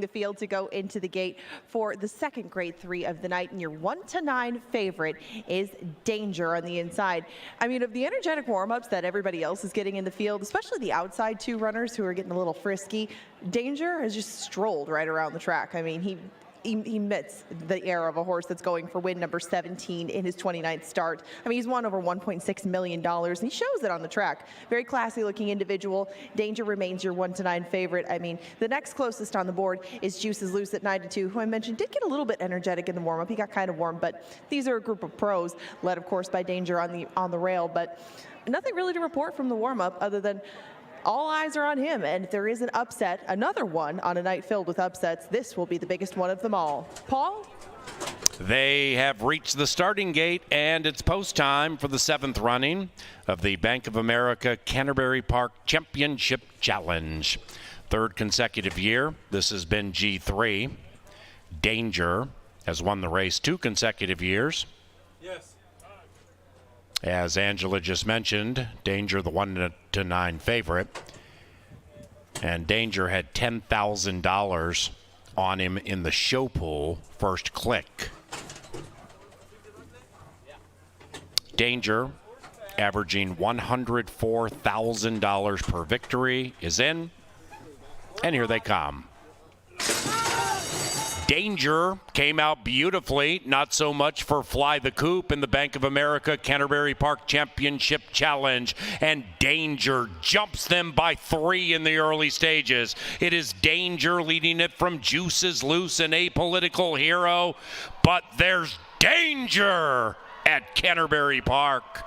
the field to go into the gate for the second grade 3 of the night, and your 1-9 favorite is Danger on the inside. I mean, of the energetic warm-ups that everybody else is getting in the field, especially the outside 2 runners who are getting a little frisky, Danger has just strolled right around the track. I mean, he emits the air of a horse that's going for win number 17 in his 29th start. I mean, he's won over $1.6 million, and he shows it on the track. Very classy-looking individual. Danger remains your 1-9 favorite. I mean, the next closest on the board is Juices Loose at 9-2, who I mentioned did get a little bit energetic in the warm-up. He got kind of warm, but these are a group of pros, led, of course, by Danger on the rail. But nothing really to report from the warm-up other than all eyes are on him, and if there is an upset, another one on a night filled with upsets, this will be the biggest one of them all. Paul? They have reached the starting gate, and it's post time for the 7th running of the Bank of America Canterbury Park Championship Challenge. 3rd consecutive year, this has been G3. Danger has won the race 2 consecutive years. Yes. As Angela just mentioned, Danger the 1-9 favorite. And Danger had $10,000 on him in the show pool first click. Danger, averaging $104,000 per victory, is in. And here they come. Danger came out beautifully, not so much for Fly the Coop in the Bank of America Canterbury Park Championship Challenge, and Danger jumps them by 3 in the early stages. It is Danger leading it from Juices Loose, an apolitical hero, but there's danger at Canterbury Park.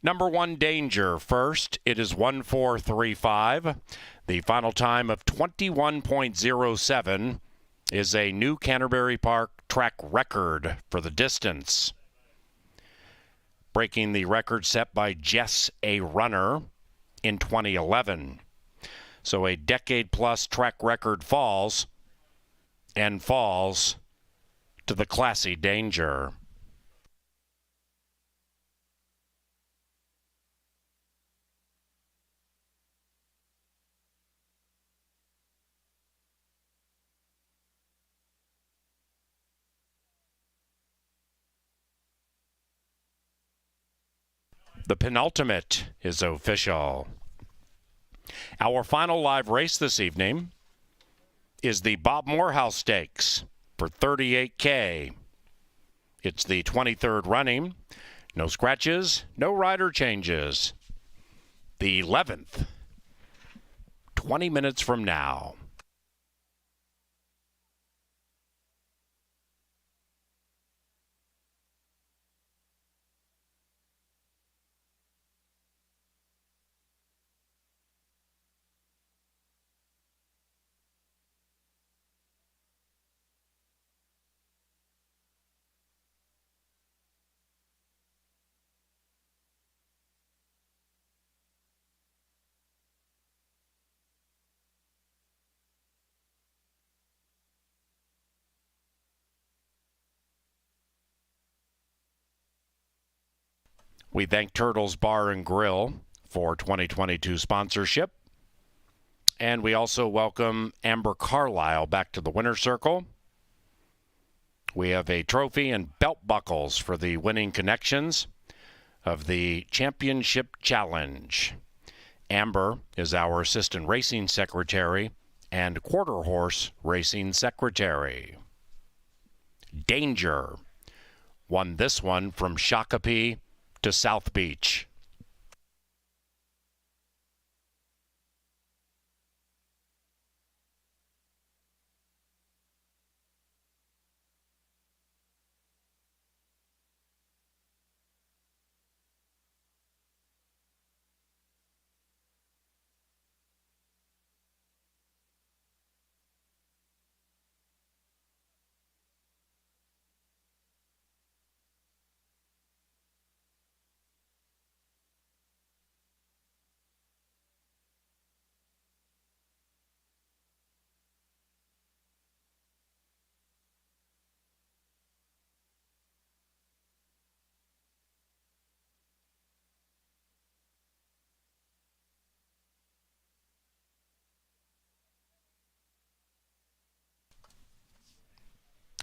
Number 1, Danger. First, it is 1:4:35. The final time of 21.07 is a new Canterbury Park track record for the distance, breaking the record set by Jess A. Runner in 2011. So a decade-plus track record falls, and falls to the classy Danger. The penultimate is official. Our final live race this evening is the Bob Morehouse Stakes for $38K. It's the 23rd running. No scratches, no rider changes. The 11th, 20 minutes from now. We thank Turtles Bar and Grill for 2022 sponsorship. And we also welcome Amber Carlisle back to the winner's circle. We have a trophy and belt buckles for the winning connections of the Championship Challenge. Amber is our assistant racing secretary and quarter horse racing secretary. Danger won this one from Shakopee to South Beach.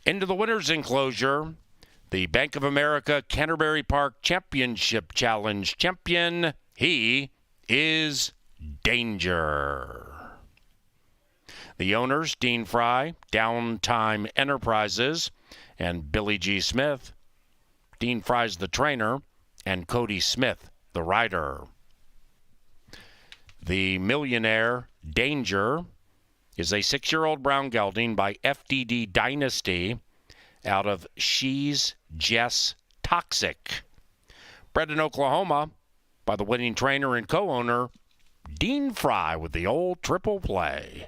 Into the winner's enclosure, the Bank of America Canterbury Park Championship Challenge champion, he is Danger. The owners, Dean Fry, Downtime Enterprises, and Billy G. Smith. Dean Fry's the trainer, and Cody Smith, the rider. The millionaire, Danger, is a 6-year-old brown gelding by FDD Dynasty out of She's Jess Toxic. Bred in Oklahoma by the winning trainer and co-owner, Dean Fry, with the old triple play.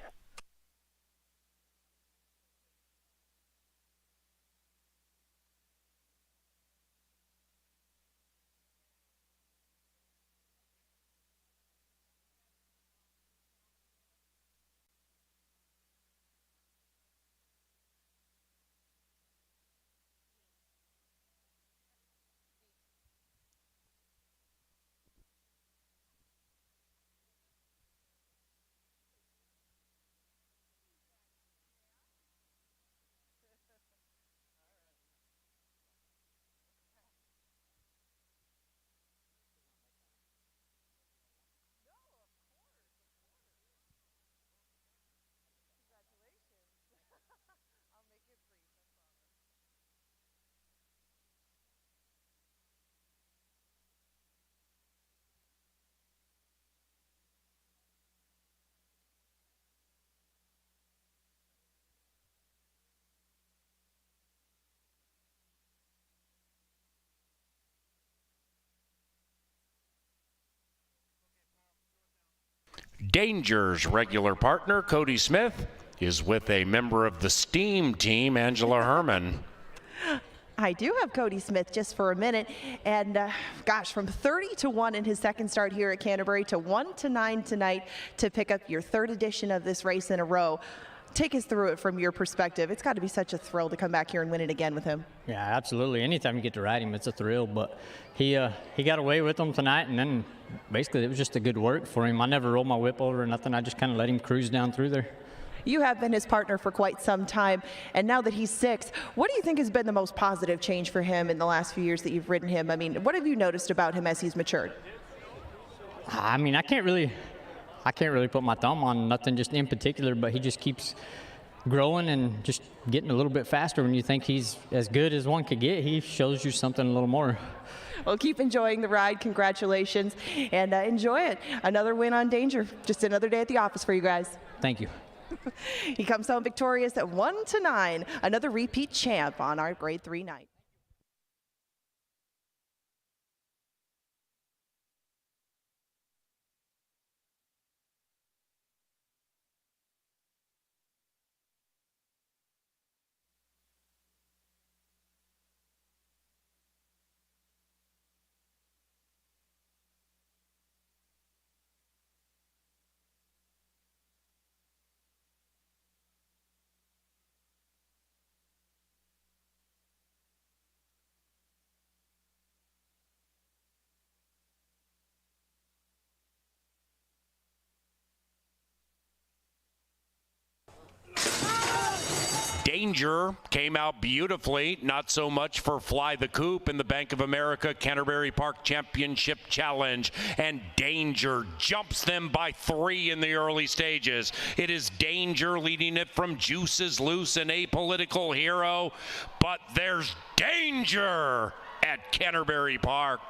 Danger's regular partner, Cody Smith, is with a member of the STEAM team, Angela Herman. I do have Cody Smith just for a minute, and gosh, from 30-1 in his second start here at Canterbury to 1-9 tonight to pick up your third edition of this race in a row. Take us through it from your perspective. It's got to be such a thrill to come back here and win it again with him. Yeah, absolutely. Anytime you get to ride him, it's a thrill. But he got away with them tonight, and then basically it was just a good work for him. I never rolled my whip over or nothing. I just kind of let him cruise down through there. You have been his partner for quite some time, and now that he's 6, what do you think has been the most positive change for him in the last few years that you've ridden him? I mean, what have you noticed about him as he's matured? I mean, I can't really put my thumb on nothing just in particular, but he just keeps growing and just getting a little bit faster. When you think he's as good as one could get, he shows you something a little more. Well, keep enjoying the ride. Congratulations, and enjoy it. Another win on Danger. Just another day at the office for you guys. Thank you. He comes home victorious at 1-9, another repeat champ on our Grade 3 night. Danger came out beautifully, not so much for Fly the Coop in the Bank of America Canterbury Park Championship Challenge, and Danger jumps them by 3 in the early stages. It is Danger leading it from Juices Loose and Apolitical Hero, but there's danger at Canterbury Park.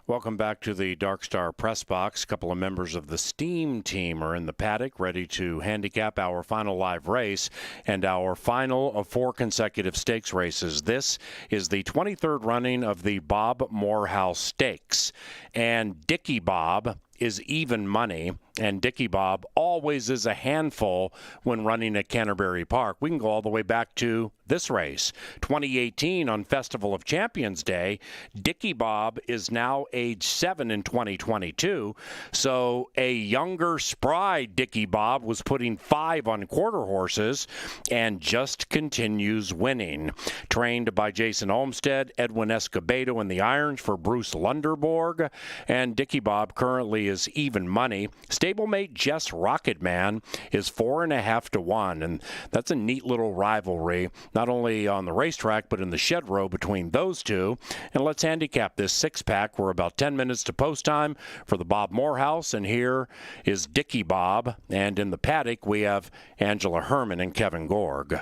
Welcome back to the Dark Star Press Box. A couple of members of the Steam team are in the paddock ready to handicap our final live race and our final of 4 consecutive stakes races. This is the 23rd running of the Bob Morehouse Stakes. And Dickie Bob is even money, and Dickie Bob always is a handful when running at Canterbury Park. We can go all the way back to this race. 2018 on Festival of Champions Day, Dickie Bob is now age 7 in 2022. So a younger, spry Dickie Bob was putting 5 on quarter horses and just continues winning. Trained by Jason Olmstead, Edwin Escobedo in the irons for Bruce Lunderborg, and Dickie Bob currently is even money. Stablemate Jess Rocketman is 4.5 to 1, and that's a neat little rivalry, not only on the racetrack but in the shed row between those two. And let's handicap this 6-pack. We're about 10 minutes to post time for the Bob Morehouse, and here is Dickie Bob, and in the paddock we have Angela Herman and Kevin Gorg.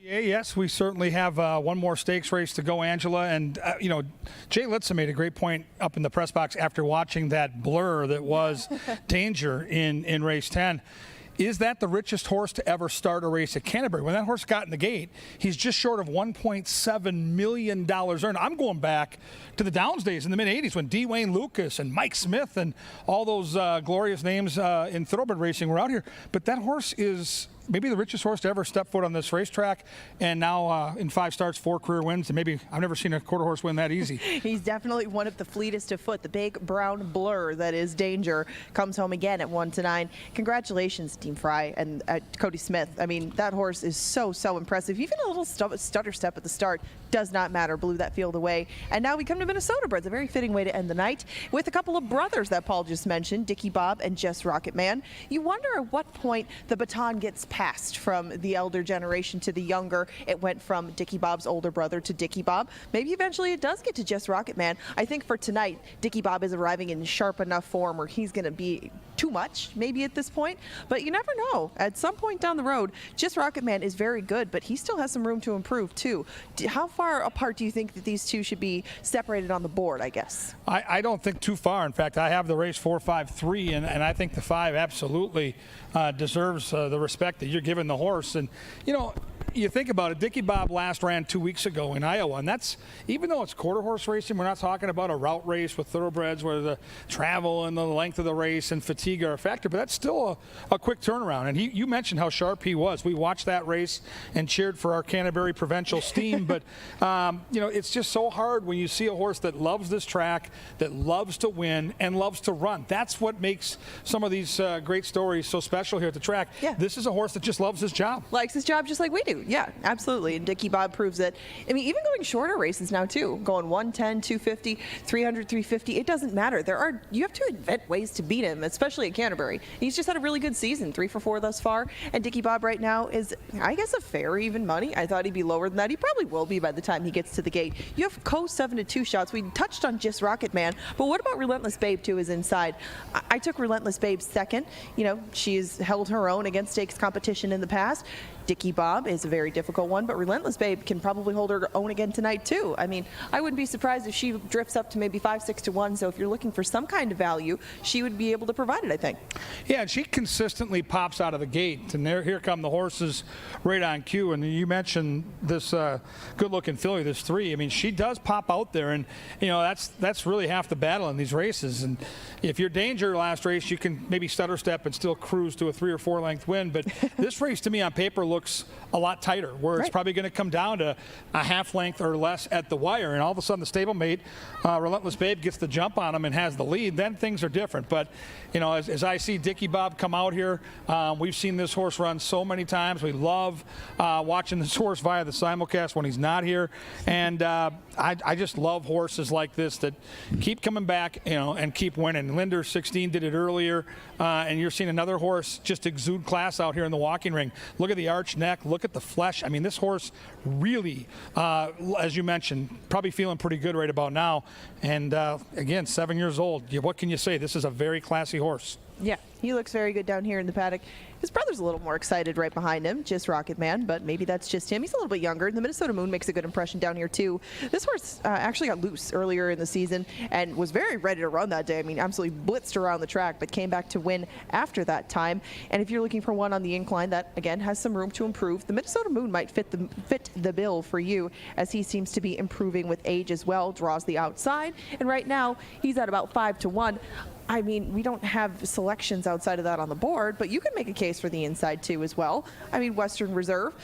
Yes, we certainly have one more stakes race to go, Angela. And, Jay Litson made a great point up in the press box after watching that blur that was Danger in race 10. is that the richest horse to ever start a race at Canterbury? When that horse got in the gate, he's just short of $1.7 million earned. I'm going back to the Downs days in the mid-'80s when D. Wayne Lucas and Mike Smith and all those glorious names in thoroughbred racing were out here. But that horse is maybe the richest horse to ever step foot on this racetrack, and now in 5 starts, 4 career wins, and maybe I've never seen a quarter horse win that easy. He's definitely one of the fleetest of foot. The big brown blur that is Danger comes home again at 1-9. Congratulations, Team Fry and Cody Smith. I mean, that horse is so impressive. Even a little stutter step at the start does not matter. Blew that field away. And now we come to Minnesota Breds, a very fitting way to end the night with a couple of brothers that Paul just mentioned, Dickie Bob and Jess Rocketman. You wonder at what point the baton gets passed from the elder generation to the younger. It went from Dickie Bob's older brother to Dickie Bob. Maybe eventually it does get to Jess Rocketman. I think for tonight, Dickie Bob is arriving in sharp enough form where he's going to be too much maybe at this point, but you never know. At some point down the road, Jess Rocketman is very good, but he still has some room to improve too. How far apart do you think that these two should be separated on the board, I guess? I don't think too far. In fact, I have the race 4-5-3, and I think the 5 absolutely deserves the respect that you're giving the horse. And, you know, you think about it, Dickie Bob last ran 2 weeks ago in Iowa, and that's, even though it's quarter horse racing, we're not talking about a route race with thoroughbreds where the travel and the length of the race and fatigue are a factor, but that's still a quick turnaround. And you mentioned how sharp he was. We watched that race and cheered for our Canterbury provincial steam, but you know, it's just so hard when you see a horse that loves this track, that loves to win and loves to run. That's what makes some of these great stories so special here at the track. Yeah. This is a horse that just loves his job. Likes his job just like we do. Yeah, absolutely. And Dickie Bob proves it. I mean, even going shorter races now too, going 110, 250, 300, 350, it doesn't matter. You have to invent ways to beat him, especially at Canterbury. He's just had a really good season, 3 for 4 thus far. And Dickie Bob right now is, I guess, a fair even money. I thought he'd be lower than that. He probably will be by the time he gets to the gate. You have Co 7-2 shots. We touched on just Rocketman, but what about Relentless Babe too? Is inside. I took Relentless Babe second. You know, she's held her own against stakes competition in the past. Dickie Bob is a very difficult one, but Relentless Babe can probably hold her own again tonight too. I mean, I wouldn't be surprised if she drifts up to maybe 5-6-1. So if you're looking for some kind of value, she would be able to provide it, I think. Yeah, and she consistently pops out of the gate, and here come the horses right on cue. And you mentioned this good-looking filly, this 3. I mean, she does pop out there, and you know that's really half the battle in these races. And if you're Danger last race, you can maybe stutter step and still cruise to a 3 or 4 length win. But this race, to me, on paper looks a lot tighter, where it's probably going to come down to a half length or less at the wire, and all of a sudden the stablemate Relentless Babe gets the jump on him and has the lead. Then things are different. But you know, as I see Dickie Bob come out here, we've seen this horse run so many times. We love watching this horse via the simulcast when he's not here, and I just love horses like this that keep coming back, you know, and keep winning. Linder 16 did it earlier, and you're seeing another horse just exude class out here in the walking ring. Look at the arch neck, look at the flesh. I mean, this horse really, as you mentioned, probably feeling pretty good right about now. And again, 7 years old. What can you say? This is a very classy horse. Yeah, he looks very good down here in the paddock. His brother's a little more excited right behind him, just Rocketman, but maybe that's just him. He's a little bit younger. The Minnesota Moon makes a good impression down here, too. This horse actually got loose earlier in the season and was very ready to run that day. I mean, absolutely blitzed around the track, but came back to win after that time. And if you're looking for one on the incline that, again, has some room to improve, the Minnesota Moon might fit the bill for you, as he seems to be improving with age as well, draws the outside. And right now, he's at about 5-1. I mean, we don't have selections outside of that on the board, but you can make a case for the inside too as well. I mean, Western Reserve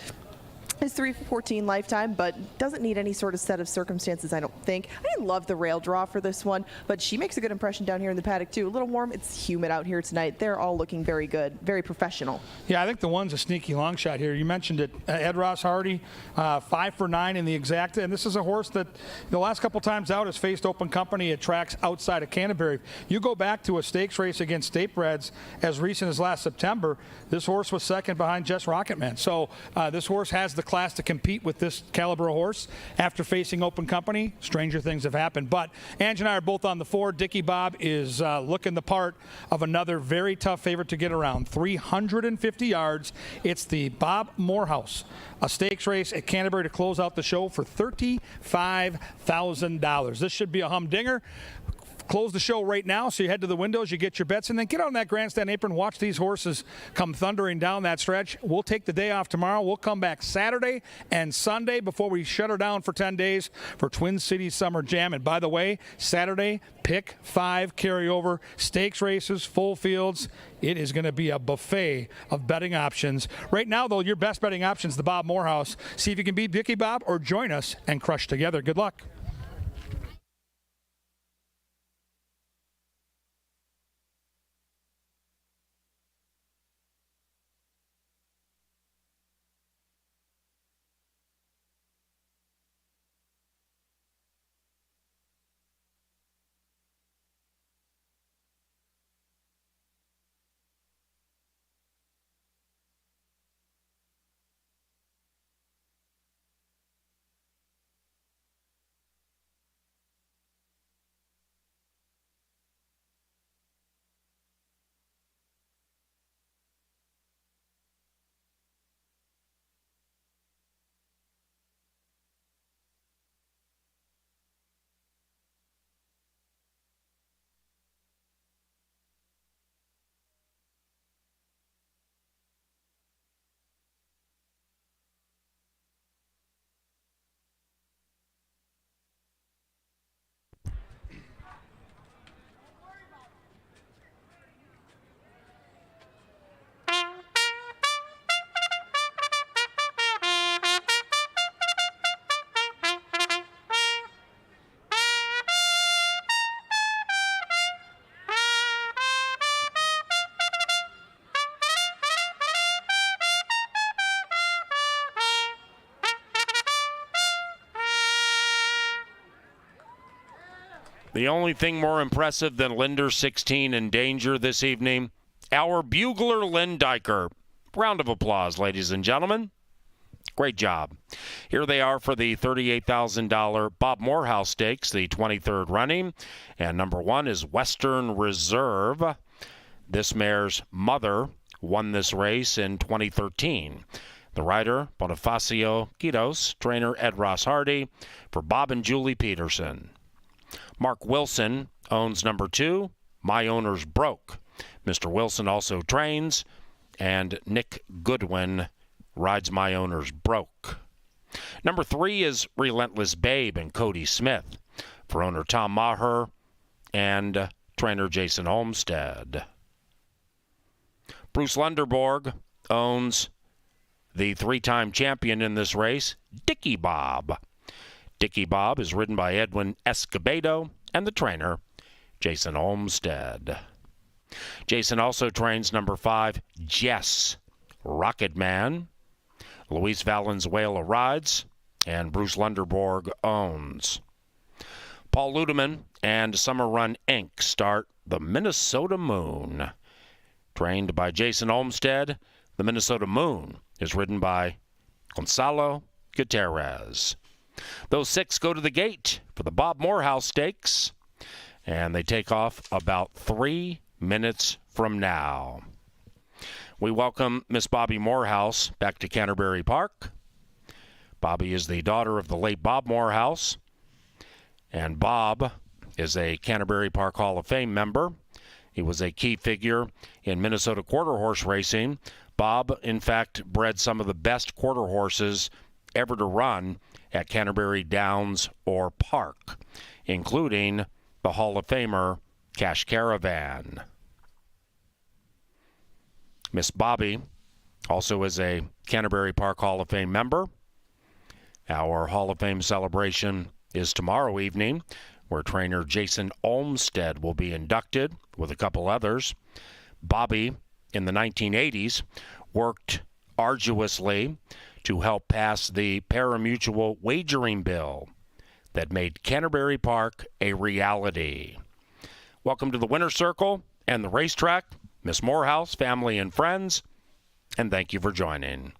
is 3 for 14 lifetime, but doesn't need any sort of set of circumstances, I don't think. I didn't love the rail draw for this one, but she makes a good impression down here in the paddock too. A little warm. It's humid out here tonight. They're all looking very good, very professional. Yeah, I think the one's a sneaky long shot here. You mentioned it. Ed Ross Hardy, 5 for 9 in the exacta, and this is a horse that the last couple times out has faced open company at tracks outside of Canterbury. You go back to a stakes race against state breds as recent as last September, this horse was second behind Jess Rocketman. So this horse has the class to compete with this caliber of horse. After facing open company, stranger things have happened. But Ange and I are both on the 4. Dickie Bob is looking the part of another very tough favorite to get around. 350 yards. It's the Bob Morehouse, a stakes race at Canterbury to close out the show for $35,000. This should be a humdinger. close the show right now, so you head to the windows, you get your bets, and then get on that grandstand apron, watch these horses come thundering down that stretch. We'll take the day off tomorrow. We'll come back Saturday and Sunday before we shut her down for 10 days for Twin Cities Summer Jam. And by the way, Saturday, pick 5 carryover, stakes races, full fields. It is going to be a buffet of betting options. Right now, though, your best betting option is the Bob Morehouse. See if you can beat Vicky Bob or join us and crush together. Good luck. The only thing more impressive than Linder 16 in danger this evening, our bugler Lynn Diker. Round of applause, ladies and gentlemen. Great job. Here they are for the $38,000 Bob Morehouse Stakes, the 23rd running. And number 1 is Western Reserve. This mare's mother won this race in 2013. The rider, Bonifacio Quitos, trainer Ed Ross Hardy, for Bob and Julie Peterson. Mark Wilson owns number 2, My Owner's Broke. Mr. Wilson also trains, and Nick Goodwin rides My Owner's Broke. Number 3 is Relentless Babe and Cody Smith for owner Tom Maher and trainer Jason Olmstead. Bruce Lunderborg owns the 3-time champion in this race, Dickie Bob. Dickie Bob is ridden by Edwin Escobedo and the trainer, Jason Olmstead. Jason also trains number 5, Jess Rocket Man. Luis Valenzuela rides, and Bruce Lunderborg owns. Paul Ludeman and Summer Run Inc. start the Minnesota Moon. Trained by Jason Olmstead, the Minnesota Moon is ridden by Gonzalo Gutierrez. Those 6 go to the gate for the Bob Morehouse Stakes, and they take off about 3 minutes from now. We welcome Miss Bobby Morehouse back to Canterbury Park. Bobby is the daughter of the late Bob Morehouse, and Bob is a Canterbury Park Hall of Fame member. He was a key figure in Minnesota quarter horse racing. Bob, in fact, bred some of the best quarter horses ever to run at Canterbury Downs or Park, including the Hall of Famer Cash Caravan. Miss Bobby also is a Canterbury Park Hall of Fame member. Our Hall of Fame celebration is tomorrow evening, where trainer Jason Olmstead will be inducted with a couple others. Bobby, in the 1980s, worked arduously to help pass the pari-mutuel wagering bill that made Canterbury Park a reality. Welcome to the winner's circle and the racetrack, Miss Morehouse, family, and friends, and thank you for joining.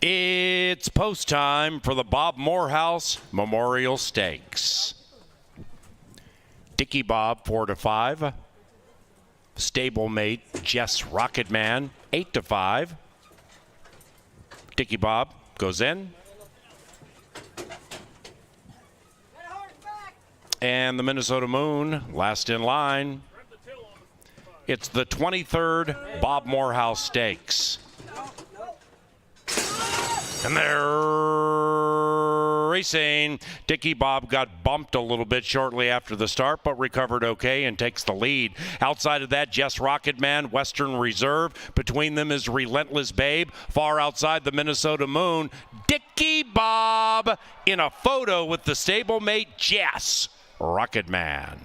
It's post time for the Bob Morehouse Memorial Stakes. Dickie Bob 4-5. Stablemate Jess Rocketman 8-5. Dickie Bob goes in. And the Minnesota Moon last in line. It's the 23rd Bob Morehouse Stakes. And they're racing. Dickie Bob got bumped a little bit shortly after the start, but recovered okay and takes the lead. Outside of that, Jess Rocketman, Western Reserve. Between them is Relentless Babe. Far outside, the Minnesota Moon. Dickie Bob in a photo with the stablemate Jess Rocketman.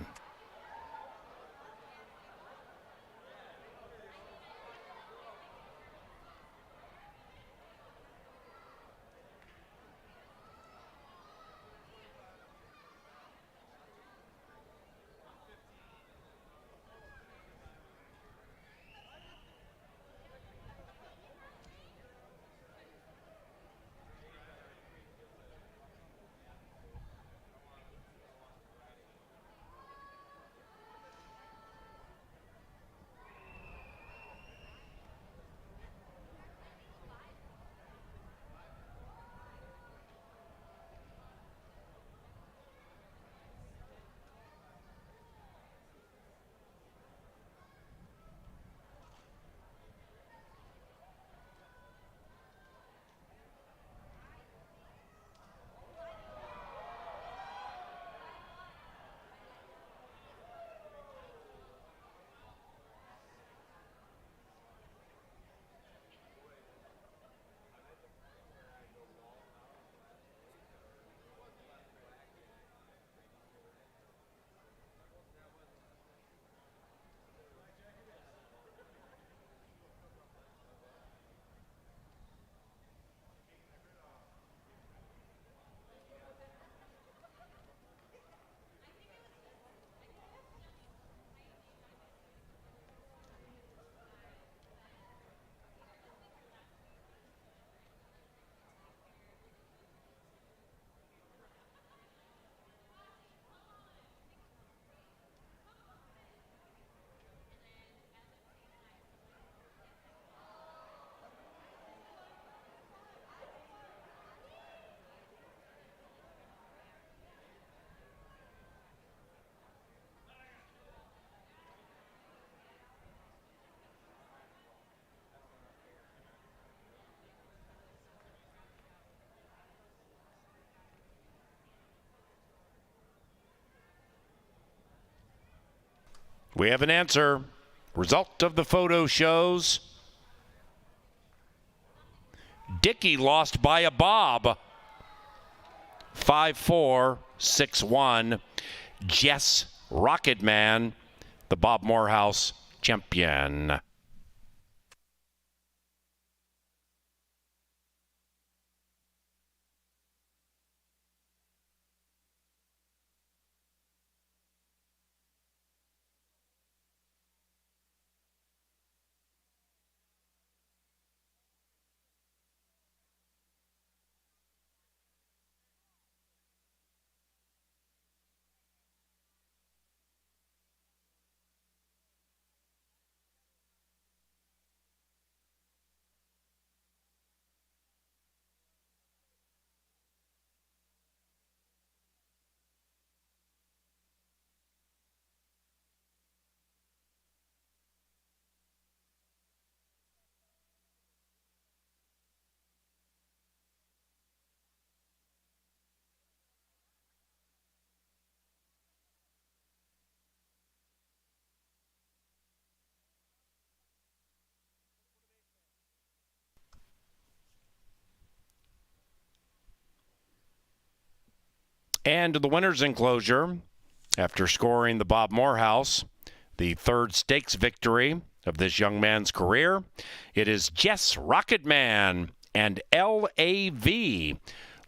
We have an answer. Result of the photo shows Dickie lost by a bob. 5-4, 6-1. Jess Rocketman, the Bob Morehouse champion. And the winner's enclosure, after scoring the Bob Morehouse, the third stakes victory of this young man's career, it is Jess Rocketman and LAV,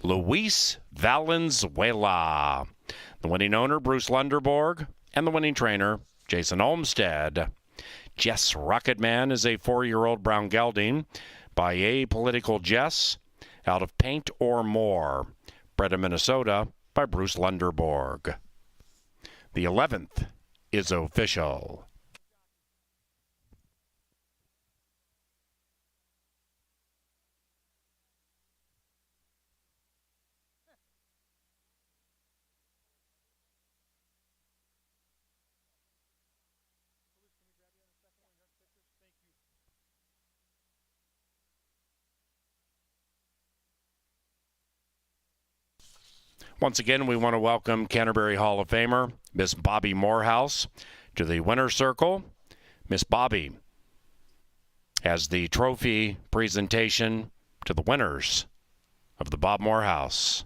Luis Valenzuela. The winning owner, Bruce Lunderborg, and the winning trainer, Jason Olmstead. Jess Rocketman is a 4-year-old brown gelding by Apolitical Jess out of Paint or More, bred in Minnesota by Bruce Lunderborg. The 11th is official. Once again, we want to welcome Canterbury Hall of Famer Miss Bobby Morehouse to the winner's circle. Miss Bobby has the trophy presentation to the winners of the Bob Morehouse.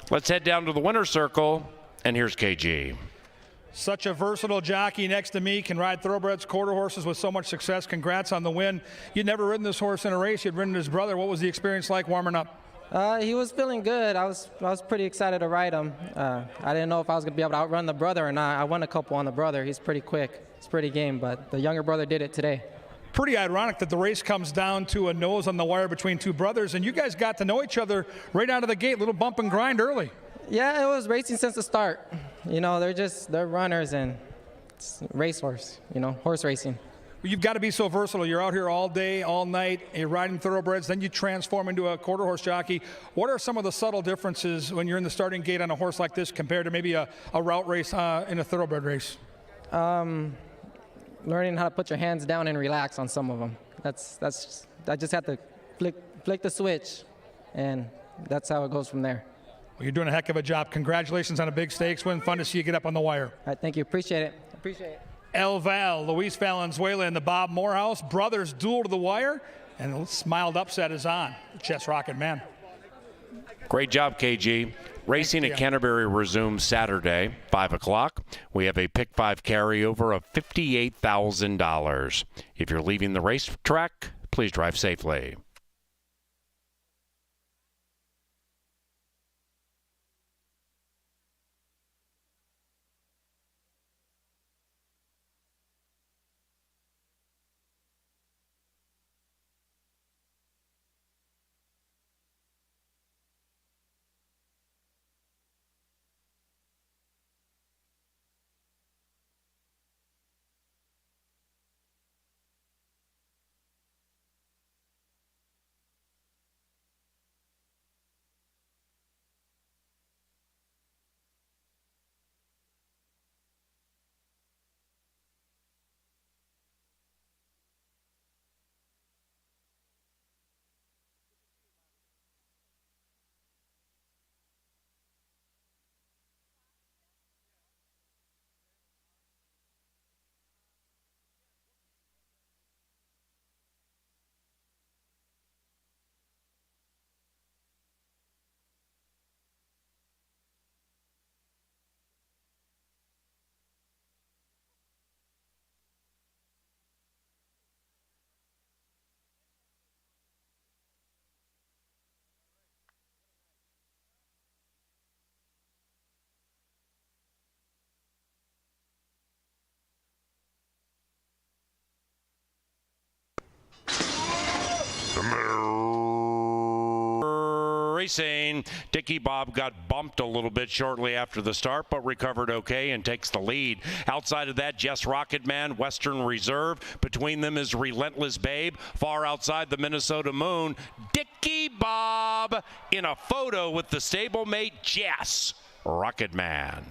Let's head down to the winner's circle, and here's KG. Such a versatile jockey next to me, can ride thoroughbreds, quarter horses with so much success. Congrats on the win. You'd never ridden this horse in a race. You'd ridden his brother. What was the experience like warming up? He was feeling good. I was pretty excited to ride him. I didn't know if I was going to be able to outrun the brother or not. I won a couple on the brother. He's pretty quick. It's pretty game, but the younger brother did it today. Pretty ironic that the race comes down to a nose on the wire between two brothers, and you guys got to know each other right out of the gate. Little bump and grind early. Yeah, it was racing since the start. You know, they're runners and it's racehorse, you know, horse racing. You've got to be so versatile. You're out here all day, all night, you're riding thoroughbreds, then you transform into a quarter horse jockey. What are some of the subtle differences when you're in the starting gate on a horse like this compared to maybe a route race in a thoroughbred race? Learning how to put your hands down and relax on some of them. I just had to flick the switch, and that's how it goes from there. Well, you're doing a heck of a job. Congratulations on a big stakes win. Fun to see you get up on the wire. All right, thank you. Appreciate it. El Val, Luis Valenzuela, and the Bob Morehouse brothers duel to the wire, and a smiled upset is on. Jess Rocketman. Great job, KG. Racing at Canterbury resumes Saturday, 5 o'clock. We have a Pick 5 carryover of $58,000. If you're leaving the racetrack, please drive safely. Racing. Dickie Bob got bumped a little bit shortly after the start, but recovered okay and takes the lead. Outside of that, Jess Rocketman, Western Reserve. Between them is Relentless Babe. Far outside, the Minnesota Moon. Dickie Bob in a photo with the stablemate Jess Rocketman.